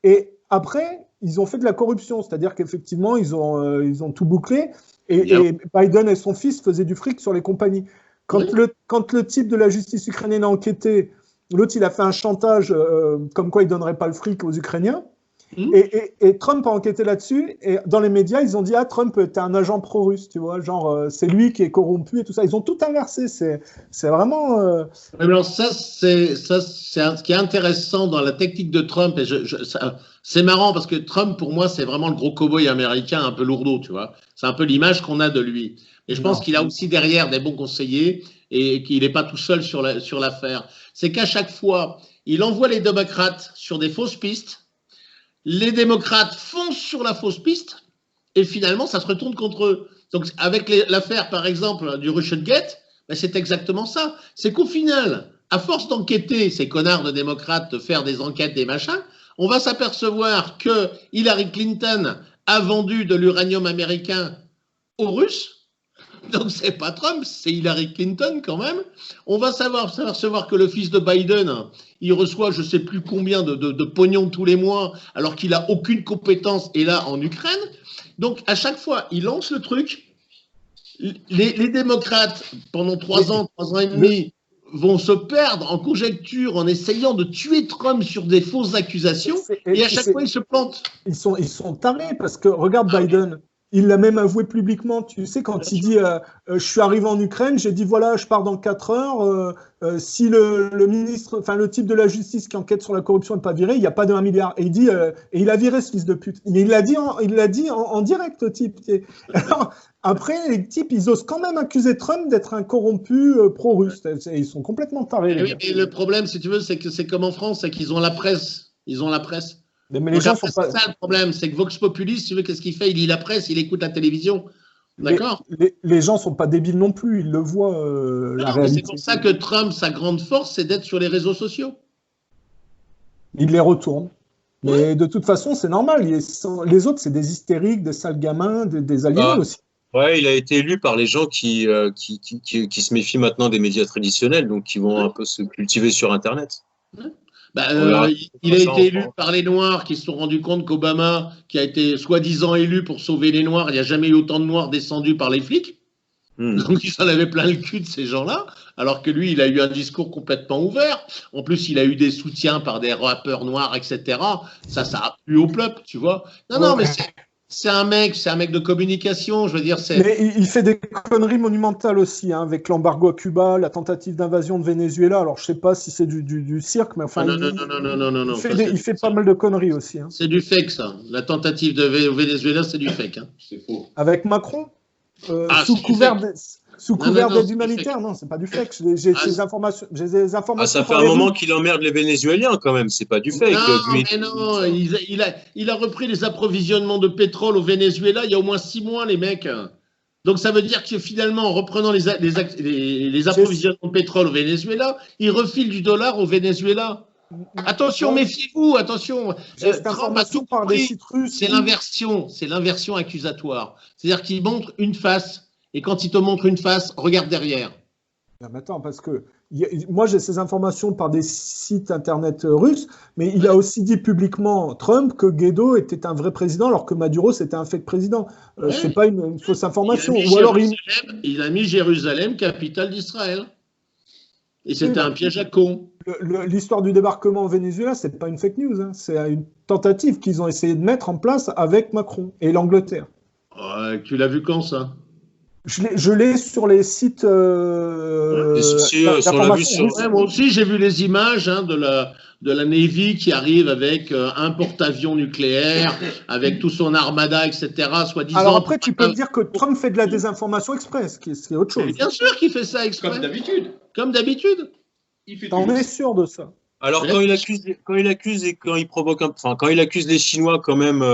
Et après, ils ont fait de la corruption, c'est-à-dire qu'effectivement, ils ont tout bouclé. Et Biden et son fils faisaient du fric sur les compagnies. Quand le type de la justice ukrainienne a enquêté, l'autre, il a fait un chantage comme quoi il ne donnerait pas le fric aux Ukrainiens. Et Trump a enquêté là-desdessus. Et dans les médias, ils ont dit « Ah, Trump était un agent pro-russe, tu vois, genre, c'est lui qui est corrompu et tout ça. » Ils ont tout inversé. C'est vraiment… Alors ça, c'est ce qui est intéressant dans la technique de Trump. Et c'est marrant parce que Trump, pour moi, c'est vraiment le gros cow-boy américain un peu lourdeau, tu vois. C'est un peu l'image qu'on a de lui. Et je pense qu'il a aussi derrière des bons conseillers et qu'il n'est pas tout seul sur l'affaire. C'est qu'à chaque fois, il envoie les démocrates sur des fausses pistes. Les démocrates foncent sur la fausse piste et finalement, ça se retourne contre eux. Donc, avec l'affaire, par exemple, du Russiagate, ben, c'est exactement ça. C'est qu'au final, à force d'enquêter ces connards de démocrates, de faire des enquêtes, des machins, on va s'apercevoir que Hillary Clinton a vendu de l'uranium américain aux Russes. Donc, c'est pas Trump, c'est Hillary Clinton quand même. On va s'apercevoir que le fils de Biden, il reçoit je sais plus combien de pognon tous les mois, alors qu'il a aucune compétence, et là, en Ukraine. Donc, à chaque fois, il lance le truc. Les démocrates, pendant 3 ans et demi, vont se perdre en conjecture en essayant de tuer Trump sur des fausses accusations, et à chaque fois, ils se plantent. Ils sont tarés, parce que, regarde Biden… Il l'a même avoué publiquement, tu sais, quand il dit je suis arrivé en Ukraine, j'ai dit voilà, je pars dans 4 heures. Si le ministre, enfin le type de la justice qui enquête sur la corruption n'est pas viré, il n'y a pas de 1 milliard. Et il dit et il a viré ce fils de pute. Mais il l'a dit en direct, le type. Alors, après, les types, ils osent quand même accuser Trump d'être un corrompu pro-russe. Ils sont complètement tarés. Oui, et le problème, si tu veux, c'est que c'est comme en France, c'est qu'ils ont la presse. Ils ont la presse. Mais les gens sont pas… C'est ça le problème, c'est que Vox Populi, si tu veux, qu'est-ce qu'il fait? Il lit la presse, il écoute la télévision. D'accord? Les gens ne sont pas débiles non plus, ils le voient, la réalité. C'est pour ça que Trump, sa grande force, c'est d'être sur les réseaux sociaux. Il les retourne. Mais de toute façon, c'est normal. Les autres, c'est des hystériques, des sales gamins, des aliénés aussi. Ouais, il a été élu par les gens qui se méfient maintenant des médias traditionnels, donc qui vont un peu se cultiver sur Internet. Il a été élu par les Noirs qui se sont rendus compte qu'Obama, qui a été soi-disant élu pour sauver les Noirs, il n'y a jamais eu autant de Noirs descendus par les flics. Donc ils en avaient plein le cul de ces gens-là, alors que lui, il a eu un discours complètement ouvert. En plus, il a eu des soutiens par des rappeurs noirs, etc. Ça a plu au peuple, tu vois. Non, mais c'est un mec de communication, je veux dire. Mais il fait des conneries monumentales aussi, hein, avec l'embargo à Cuba, la tentative d'invasion de Venezuela. Alors, je sais pas si c'est du cirque, mais enfin, non. Il fait pas mal de conneries aussi. Hein. C'est du fake, ça. La tentative de Venezuela, c'est du fake. Hein. C'est faux. Avec Macron sous couvert d'aide humanitaire, non, c'est pas du fake. J'ai des informations. Ça fait un moment qu'il emmerde les Vénézuéliens quand même, c'est pas du fake. Non, il a repris les approvisionnements de pétrole au Venezuela il y a au moins 6 mois, les mecs. Donc ça veut dire que finalement, en reprenant les approvisionnements de pétrole au Venezuela, il refile du dollar au Venezuela. Attention, méfiez-vous, attention. Trump a tout compris. C'est l'inversion accusatoire. C'est-à-dire qu'il montre une face. Et quand il te montre une face, regarde derrière. Mais attends, parce que moi j'ai ces informations par des sites internet russes, mais il a aussi dit publiquement, Trump, que Guaido était un vrai président, alors que Maduro c'était un fake président. C'est pas une fausse information. Il a mis Jérusalem, capitale d'Israël. Et c'était un piège à con. L'histoire du débarquement au Venezuela, c'est pas une fake news, hein. C'est une tentative qu'ils ont essayé de mettre en place avec Macron et l'Angleterre. Tu l'as vu quand, ça? Je l'ai sur les sites d'information. Moi aussi, j'ai vu les images de la Navy qui arrive avec un porte-avions nucléaire, avec tout son armada, etc. Soi-disant. Alors après, tu peux me dire que Trump fait de la désinformation express, c'est autre chose. Mais bien sûr qu'il fait ça express. Comme d'habitude. T'en es sûr de ça? Alors quand il accuse et quand il provoque, quand il accuse les Chinois quand même.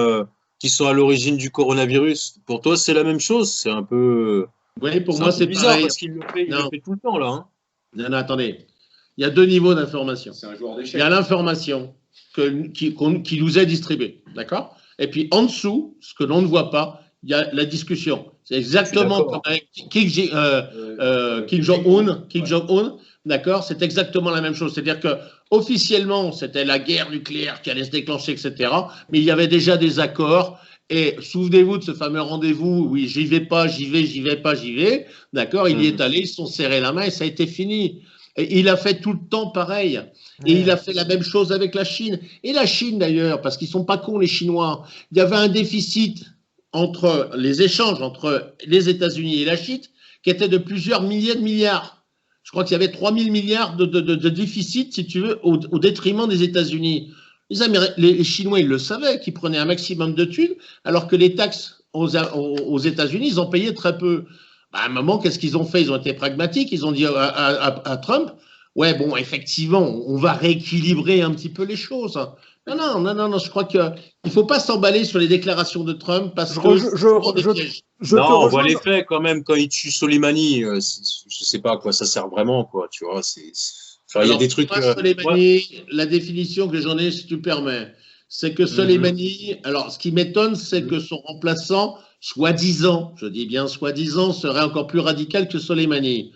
Qui sont à l'origine du coronavirus, pour toi, c'est la même chose? C'est un peu. Oui, pour moi, c'est bizarre pareil. Parce qu'il le fait tout le temps, là. Hein. Non, attendez. Il y a 2 niveaux d'information. C'est un joueur d'échecs. Il y a l'information qui nous est distribuée. D'accord? Et puis, en dessous, ce que l'on ne voit pas, il y a la discussion. C'est exactement comme avec Kim Jong-un, d'accord? C'est exactement la même chose. C'est-à-dire que officiellement, c'était la guerre nucléaire qui allait se déclencher, etc. Mais il y avait déjà des accords. Et souvenez-vous de ce fameux rendez-vous, oui, j'y vais pas, j'y vais pas, j'y vais. D'accord? Il y est allé, ils se sont serrés la main et ça a été fini. Et il a fait tout le temps pareil. Et il a fait la même chose avec la Chine. Et la Chine d'ailleurs, parce qu'ils sont pas cons les Chinois, il y avait un déficit entre les échanges entre les États-Unis et la Chine qui était de plusieurs milliers de milliards. Je crois qu'il y avait 3000 milliards de déficit, si tu veux, au détriment des États-Unis. Les Chinois, ils le savaient, qu'ils prenaient un maximum de thunes, alors que les taxes aux États-Unis, ils en payaient très peu. Bah, à un moment, qu'est-ce qu'ils ont fait? Ils ont été pragmatiques. Ils ont dit à Trump, ouais, bon, effectivement, on va rééquilibrer un petit peu les choses. Non, je crois qu'il ne faut pas s'emballer sur les déclarations de Trump parce que non, on voit les faits quand même. Quand il tue Soleimani, je ne sais pas à quoi ça sert vraiment, quoi. Tu vois, enfin, il y a des trucs. Soleimani, la définition que j'en ai, si tu permets, c'est que Soleimani, alors ce qui m'étonne, c'est que son remplaçant, soi-disant, je dis bien soi-disant, serait encore plus radical que Soleimani.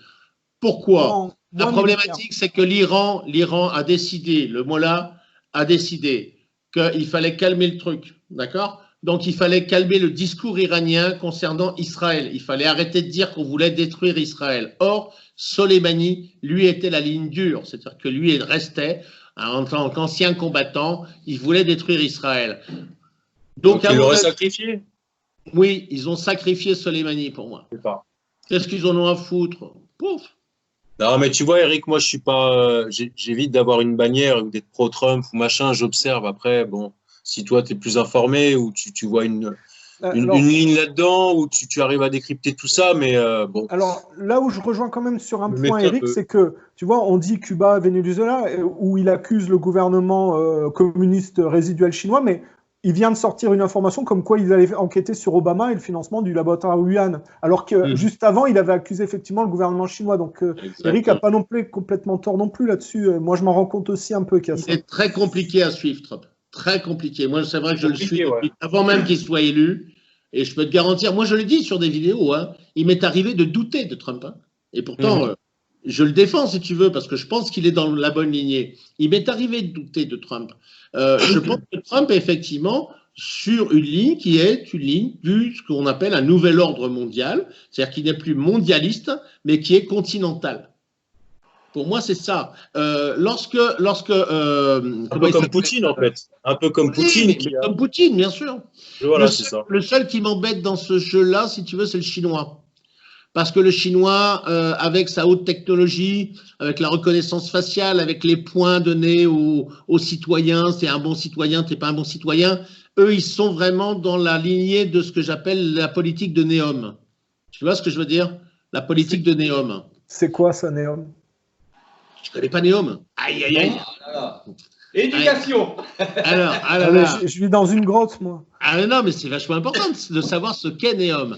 Pourquoi? La problématique, c'est que l'Iran a décidé, le Mollah a décidé qu'il fallait calmer le truc, d'accord? Donc il fallait calmer le discours iranien concernant Israël. Il fallait arrêter de dire qu'on voulait détruire Israël. Or, Soleimani, lui, était la ligne dure, c'est-à-dire que lui, il restait en tant qu'ancien combattant, il voulait détruire Israël. Donc il l'aurait sacrifié? Oui, ils ont sacrifié Soleimani pour moi. Qu'est-ce qu'ils en ont à foutre? Pouf! Non, mais tu vois, Eric, moi, je suis pas. J'évite d'avoir une bannière ou d'être pro-Trump ou machin. J'observe. Après, bon, si toi, tu es plus informé ou tu vois une ligne là-dedans ou tu arrives à décrypter tout ça, mais bon. Alors, là où je rejoins quand même sur un point, Eric, c'est que, tu vois, on dit Cuba, Venezuela, où il accuse le gouvernement communiste résiduel chinois, mais il vient de sortir une information comme quoi ils allaient enquêter sur Obama et le financement du laboratoire Wuhan. Alors que juste avant, il avait accusé effectivement le gouvernement chinois. Donc Eric n'a pas non plus complètement tort non plus là-dessus. Moi, je m'en rends compte aussi un peu. C'est très compliqué à suivre, Trump. Très compliqué. Moi, c'est vrai que je le suis depuis avant même qu'il soit élu. Et je peux te garantir, moi je l'ai dit sur des vidéos, hein, il m'est arrivé de douter de Trump. Hein. Et pourtant, je le défends si tu veux, parce que je pense qu'il est dans la bonne lignée. Il m'est arrivé de douter de Trump. Je pense que Trump est effectivement sur une ligne qui est une ligne ce qu'on appelle un nouvel ordre mondial, c'est-à-dire qui n'est plus mondialiste, mais qui est continental. Pour moi, c'est ça. Un peu comme Poutine, en fait. Un peu comme Poutine. Comme Poutine, bien sûr. Voilà, c'est ça. Le seul qui m'embête dans ce jeu-là, si tu veux, c'est le chinois. Parce que le chinois, avec sa haute technologie, avec la reconnaissance faciale, avec les points donnés aux citoyens, c'est un bon citoyen, t'es pas un bon citoyen, eux, ils sont vraiment dans la lignée de ce que j'appelle la politique de Néom. Tu vois ce que je veux dire? La politique de Néom. C'est quoi ça, Néom? Je connais pas Néom. Aïe, aïe, aïe. Éducation. Alors, je vis dans une grotte, moi. Ah non, mais c'est vachement important de savoir ce qu'est Néom.